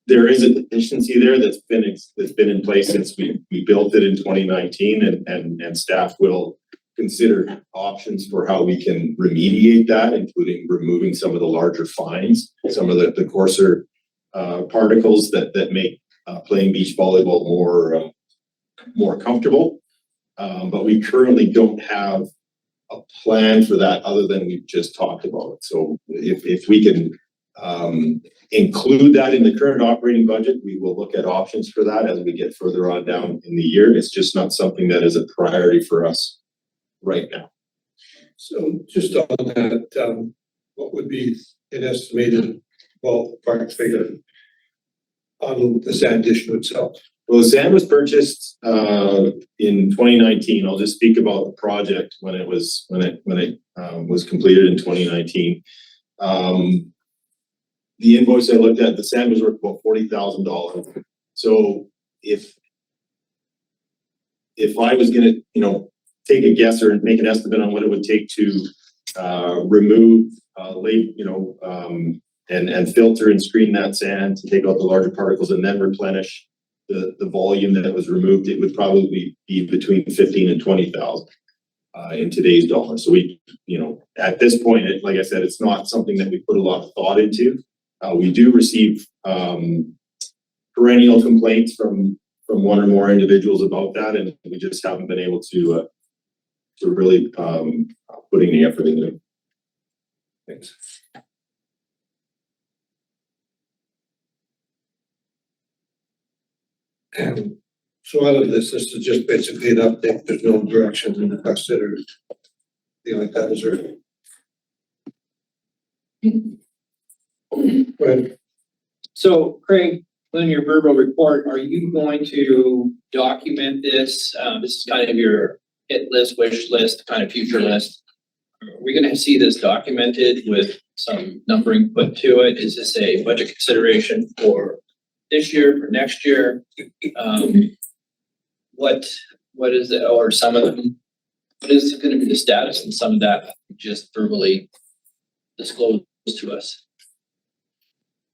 [SPEAKER 4] There is a deficiency there that's been in place since we built it in 2019, and staff will consider options for how we can remediate that, including removing some of the larger fines, some of the coarser particles that make playing beach volleyball more comfortable. But we currently don't have a plan for that other than we've just talked about it. So if we can include that in the current operating budget, we will look at options for that as we get further on down in the year. It's just not something that is a priority for us right now.
[SPEAKER 1] So just on that, what would be an estimated ballpark figure on the sand issue itself?
[SPEAKER 4] Well, the sand was purchased in 2019. I'll just speak about the project when it was completed in 2019. The invoice I looked at, the sand was worth about $40,000. So if I was going to, you know, take a guess or make an estimate on what it would take to remove, and filter and screen that sand to take out the larger particles and then replenish the volume that was removed, it would probably be between 15 and 20,000 in today's dollars. So we, you know, at this point, like I said, it's not something that we put a lot of thought into. We do receive perennial complaints from one or more individuals about that, and we just haven't been able to really put any effort into it.
[SPEAKER 1] Thanks. And so out of this is just basically an update. There's no direction in the requested or anything like that, is there? Right.
[SPEAKER 3] So Craig, in your verbal report, are you going to document this? This is kind of your hit list, wish list, kind of future list. Are we going to see this documented with some numbering put to it? Is this a budget consideration for this year, for next year? What is it, or some of them? What is going to be the status and some of that just verbally disclose to us?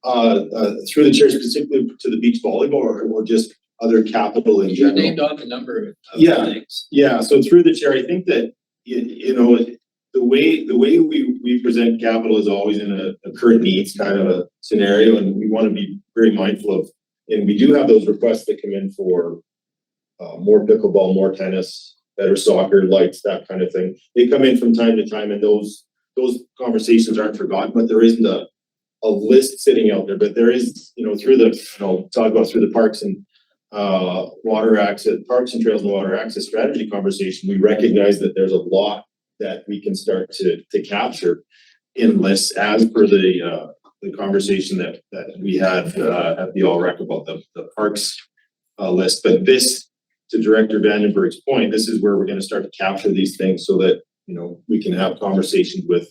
[SPEAKER 4] Through the chair specifically to the beach volleyball or just other capital in
[SPEAKER 3] You
[SPEAKER 4] general?
[SPEAKER 3] named off a number of
[SPEAKER 4] Yeah.
[SPEAKER 3] things.
[SPEAKER 4] Yeah, so through the chair, I think that, you know, the way we present capital is always in a current needs kind of a scenario, and we want to be very mindful of, and we do have those requests that come in for more pickleball, more tennis, better soccer, lights, that kind of thing. They come in from time to time, and those conversations aren't forgotten, but there isn't a list sitting out there, but there is, you know, through the, you know, talk about through the parks and water access, parks and trails and water access strategy conversation, we recognize that there's a lot that we can start to capture in lists as per the conversation that we had at the All Rec about the parks list. But this, to Director Vandenberg's point, this is where we're going to start to capture these things so that, you know, we can have conversations with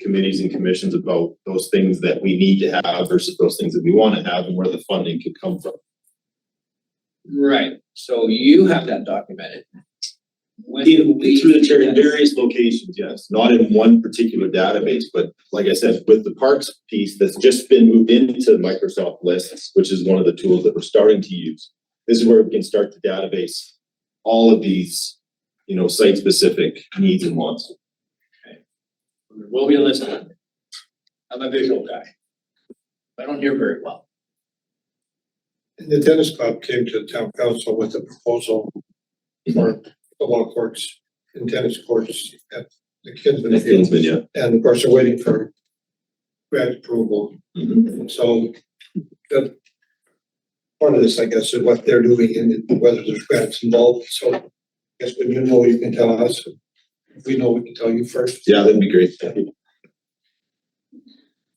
[SPEAKER 4] committees and commissions about those things that we need to have versus those things that we want to have and where the funding could come from.
[SPEAKER 3] Right, so you have that documented. When
[SPEAKER 4] Through the chair in
[SPEAKER 3] Yes.
[SPEAKER 4] various locations, yes, not in one particular database, but like I said, with the parks piece that's just been moved into Microsoft Lists, which is one of the tools that we're starting to use. This is where we can start to database all of these, you know, site-specific needs and wants.
[SPEAKER 3] Will be listening. I'm a visual guy. I don't hear very well.
[SPEAKER 1] The tennis club came to the town council with a proposal for the law courts and tennis courts at the Kinsman Field.
[SPEAKER 4] Yeah.
[SPEAKER 1] And of course, they're waiting for grant approval. And so the part of this, I guess, is what they're doing and whether there's grants involved. So I guess when you know, you can tell us. If we know, we can tell you first.
[SPEAKER 4] Yeah, that'd be great. Thank you.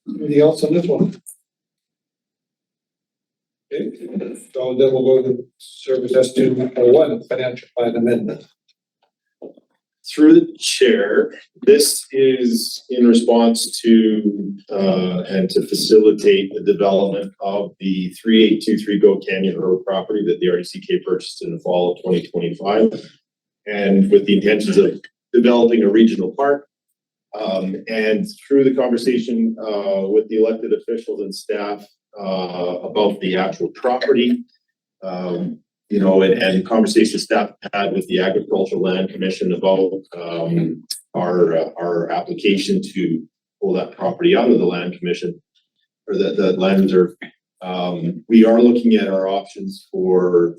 [SPEAKER 1] Anything else on this one? Okay, so then we'll go to service S201, financial plan amendment.
[SPEAKER 4] Through the chair, this is in response to and to facilitate the development of the 3823 Goat Canyon Road property that the RDCK purchased in the fall of 2025, and with the intentions of developing a regional park. And through the conversation with the elected officials and staff about the actual property, you know, and conversation staff had with the Agricultural Land Commission about our application to pull that property out of the Land Commission or the Land Reserve. We are looking at our options for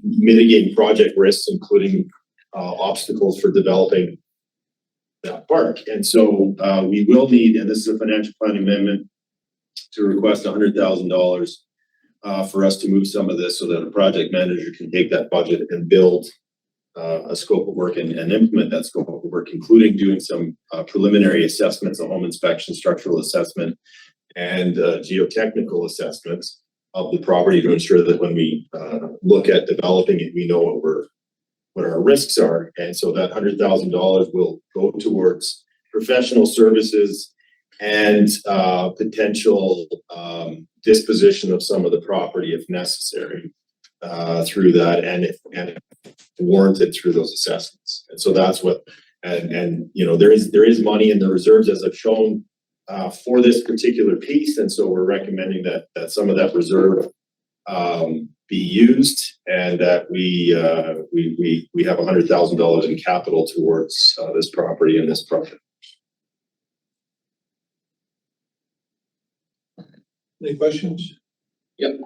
[SPEAKER 4] mitigating project risks, including obstacles for developing that park. And so we will need, and this is a financial plan amendment, to request $100,000 for us to move some of this so that a project manager can take that budget and build a scope of work and implement that scope of work, including doing some preliminary assessments, a home inspection, structural assessment, and geotechnical assessments of the property to ensure that when we look at developing it, we know what our risks are. And so that $100,000 will go towards professional services and potential disposition of some of the property if necessary through that and if warranted through those assessments. And so that's what, and you know, there is money in the reserves, as I've shown, for this particular piece. And so we're recommending that some of that reserve be used and that we have $100,000 in capital towards this property and this project.
[SPEAKER 1] Any questions?
[SPEAKER 3] Yep.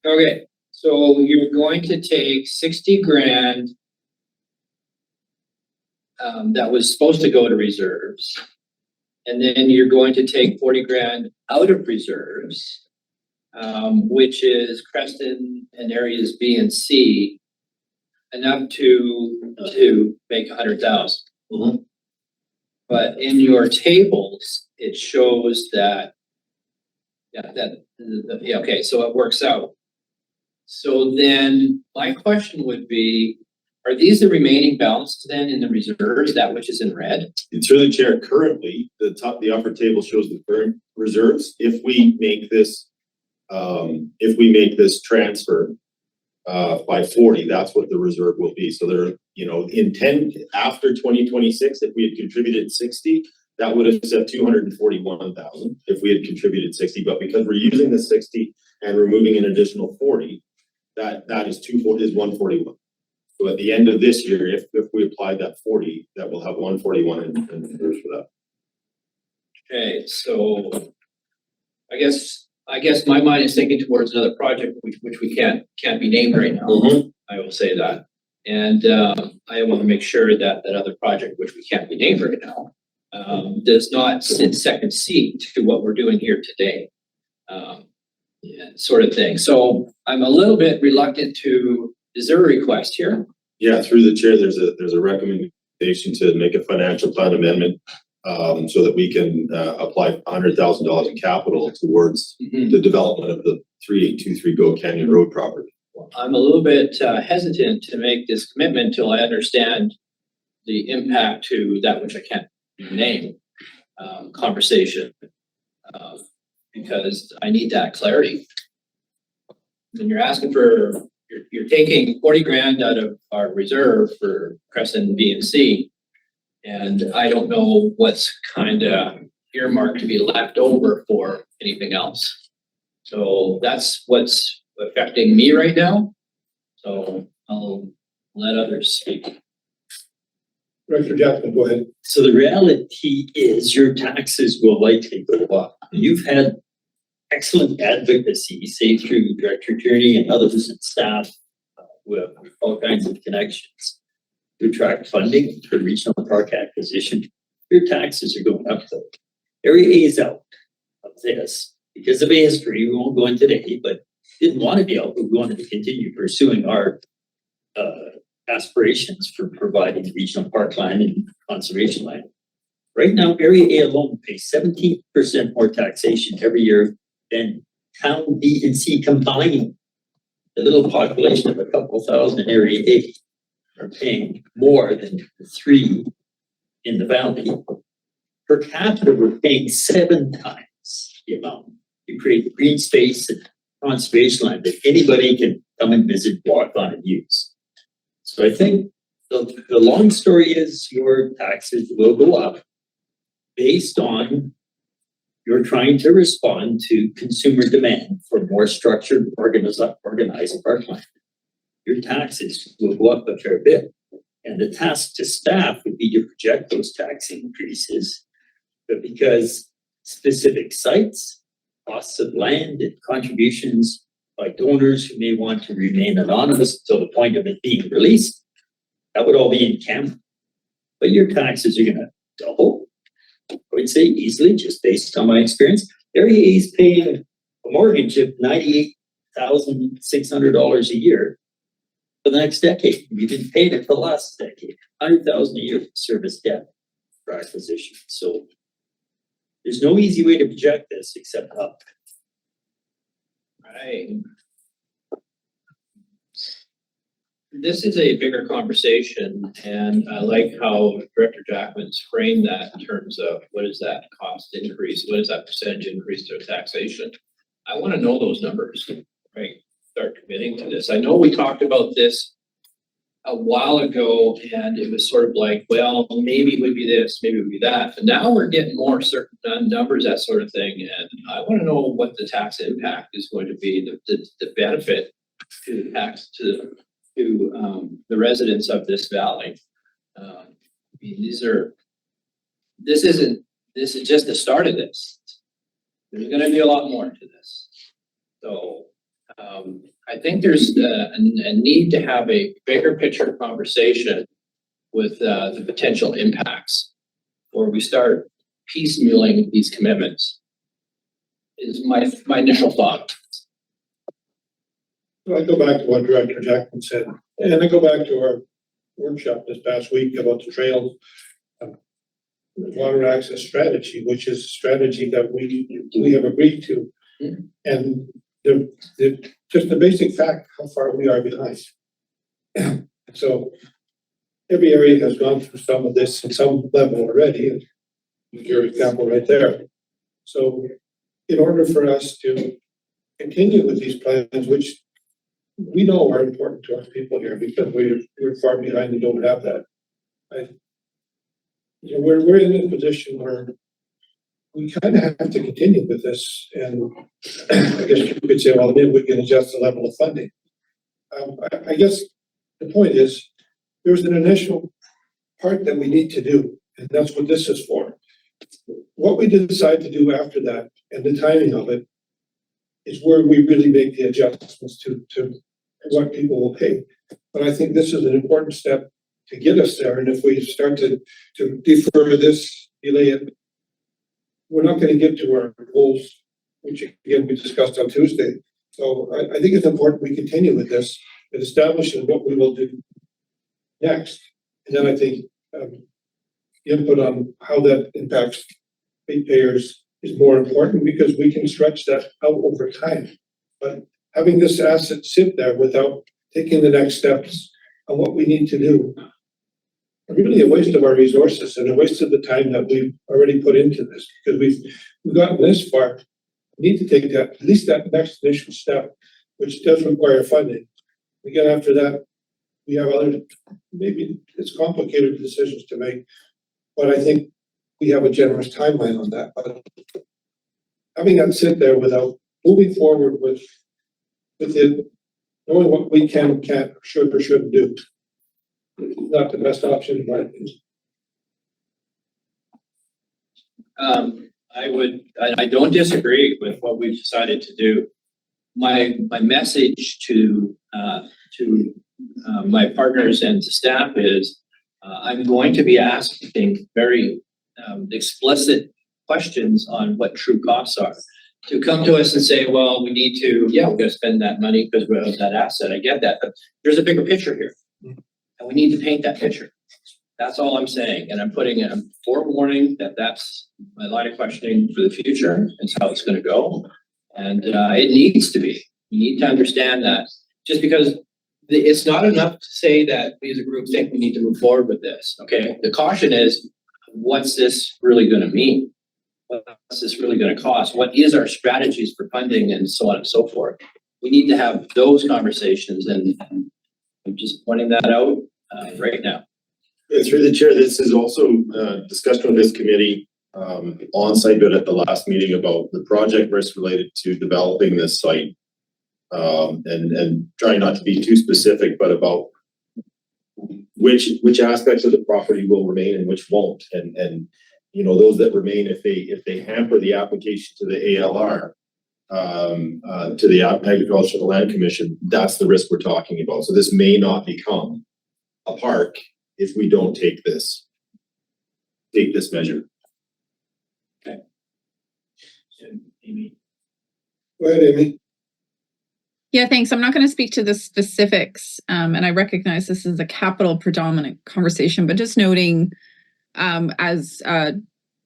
[SPEAKER 3] Okay, so you're going to take 60 grand that was supposed to go to reserves. And then you're going to take 40 grand out of reserves, which is Creston and areas B and C, enough to make 100,000.
[SPEAKER 4] Mhm.
[SPEAKER 3] But in your tables, it shows that, okay, so it works out. So then my question would be, are these the remaining balance then in the reserves, that which is in red?
[SPEAKER 4] And through the chair, currently, the upper table shows the current reserves. If we make this transfer by 40, that's what the reserve will be. So there, you know, after 2026, if we had contributed 60, that would have said 241,000 if we had contributed 60, but because we're using the 60 and removing an additional 40, that is 141. So at the end of this year, if we applied that 40, that will have 141 in reserves for that.
[SPEAKER 3] Okay, so I guess my mind is thinking towards another project which we can't be named right now.
[SPEAKER 4] Mhm.
[SPEAKER 3] I will say that. And I want to make sure that that other project, which we can't be named right now, does not sit second seat to what we're doing here today. Yeah, sort of thing. So I'm a little bit reluctant is there a request here?
[SPEAKER 4] Yeah, through the chair, there's a recommendation to make a financial plan amendment so that we can apply $100,000 in capital towards the development of the 3823 Goat Canyon Road property.
[SPEAKER 3] I'm a little bit hesitant to make this commitment until I understand the impact to that which I can't name conversation, because I need that clarity. When you're asking for, you're taking 40 grand out of our reserve for Creston B and C, and I don't know what's kind of earmarked to be left over for anything else. So that's what's affecting me right now. So I'll let others speak.
[SPEAKER 1] Director Jackman, go ahead.
[SPEAKER 5] So the reality is your taxes will likely go up. You've had excellent advocacy, say through Director Tierney and others and staff with all kinds of connections to attract funding for regional park acquisition. Your taxes are going up though. Area A is out of this because of a history. We won't go into today, but didn't want to be out, but we wanted to continue pursuing our aspirations for providing regional park land and conservation land. Right now, Area A alone pays 17% more taxation every year than town B and C combined. The little population of a couple thousand in Area A are paying more than the 3 in the valley. Per capita, we're paying 7 times the amount. You create green space and conservation land that anybody can come and visit, walk on, and use. So I think the long story is your taxes will go up based on you're trying to respond to consumer demand for more structured, organized parkland. Your taxes will go up a fair bit. And the task to staff would be to project those tax increases. But because specific sites, costs of land, and contributions by donors who may want to remain anonymous until the point of it being released, that would all be in camera. But your taxes are going to double. I would say easily, just based on my experience. Area A is paying a mortgage of $98,600 a year for the next decade. You've been paying it for the last decade, $100,000 a year for service debt for acquisition. So there's no easy way to project this except up.
[SPEAKER 3] Right. This is a bigger conversation, and I like how Director Jackman's framed that in terms of what is that cost increase? What is that percentage increase to taxation? I want to know those numbers, right? Start committing to this. I know we talked about this a while ago, and it was sort of like, well, maybe it would be this, maybe it would be that. But now we're getting more certain numbers, that sort of thing. And I want to know what the tax impact is going to be, the benefit to the tax to the residents of this valley. I mean, this is just the start of this. There's going to be a lot more to this. So I think there's a need to have a bigger picture conversation with the potential impacts, or we start piecemealing these commitments. Is my initial thought.
[SPEAKER 1] So I go back to what Director Jackman said, and I go back to our workshop this past week about the trails, water access strategy, which is a strategy that we have agreed to. And just the basic fact how far we are behind. So every area has gone through some of this at some level already. Your example right there. So in order for us to continue with these plans, which we know are important to our people here because we're far behind and don't have that. We're in a position where we kind of have to continue with this, and I guess you could say, well, maybe we can adjust the level of funding. I guess the point is, there's an initial part that we need to do, and that's what this is for. What we decide to do after that and the timing of it is where we really make the adjustments to what people will pay. But I think this is an important step to get us there. And if we start to defer this, delay it, we're not going to get to our goals, which again, we discussed on Tuesday. So I think it's important we continue with this and establishing what we will do next. And then I think input on how that impacts ratepayers is more important because we can stretch that out over time. But having this asset sit there without taking the next steps on what we need to do, really a waste of our resources and a waste of the time that we've already put into this, because we've gotten this far. We need to take that, at least that next initial step, which does require funding. Again, after that, we have other, maybe it's complicated decisions to make, but I think we have a generous timeline on that. But having that sit there without moving forward with it, knowing what we can, can't, should or shouldn't do, not the best option in my opinion.
[SPEAKER 3] I don't disagree with what we've decided to do. My message to my partners and to staff is I'm going to be asking very explicit questions on what true costs are. To come to us and say, well, we need to, we're going to spend that money because we have that asset. I get that, but there's a bigger picture here. And we need to paint that picture. That's all I'm saying. And I'm putting in a forewarning that that's my line of questioning for the future. It's how it's going to go. And it needs to be. You need to understand that just because it's not enough to say that we as a group think we need to move forward with this. Okay. The caution is, what's this really going to mean? What's this really going to cost? What is our strategies for funding and so on and so forth? We need to have those conversations, and I'm just pointing that out right now.
[SPEAKER 4] Yeah, through the chair, this is also discussed on this committee on site, but at the last meeting about the project risk related to developing this site, and trying not to be too specific, but about which aspects of the property will remain and which won't, and you know, those that remain, if they hamper the application to the ALR, to the Agricultural Land Commission, that's the risk we're talking about. So this may not become a park if we don't take this measure.
[SPEAKER 3] Okay. And Amy.
[SPEAKER 1] Go ahead, Amy.
[SPEAKER 7] Yeah, thanks. I'm not going to speak to the specifics, and I recognize this is a capital predominant conversation, but just noting, as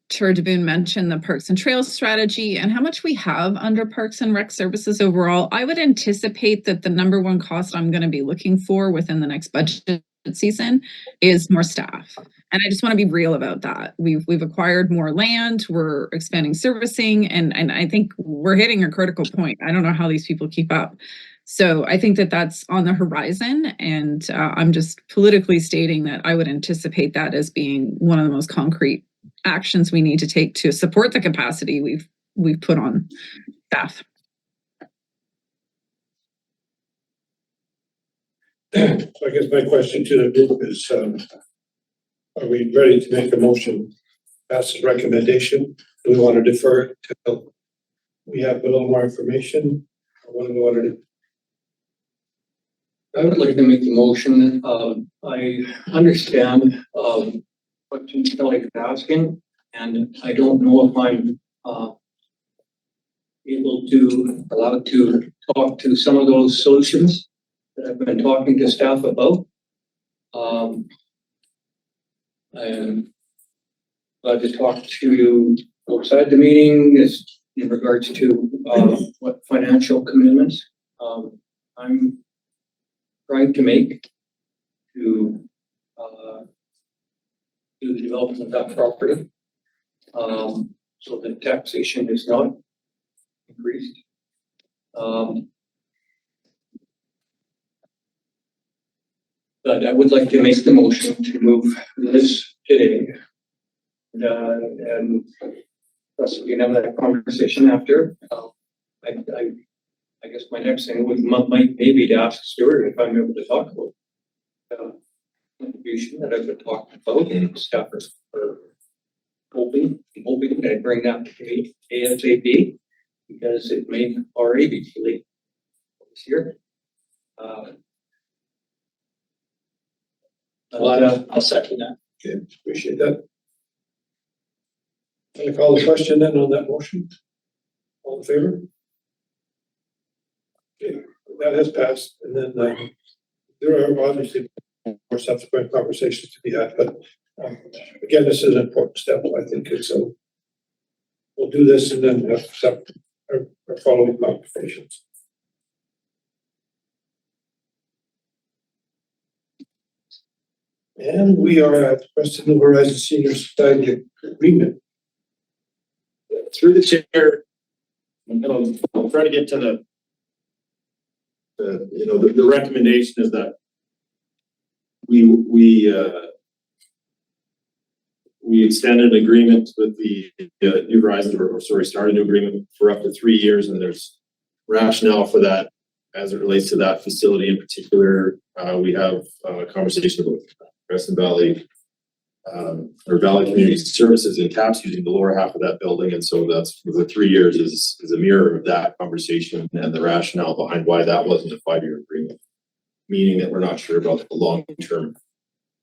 [SPEAKER 7] Chair DeBoon mentioned, the Parks and Trails strategy and how much we have under Parks and Rec services overall, I would anticipate that the number one cost I'm going to be looking for within the next budget season is more staff. And I just want to be real about that. We've acquired more land, we're expanding servicing, and I think we're hitting a critical point. I don't know how these people keep up. So I think that that's on the horizon, and I'm just politically stating that I would anticipate that as being one of the most concrete actions we need to take to support the capacity we've put on staff.
[SPEAKER 1] So I guess my question to the group is, are we ready to make a motion, pass the recommendation? Do we want to defer it till we have a little more information? Or what do we want to do?
[SPEAKER 6] I would like to make the motion. I understand what Kelly is asking, and I don't know if I'm allowed to talk to some of those solutions that I've been talking to staff about. And I'd just talk to you outside the meeting as in regards to what financial commitments I'm trying to make to do the development of that property, so that taxation is not increased. But I would like to make the motion to move this today. And us, we can have that conversation after. I guess my next thing might maybe to ask Stuart if I'm able to talk about contribution that I've been talking about and staffers for hoping that I bring that to ASAP because it may already be too late this year.
[SPEAKER 3] I'll second that.
[SPEAKER 1] Okay, appreciate that. Can I call the question then on that motion? All in favor? Okay, that has passed, and then there are obviously more subsequent conversations to be had, but again, this is an important step, I think, and so we'll do this and then have some our following conversations. And we are at Creston Horizon Senior Society Agreement.
[SPEAKER 4] Through the chair, I'll try to get to the recommendation is that we extended an agreement with the New Horizons, started a new agreement for up to 3 years, and there's rationale for that as it relates to that facility in particular. We have a conversation about Creston Valley or Valley Community Services and CAPS using the lower half of that building, and so that's for the 3 years is a mirror of that conversation and the rationale behind why that wasn't a 5-year agreement, meaning that we're not sure about the long-term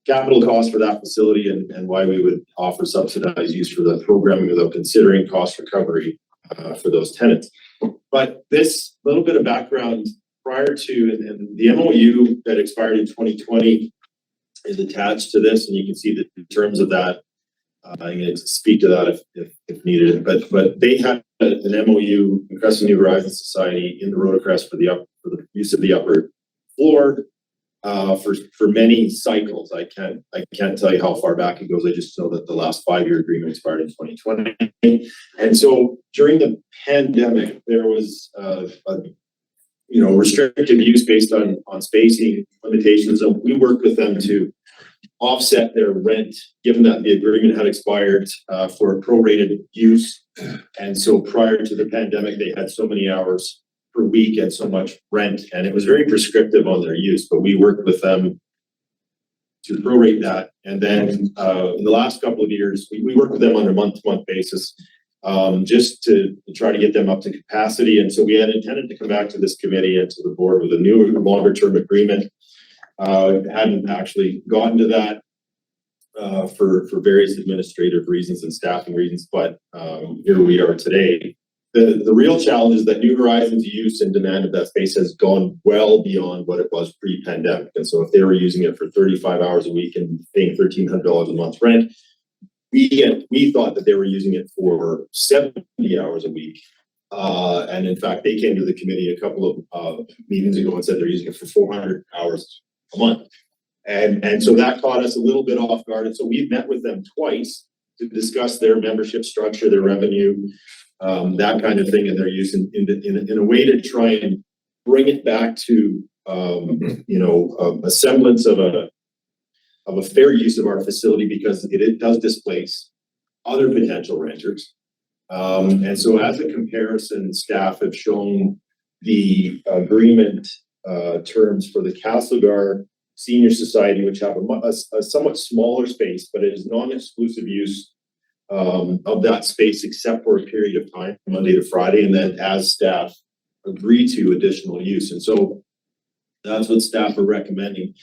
[SPEAKER 4] capital cost for that facility and why we would offer subsidized use for the programming without considering cost recovery for those tenants. But this little bit of background prior to and the MOU that expired in 2020 is attached to this, and you can see the terms of that. I can speak to that if needed, but they had an MOU, the Creston New Horizon Society, in the Rotocrest for the use of the upper floor for many cycles. I can't tell you how far back it goes. I just know that the last 5-year agreement expired in 2020, and so during the pandemic there was restrictive use based on spacing limitations, and we worked with them to offset their rent, given that the agreement had expired for prorated use. And so prior to the pandemic, they had so many hours per week and so much rent, and it was very prescriptive on their use, but we worked with them to prorate that. And then in the last couple of years, we worked with them on a month-to-month basis, just to try to get them up to capacity. And so we had intended to come back to this committee and to the board with a new longer-term agreement. Hadn't actually gotten to that for various administrative reasons and staffing reasons, but here we are today. The real challenge is that New Horizons' use and demand of that space has gone well beyond what it was pre-pandemic. And so if they were using it for 35 hours a week and paying $1,300 a month rent, we thought that they were using it for 70 hours a week. And in fact, they came to the committee a couple of meetings ago and said they're using it for 400 hours a month. And so that caught us a little bit off guard. And so we've met with them twice to discuss their membership structure, their revenue, that kind of thing, and their use in a way to try and bring it back to a semblance of a fair use of our facility, because it does displace other potential renters. And so as a comparison, staff have shown the agreement terms for the Castlegar Senior Society, which have a somewhat smaller space, but it is non-exclusive use of that space except for a period of time, Monday to Friday, and then as staff agree to additional use. And so that's what staff are recommending.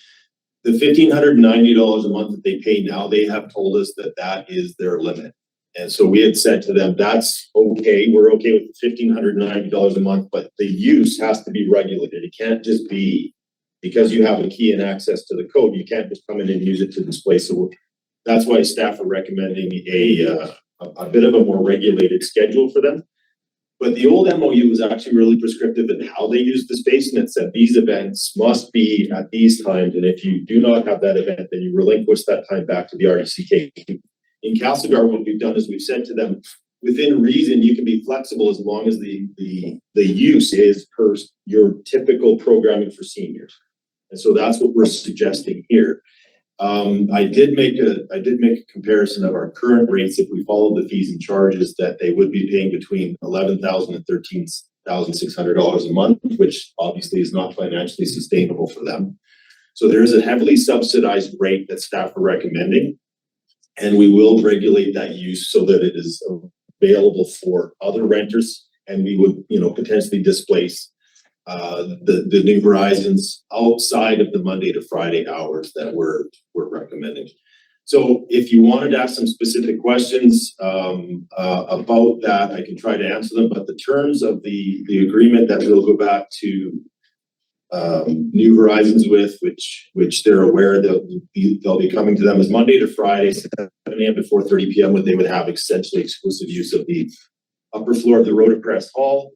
[SPEAKER 4] The $1,590 a month that they pay now, they have told us that that is their limit. And so we had said to them, that's okay. We're okay with the $1,590 a month, but the use has to be regulated. It can't just be because you have a key and access to the code. You can't just come in and use it to display. So that's why staff are recommending a bit of a more regulated schedule for them. But the old MOU was actually really prescriptive in how they use the space, and it said these events must be at these times. And if you do not have that event, then you relinquish that time back to the RDCK. In Castlegar, what we've done is we've said to them, within reason, you can be flexible as long as the use is per your typical programming for seniors. And so that's what we're suggesting here. I did make a comparison of our current rates if we follow the fees and charges that they would be paying between $11,000 and $13,600 a month, which obviously is not financially sustainable for them. So there is a heavily subsidized rate that staff are recommending, and we will regulate that use so that it is available for other renters, and we would, potentially displace the New Horizons outside of the Monday to Friday hours that we're recommending. So if you wanted to ask some specific questions about that, I can try to answer them, but the terms of the agreement that we'll go back to New Horizons with, which they're aware that they'll be coming to them, is Monday to Friday, 7 a.m. to 4:30 p.m. when they would have essentially exclusive use of the upper floor of the Rotocrest Hall.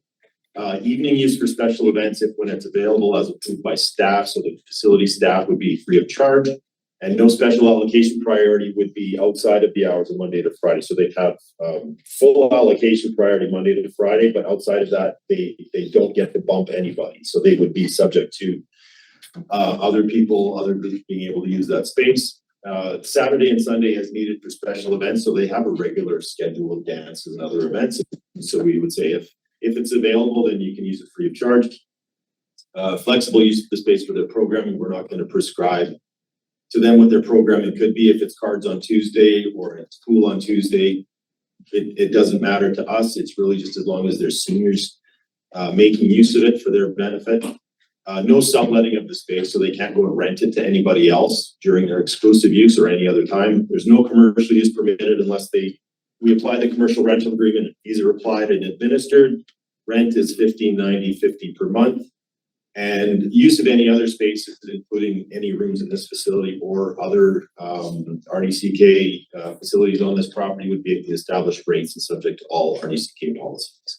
[SPEAKER 4] Evening use for special events when it's available as approved by staff, so the facility staff would be free of charge, and no special allocation priority would be outside of the hours of Monday to Friday. So they have full allocation priority Monday to Friday, but outside of that, they don't get to bump anybody. So they would be subject to other groups being able to use that space. Saturday and Sunday is needed for special events, so they have a regular schedule of dances and other events. So we would say if it's available, then you can use it free of charge. Flexible use of the space for their programming. We're not going to prescribe to them what their programming could be. If it's cards on Tuesday or it's pool on Tuesday, it doesn't matter to us. It's really just as long as there's seniors making use of it for their benefit. No subletting of the space, so they can't go and rent it to anybody else during their exclusive use or any other time. There's no commercial use permitted unless we apply the commercial rental agreement. Fees are applied and administered. Rent is $15.90 per month. And use of any other spaces, including any rooms in this facility or other RDCK facilities on this property, would be at the established rates and subject to all RDCK policies.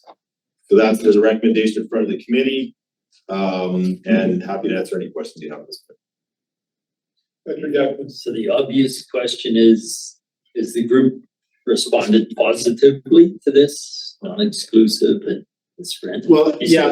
[SPEAKER 4] So there's a recommendation in front of the committee, and happy to answer any questions you have at this point.
[SPEAKER 5] So the obvious question is the group responded positively to this non-exclusive and this rent?
[SPEAKER 4] Well, yeah,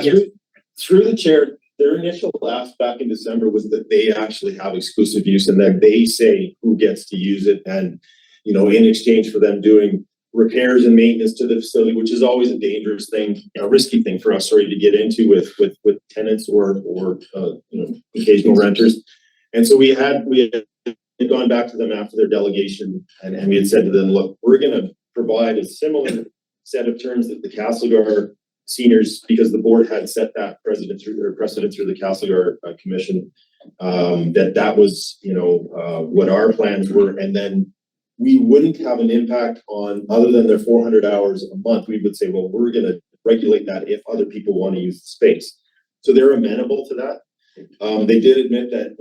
[SPEAKER 4] through the chair, their initial ask back in December was that they actually have exclusive use and that they say who gets to use it, and in exchange for them doing repairs and maintenance to the facility, which is always a dangerous thing, a risky thing for us, to get into with tenants or occasional renters. And so we had gone back to them after their delegation, and we had said to them, look, we're going to provide a similar set of terms that the Castlegar seniors, because the board had set that precedent through the Castlegar Commission, that was what our plans were, and then we wouldn't have an impact on, other than their 400 hours a month. We would say, well, we're going to regulate that if other people want to use the space. So they're amenable to that. They did admit that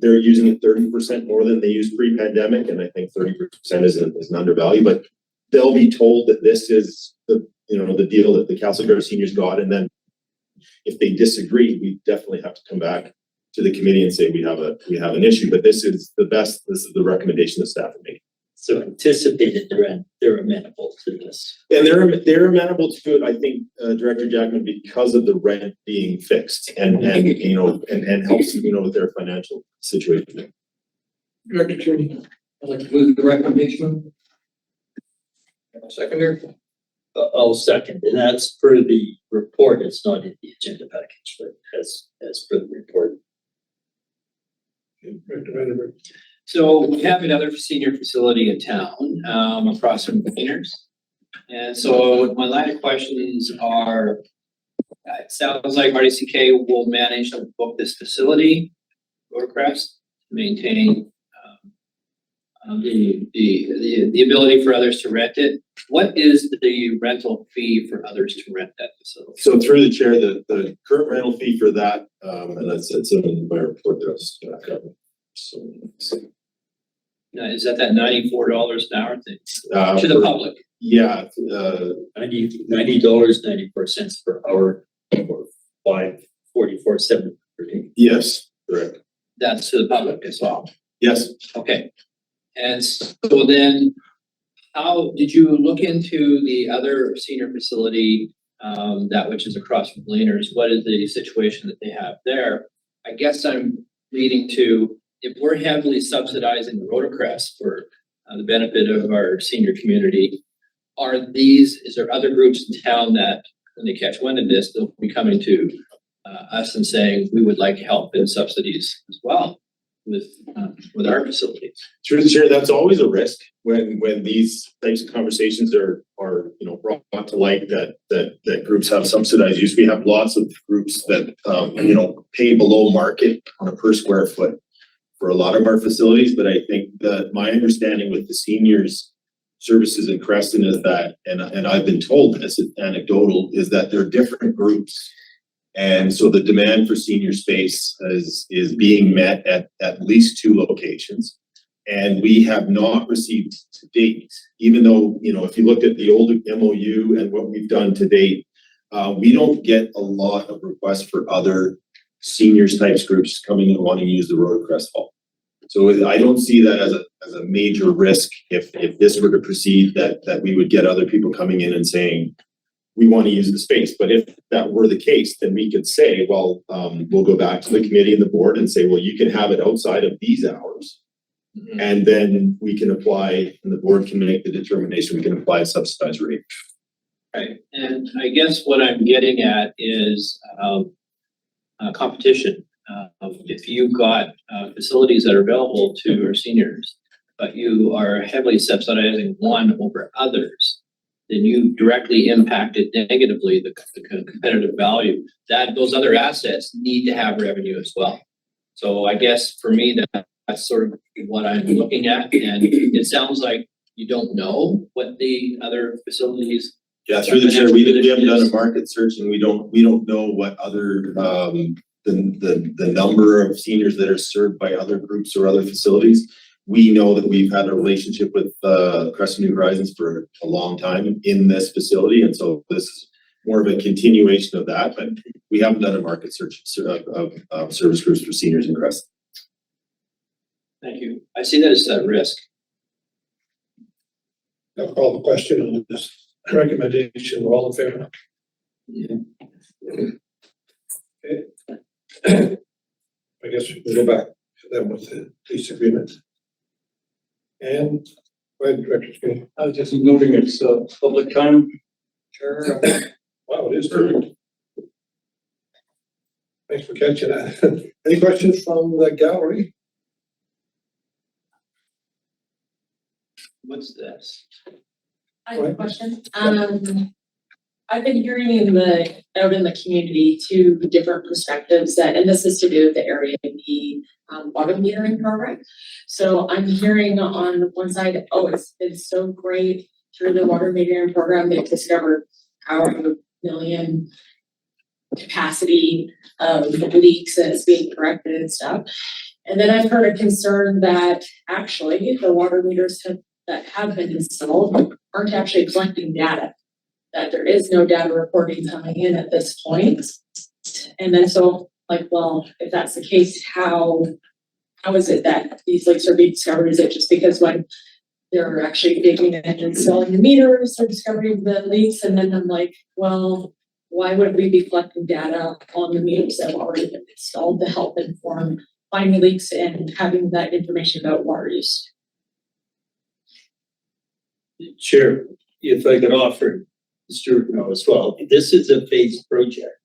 [SPEAKER 4] they're using it 30% more than they used pre-pandemic, and I think 30% is an undervalue. But they'll be told that this is the deal that the Castlegar seniors got, and then if they disagree, we definitely have to come back to the committee and say we have an issue. But this is the recommendation the staff made.
[SPEAKER 5] So anticipated they're amenable to this.
[SPEAKER 4] And they're amenable to it, I think, Director Jackman, because of the rent being fixed and helps with their financial situation.
[SPEAKER 1] Director Cheney, I'd like to move the recommendation. Seconder.
[SPEAKER 5] I'll second, and that's for the report. It's not in the agenda package, but as per the report.
[SPEAKER 3] So we have another senior facility in town, across from Cleaners. And so my line of questions are, it sounds like RDCK will manage to book this facility, Rotocrest, to maintain the ability for others to rent it. What is the rental fee for others to rent that facility?
[SPEAKER 4] So through the chair, the current rental fee for that, and that's in my report there. So
[SPEAKER 3] Now, is that $94 an hour thing to the public?
[SPEAKER 4] Yeah,
[SPEAKER 5] $90.94 per hour, or $544.70 per day.
[SPEAKER 4] yes, correct.
[SPEAKER 3] That's to the public as well.
[SPEAKER 4] Yes.
[SPEAKER 3] Okay. And so then, how did you look into the other senior facility, that which is across from Leaners? What is the situation that they have there? I guess I'm leading to, if we're heavily subsidizing the Rotocrest for the benefit of our senior community, is there other groups in town that, when they catch wind of this, they'll be coming to us and saying, we would like help and subsidies as well with our facilities?
[SPEAKER 4] Through the chair, that's always a risk when these types of conversations are brought to light that groups have subsidized use. We have lots of groups that pay below market on a per square foot for a lot of our facilities, but I think that my understanding with the seniors services in Creston is that, and I've been told this, it's anecdotal, is that they're different groups. And so the demand for senior space is being met at least 2 locations. And we have not received to date, even though, if you look at the old MOU and what we've done to date, we don't get a lot of requests for other seniors types groups coming and wanting to use the Rotocrest Hall. So I don't see that as a major risk if this were to proceed, that we would get other people coming in and saying, we want to use the space. But if that were the case, then we could say, well, we'll go back to the committee and the board and say, well, you can have it outside of these hours.
[SPEAKER 3] Mm-hmm.
[SPEAKER 4] And then we can apply, and the board can make the determination, we can apply a subsidized rate.
[SPEAKER 3] Right, and I guess what I'm getting at is competition. If you've got facilities that are available to our seniors, but you are heavily subsidizing one over others, then you directly impacted negatively the competitive value. That those other assets need to have revenue as well. So I guess for me, that's sort of what I'm looking at, and it sounds like you don't know what the other facilities.
[SPEAKER 4] Yeah, through the chair, we haven't done a market search, and we don't know what other the number of seniors that are served by other groups or other facilities. We know that we've had a relationship with Creston New Horizons for a long time in this facility, and so this is more of a continuation of that. But we haven't done a market search of service groups for seniors in Creston.
[SPEAKER 3] Thank you. I see that as a risk.
[SPEAKER 1] I'll call the question on this recommendation. We're all in favor?
[SPEAKER 3] Yeah.
[SPEAKER 1] Okay. I guess we can go back to them with the lease agreement. And go ahead, Director Skinny.
[SPEAKER 6] I was just noting it's public time. Chair.
[SPEAKER 1] Wow, it is true. Thanks for catching that. Any questions from the gallery?
[SPEAKER 3] What's this?
[SPEAKER 11] I have a question. I've been hearing out in the community 2 different perspectives and this is to do with the area B water metering program. So I'm hearing on one side, oh, it's been so great through the water metering program, they've discovered our million capacity of leaks and it's being corrected and stuff. And then I've heard a concern that actually the water meters that have been installed aren't actually collecting data, that there is no data reporting coming in at this point. And then so well, if that's the case, how is it that these leaks are being discovered? Is it just because when they're actually digging and installing the meters, they're discovering the leaks? And then I'm like, well, why would we be collecting data on the meters that have already been installed to help inform finding leaks and having that information about water use?
[SPEAKER 5] Chair, if I could offer Stuart know as well, this is a phased project.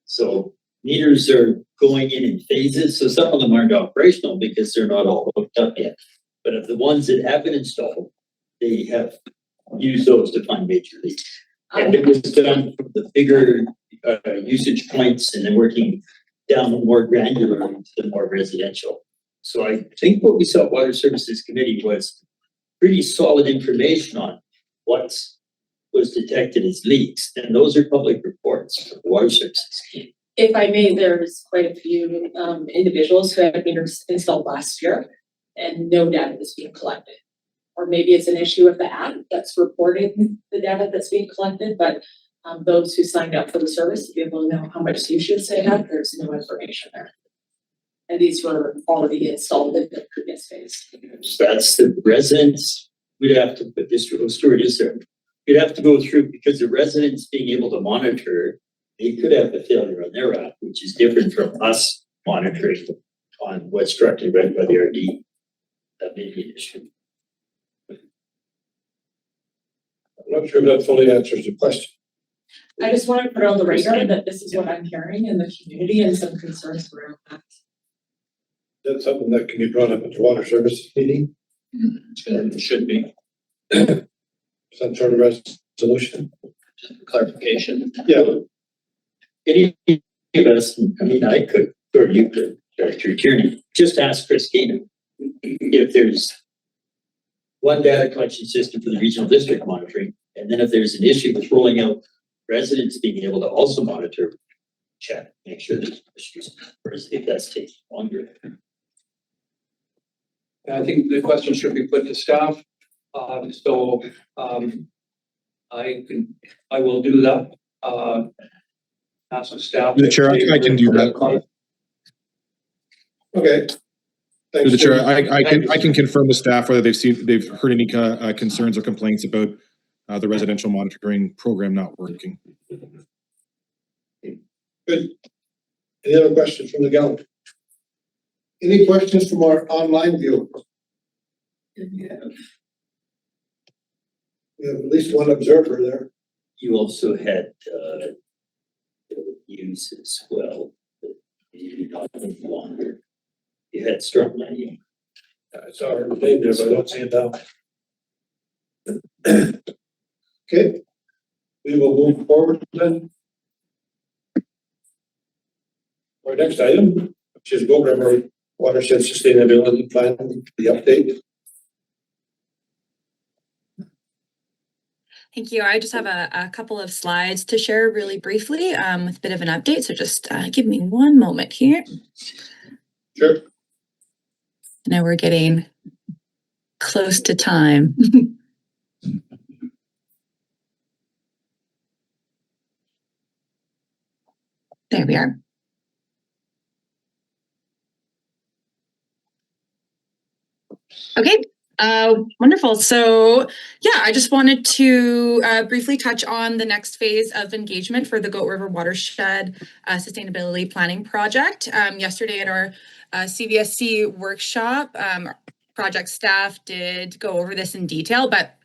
[SPEAKER 5] So meters are going in phases. So some of them aren't operational because they're not all hooked up yet. But of the ones that have been installed, they have used those to find major leaks. And it was done from the bigger usage points and then working down more granular to the more residential. So I think what we saw at Water Services Committee was pretty solid information on what was detected as leaks. And those are public reports for the Water Services Committee.
[SPEAKER 11] If I may, there's quite a few individuals who had meters installed last year and no data is being collected. Or maybe it's an issue with the app that's reporting the data that's being collected, but those who signed up for the service to be able to know how much usage they have, there's no information there. And these were already installed in the previous phase.
[SPEAKER 5] So that's the residents. We'd have to put this to Stuart is there. We'd have to go through because the residents being able to monitor, they could have a failure on their app, which is different from us monitoring on what's directly read by the RD. That may be an issue.
[SPEAKER 1] I'm not sure that fully answers the question.
[SPEAKER 11] I just want to put on the radar that this is what I'm hearing in the community and some concerns around that.
[SPEAKER 1] That's something that can be brought up at the water service meeting,
[SPEAKER 3] It should be
[SPEAKER 1] some sort of resolution.
[SPEAKER 3] clarification.
[SPEAKER 1] Yeah,
[SPEAKER 5] Any of us, I mean, I could, or you could, Director Tierney, just ask Christina if there's one data collection system for the regional district monitoring, and then if there's an issue with rolling out residents being able to also monitor, check, make sure there's issues, or if that's taking longer.
[SPEAKER 6] I think the question should be put to staff. I will do that. Ask the staff.
[SPEAKER 8] Through the chair, I can do that.
[SPEAKER 1] okay.
[SPEAKER 8] Through
[SPEAKER 1] Thanks
[SPEAKER 8] the chair,
[SPEAKER 1] for-
[SPEAKER 8] I can confirm with staff whether they've heard any concerns or complaints about the residential monitoring program not working.
[SPEAKER 1] Good. Any other questions from the gallery? Any questions from our online viewers?
[SPEAKER 5] Yeah.
[SPEAKER 1] We have at least one observer there.
[SPEAKER 5] You also had use as well, but maybe not any longer. You had strong lighting.
[SPEAKER 1] It's our name there, but I don't see it now. Okay, we will move forward then. Our next item, which is Gold River Watershed Sustainability Plan, the update.
[SPEAKER 12] Thank you. I just have a couple of slides to share really briefly with a bit of an update. So just give me one moment here.
[SPEAKER 1] Sure.
[SPEAKER 12] I know we're getting close to time. There we are. Okay. Wonderful. So yeah, I just wanted to briefly touch on the next phase of engagement for the Goat River Watershed Sustainability Planning Project. Yesterday at our CVSC workshop, project staff did go over this in detail, but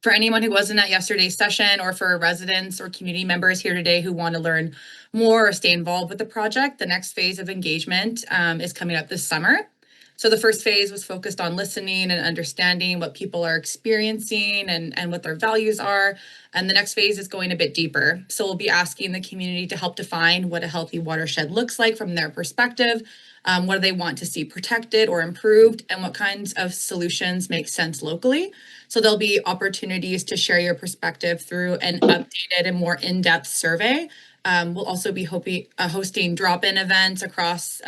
[SPEAKER 12] for anyone who wasn't at yesterday's session or for residents or community members here today who want to learn more or stay involved with the project, the next phase of engagement is coming up this summer. So the first phase was focused on listening and understanding what people are experiencing and what their values are. And the next phase is going a bit deeper. So we'll be asking the community to help define what a healthy watershed looks like from their perspective. What do they want to see protected or improved, and what kinds of solutions make sense locally? So there'll be opportunities to share your perspective through an updated and more in-depth survey. We'll also be hosting drop-in events across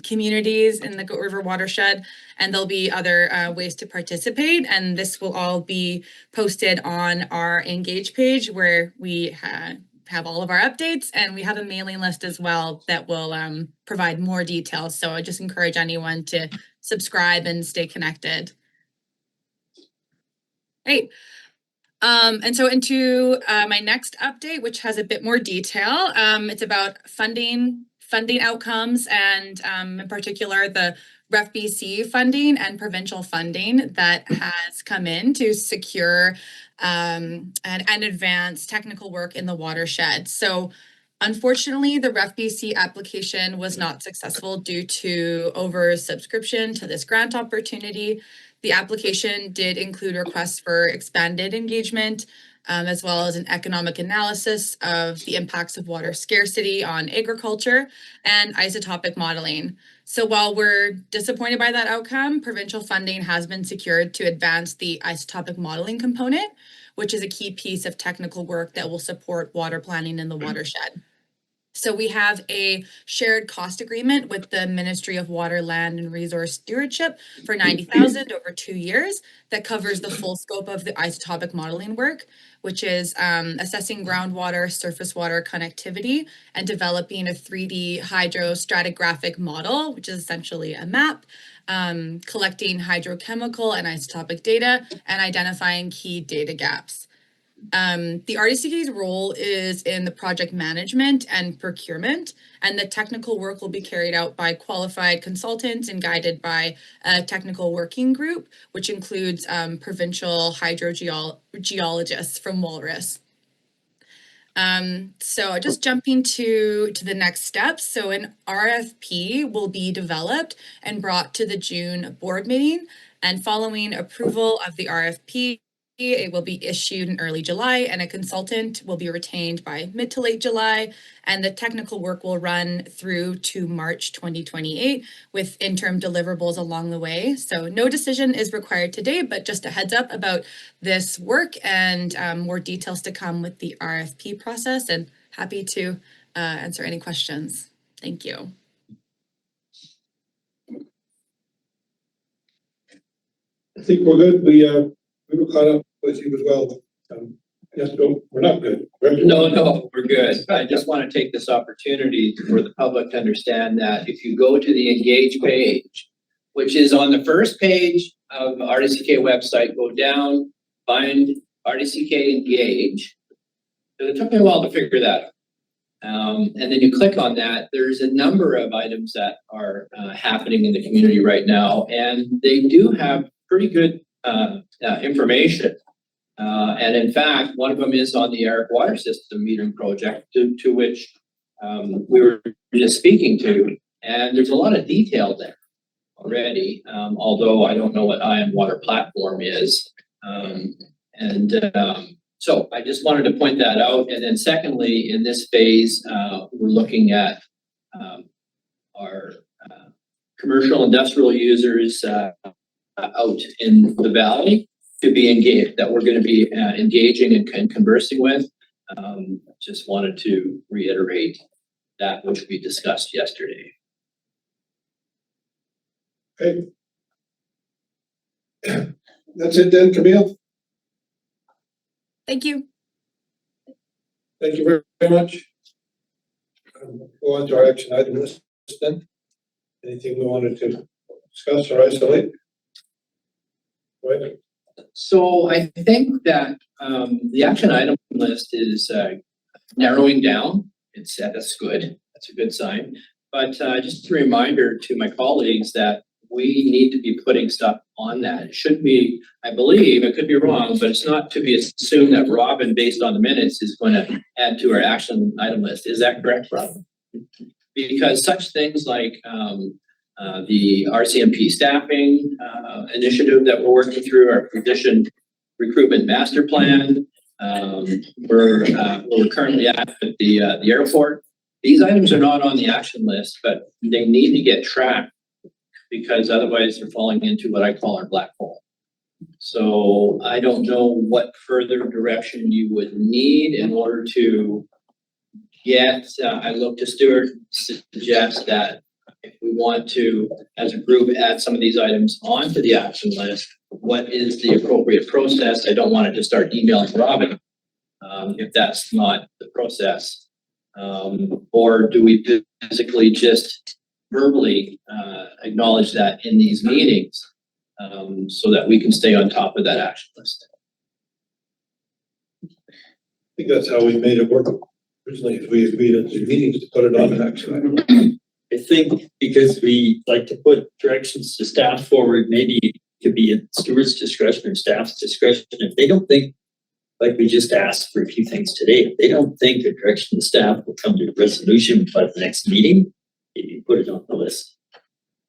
[SPEAKER 12] communities in the Goat River watershed, and there'll be other ways to participate. And this will all be posted on our Engage page, where we have all of our updates, and we have a mailing list as well that will provide more details. So I just encourage anyone to subscribe and stay connected. Great. And so into my next update, which has a bit more detail. It's about funding outcomes, and in particular the REF-BC funding and provincial funding that has come in to secure and advance technical work in the watershed. So unfortunately, the REF-BC application was not successful due to oversubscription to this grant opportunity. The application did include requests for expanded engagement, as well as an economic analysis of the impacts of water scarcity on agriculture and isotopic modeling. So while we're disappointed by that outcome, provincial funding has been secured to advance the isotopic modeling component, which is a key piece of technical work that will support water planning in the watershed. So we have a shared cost agreement with the Ministry of Water, Land and Resource Stewardship for $90,000 over 2 years that covers the full scope of the isotopic modeling work, which is assessing groundwater, surface water connectivity, and developing a 3D hydrostratigraphic model, which is essentially a map, collecting hydrochemical and isotopic data, and identifying key data gaps. The RDCK's role is in the project management and procurement, and the technical work will be carried out by qualified consultants and guided by a technical working group, which includes provincial hydrogeologists from Walrus. So just jumping to the next steps. So an RFP will be developed and brought to the June board meeting, and following approval of the RFP, it will be issued in early July, and a consultant will be retained by mid to late July, and the technical work will run through to March 2028 with interim deliverables along the way. So no decision is required today, but just a heads up about this work, and more details to come with the RFP process, and happy to answer any questions. Thank you.
[SPEAKER 1] I think we're good. We were caught up with you as well. Yes, no, we're not good.
[SPEAKER 3] No, we're good. I just want to take this opportunity for the public to understand that if you go to the Engage page, which is on the first page of RDCK website, go down, find RDCK Engage. It took me a while to figure that out. And then you click on that, there's a number of items that are happening in the community right now, and they do have pretty good information. And in fact, one of them is on the Eric Water System metering project to which we were just speaking to, and there's a lot of detail there already, although I don't know what Ion Water Platform is. So I just wanted to point that out. And then secondly, in this phase, we're looking at our commercial industrial users out in the valley to be engaged, that we're going to be engaging and conversing with. Just wanted to reiterate that which we discussed yesterday.
[SPEAKER 1] Okay. That's it then, Camille.
[SPEAKER 12] Thank you.
[SPEAKER 1] Thank you very much. Go on to our action item list then. Anything we wanted to discuss or isolate? Right.
[SPEAKER 3] So I think that the action item list is narrowing down. That's good. That's a good sign. But just a reminder to my colleagues that we need to be putting stuff on that. It should be, I believe, I could be wrong, but it's not to be assumed that Robin, based on the minutes, is going to add to our action item list. Is that correct, Robin? Because such things like the RCMP staffing initiative that we're working through, our physician recruitment master plan, we're currently at the airport. These items are not on the action list, but they need to get tracked, because otherwise they're falling into what I call our black hole. So I don't know what further direction you would need in order to get, I look to Stuart suggest that if we want to, as a group, add some of these items onto the action list, what is the appropriate process? I don't want to just start emailing Robin if that's not the process. Or do we physically just verbally acknowledge that in these meetings so that we can stay on top of that action list?
[SPEAKER 1] I think that's how we made it work originally. We agreed at the meetings to put it on an action item.
[SPEAKER 5] I think because we like to put directions to staff forward, maybe it could be at Stuart's discretion or staff's discretion. If they don't think, like we just asked for a few things today, if they don't think the direction of staff will come to a resolution by the next meeting, maybe put it on the list.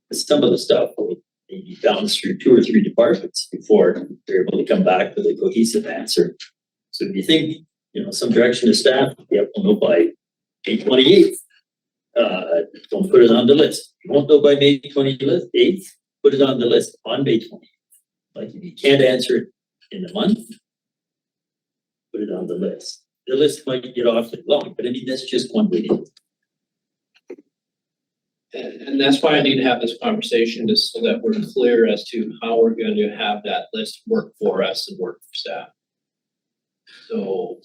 [SPEAKER 5] Because some of the stuff will maybe bounce through 2 or 3 departments before they're able to come back with a cohesive answer. So if you think, some direction to staff, you have to know by May 28th. Don't put it on the list. You won't know by May 28th, put it on the list on May 28th. Like if you can't answer it in a month, put it on the list. The list might get awfully long, but I mean, that's just one way to do it.
[SPEAKER 3] And that's why I need to have this conversation, just so that we're clear as to how we're going to have that list work for us and work for staff. So,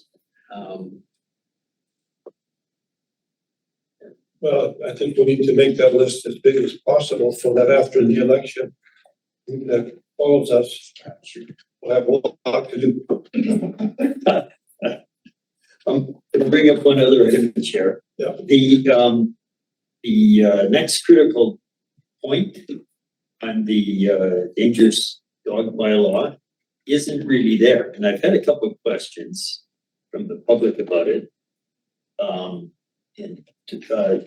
[SPEAKER 1] Well, I think we need to make that list as big as possible so that after the election, that follows us, we'll have a lot to do.
[SPEAKER 5] to bring up one other item, Chair.
[SPEAKER 1] Yeah.
[SPEAKER 5] The next critical point on the dangerous dog bylaw isn't really there, and I've had a couple of questions from the public about it. And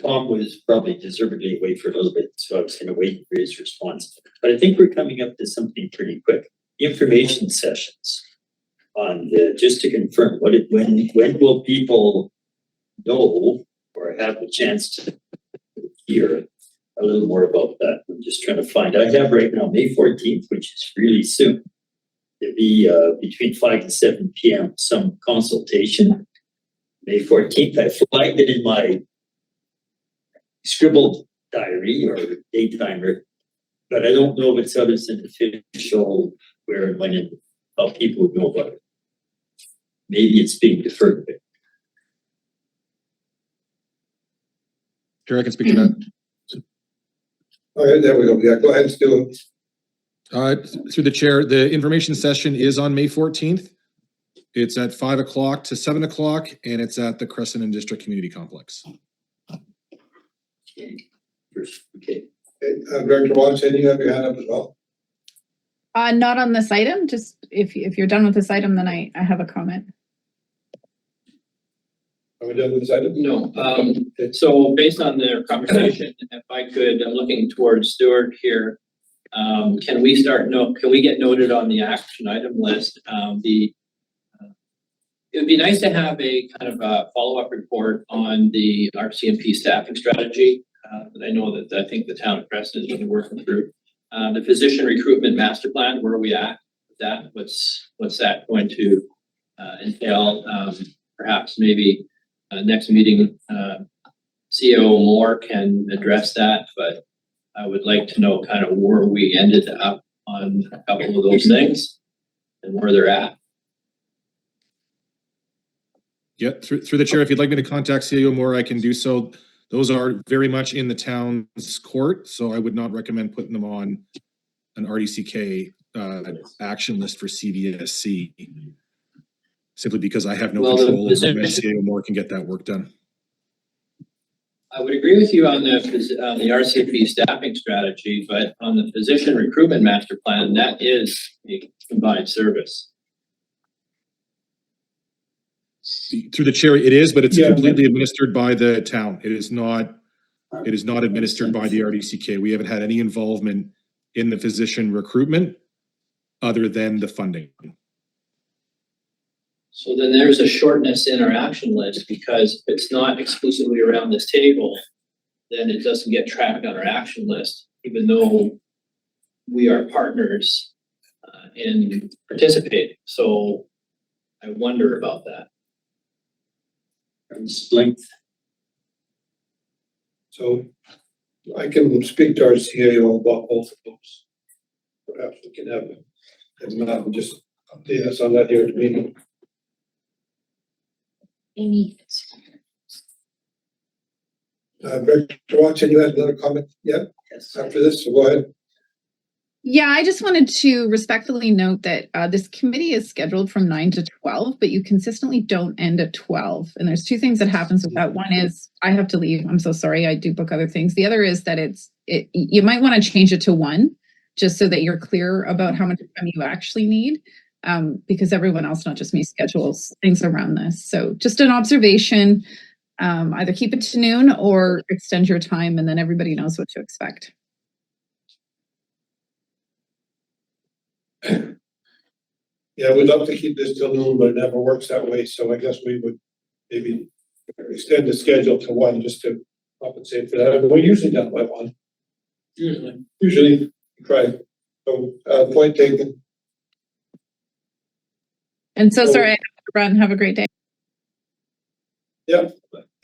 [SPEAKER 5] Tom was probably deservedly away for a little bit, so I was gonna wait for his response. But I think we're coming up to something pretty quick. Information sessions on just to confirm, when will people know or have the chance to hear a little more about that? I'm just trying to find, I have right now, May 14th, which is really soon. It'll be between 5 and 7 PM, some consultation. May 14th, I flagged it in my scribbled diary or daytimer, but I don't know if it's other than official where and when and how people would know about it. Maybe it's being deferred.
[SPEAKER 8] Chair, I can speak to that.
[SPEAKER 1] All right, there we go. Yeah, go ahead, Stu.
[SPEAKER 8] Through the chair, the information session is on May 14th. It's at 5 o'clock to 7 o'clock, and it's at the Creston and District Community Complex.
[SPEAKER 5] Okay.
[SPEAKER 1] Okay, Director Watson, you have your hand up as well.
[SPEAKER 7] Not on this item, just if you're done with this item, then I have a comment.
[SPEAKER 1] Are we done with this item?
[SPEAKER 3] No, so based on their conversation, if I could, I'm looking towards Stuart here. Can we get noted on the action item list? It would be nice to have a kind of a follow-up report on the RCMP staffing strategy. But I know that I think the town of Creston is really working through. The physician recruitment master plan, where are we at with that? What's that going to entail? Perhaps maybe next meeting, CEO Moore can address that, but I would like to know kind of where we ended up on a couple of those things and where they're at.
[SPEAKER 8] Yeah, through the chair, if you'd like me to contact CEO Moore, I can do so. Those are very much in the town's court, so I would not recommend putting them on an RDCK action list for CVSC. Simply because I have no control over when CEO Moore can get that work done.
[SPEAKER 3] I would agree with you on the RCMP staffing strategy, but on the physician recruitment master plan, that is a combined service.
[SPEAKER 8] Through the chair, it is, but it's completely administered by the town. It is not administered by the RDCK. We haven't had any involvement in the physician recruitment other than the funding.
[SPEAKER 3] So then there's a shortness in our action list because if it's not exclusively around this table, then it doesn't get tracked on our action list, even though we are partners in participating. So I wonder about that.
[SPEAKER 5] Length.
[SPEAKER 1] So I can speak to our CAO about both of those. Perhaps we can have them just update us on that here at the meeting. Director Watson, you had another comment? Yeah,
[SPEAKER 5] Yes.
[SPEAKER 1] after this, so go ahead.
[SPEAKER 7] Yeah, I just wanted to respectfully note that this committee is scheduled from 9 to 12, but you consistently don't end at 12. And there's two things that happens with that. One is I have to leave. I'm so sorry. I do book other things. The other is that you might want to change it to 1, just so that you're clear about how much time you actually need, because everyone else, not just me, schedules things around this. So just an observation, either keep it to noon or extend your time, and then everybody knows what to expect.
[SPEAKER 1] Yeah, we'd love to keep this till noon, but it never works that way. So I guess we would maybe extend the schedule to 1 just to compensate for that. We're usually done by 1. Usually, try. So point taken.
[SPEAKER 7] And so sorry, I have to run. Have a great day.
[SPEAKER 1] Yeah,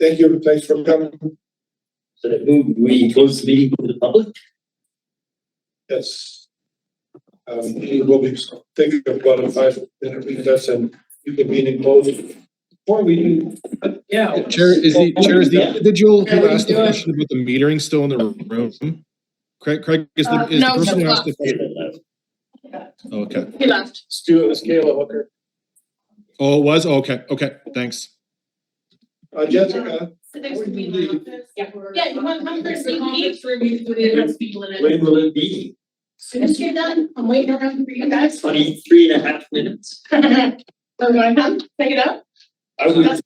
[SPEAKER 1] thank you. Thanks for coming.
[SPEAKER 5] So that we close the meeting to the public?
[SPEAKER 1] Yes. We'll be thinking about a 5-minute recess and you can meeting closed. Before we do.
[SPEAKER 3] Yeah.
[SPEAKER 8] Chair, is the individual who asked the question about the metering still in the room? Craig, is the person who asked the question? Oh, okay.
[SPEAKER 11] He left.
[SPEAKER 1] Stu, it was Kayla Hooker.
[SPEAKER 8] Oh, it was? Okay, thanks.
[SPEAKER 1] Jessica,
[SPEAKER 11] Yeah,
[SPEAKER 1] before you leave,
[SPEAKER 11] yeah, you want to come for a sneak peek for me to the rest people in it.
[SPEAKER 5] When will it be?
[SPEAKER 11] Soon as you're done, I'm waiting around for you guys.
[SPEAKER 5] 23.5 minutes?
[SPEAKER 11] So you wanna come, take it up?
[SPEAKER 5] I would